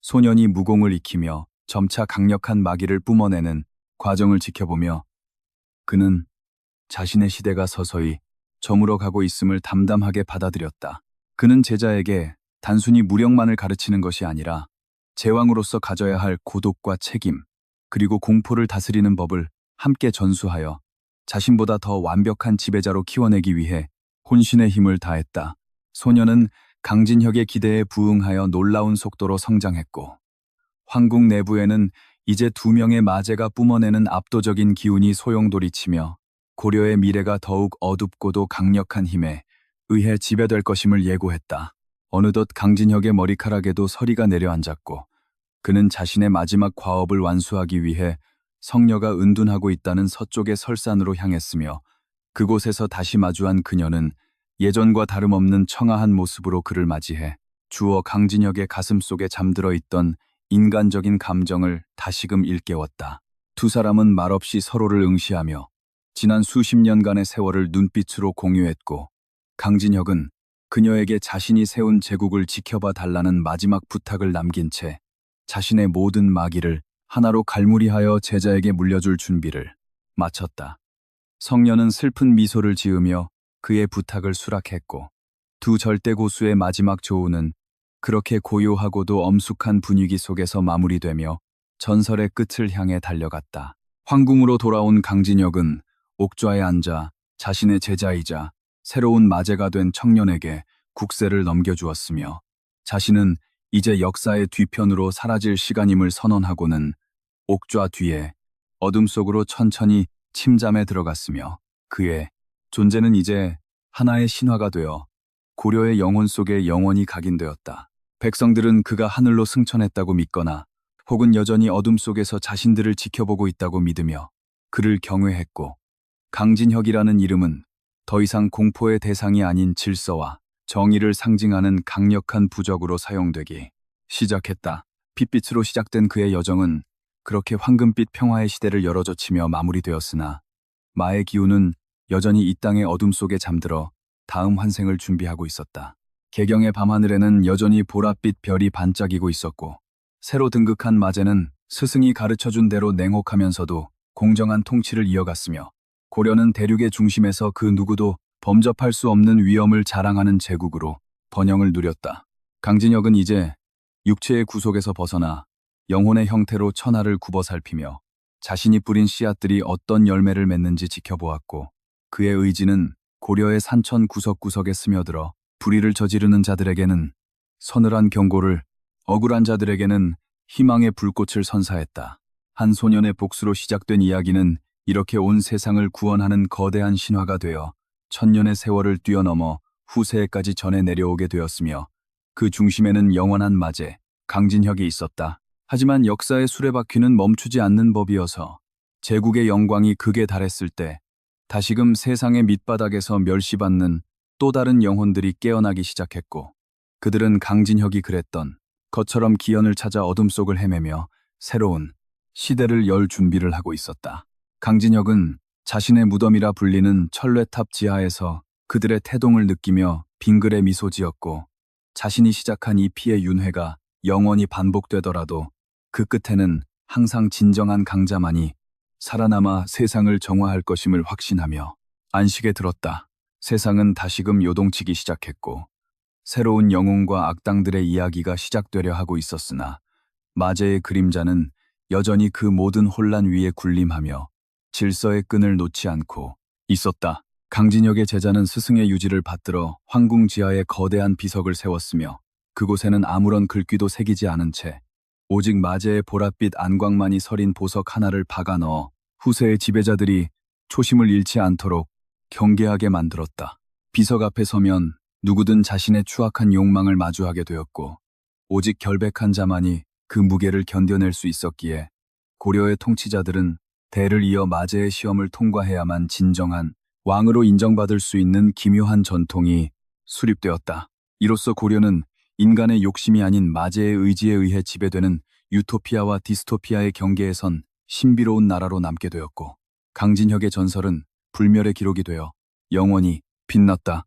소년이 무공을 익히며 점차 강력한 마기를 뿜어내는 과정을 지켜보며 그는 자신의 시대가 서서히 저물어가고 있음을 담담하게 받아들였다. 그는 제자에게 단순히 무력만을 가르치는 것이 아니라 제왕으로서 가져야 할 고독과 책임, 그리고 공포를 다스리는 법을 함께 전수하여 자신보다 더 완벽한 지배자로 키워내기 위해 혼신의 힘을 다했다. 소년은 강진혁의 기대에 부응하여 놀라운 속도로 성장했고, 황궁 내부에는 이제 2명의 마제가 뿜어내는 압도적인 기운이 소용돌이치며 고려의 미래가 더욱 어둡고도 강력한 힘에 의해 지배될 것임을 예고했다. 어느덧 강진혁의 머리카락에도 서리가 내려앉았고, 그는 자신의 마지막 과업을 완수하기 위해 성녀가 은둔하고 있다는 서쪽의 설산으로 향했으며, 그곳에서 다시 마주한 그녀는 예전과 다름없는 청아한 모습으로 그를 맞이해 주어 강진혁의 가슴 속에 잠들어 있던 인간적인 감정을 다시금 일깨웠다. 두 사람은 말없이 서로를 응시하며 지난 수십 년간의 세월을 눈빛으로 공유했고, 강진혁은 그녀에게 자신이 세운 제국을 지켜봐 달라는 마지막 부탁을 남긴 채 자신의 모든 마기를 하나로 갈무리하여 제자에게 물려줄 준비를 마쳤다. 성녀는 슬픈 미소를 지으며 그의 부탁을 수락했고, 두 절대 고수의 마지막 조우는 그렇게 고요하고도 엄숙한 분위기 속에서 마무리되며 전설의 끝을 향해 달려갔다. 황궁으로 돌아온 강진혁은 옥좌에 앉아 자신의 제자이자 새로운 마제가 된 청년에게 국세를 넘겨주었으며, 자신은 이제 역사의 뒤편으로 사라질 시간임을 선언하고는 옥좌 뒤에 어둠 속으로 천천히 침잠에 들어갔으며, 그의 존재는 이제 하나의 신화가 되어 고려의 영혼 속에 영원히 각인되었다. 백성들은 그가 하늘로 승천했다고 믿거나 혹은 여전히 어둠 속에서 자신들을 지켜보고 있다고 믿으며 그를 경외했고, 강진혁이라는 이름은 더 이상 공포의 대상이 아닌 질서와 정의를 상징하는 강력한 부적으로 사용되기 시작했다. 핏빛으로 시작된 그의 여정은 그렇게 황금빛 평화의 시대를 열어젖히며 마무리되었으나, 마의 기운은 여전히 이 땅의 어둠 속에 잠들어 다음 환생을 준비하고 있었다. 개경의 밤하늘에는 여전히 보랏빛 별이 반짝이고 있었고, 새로 등극한 마제는 스승이 가르쳐준 대로 냉혹하면서도 공정한 통치를 이어갔으며, 고려는 대륙의 중심에서 그 누구도 범접할 수 없는 위엄을 자랑하는 제국으로 번영을 누렸다. 강진혁은 이제 육체의 구속에서 벗어나 영혼의 형태로 천하를 굽어 살피며 자신이 뿌린 씨앗들이 어떤 열매를 맺는지 지켜보았고, 그의 의지는 고려의 산천 구석구석에 스며들어 불의를 저지르는 자들에게는 서늘한 경고를, 억울한 자들에게는 희망의 불꽃을 선사했다. 한 소년의 복수로 시작된 이야기는 이렇게 온 세상을 구원하는 거대한 신화가 되어 천년의 세월을 뛰어넘어 후세에까지 전해 내려오게 되었으며, 그 중심에는 영원한 마제, 강진혁이 있었다. 하지만 역사의 수레바퀴는 멈추지 않는 법이어서 제국의 영광이 극에 달했을 때 다시금 세상의 밑바닥에서 멸시받는 또 다른 영혼들이 깨어나기 시작했고, 그들은 강진혁이 그랬던 것처럼 기현을 찾아 어둠 속을 헤매며 새로운 시대를 열 준비를 하고 있었다. 강진혁은 자신의 무덤이라 불리는 철뢰탑 지하에서 그들의 태동을 느끼며 빙글에 미소 지었고, 자신이 시작한 이 피의 윤회가 영원히 반복되더라도 그 끝에는 항상 진정한 강자만이 살아남아 세상을 정화할 것임을 확신하며 안식에 들었다. 세상은 다시금 요동치기 시작했고, 새로운 영웅과 악당들의 이야기가 시작되려 하고 있었으나, 마제의 그림자는 여전히 그 모든 혼란 위에 군림하며 질서의 끈을 놓지 않고 있었다. 강진혁의 제자는 스승의 유지를 받들어 황궁 지하에 거대한 비석을 세웠으며, 그곳에는 아무런 글귀도 새기지 않은 채 오직 마제의 보랏빛 안광만이 서린 보석 하나를 박아 넣어 후세의 지배자들이 초심을 잃지 않도록 경계하게 만들었다. 비석 앞에 서면 누구든 자신의 추악한 욕망을 마주하게 되었고, 오직 결백한 자만이 그 무게를 견뎌낼 수 있었기에 고려의 통치자들은 대를 이어 마제의 시험을 통과해야만 진정한 왕으로 인정받을 수 있는 기묘한 전통이 수립되었다. 이로써 고려는 인간의 욕심이 아닌 마제의 의지에 의해 지배되는 유토피아와 디스토피아의 경계에 선 신비로운 나라로 남게 되었고, 강진혁의 전설은 불멸의 기록이 되어 영원히 빛났다.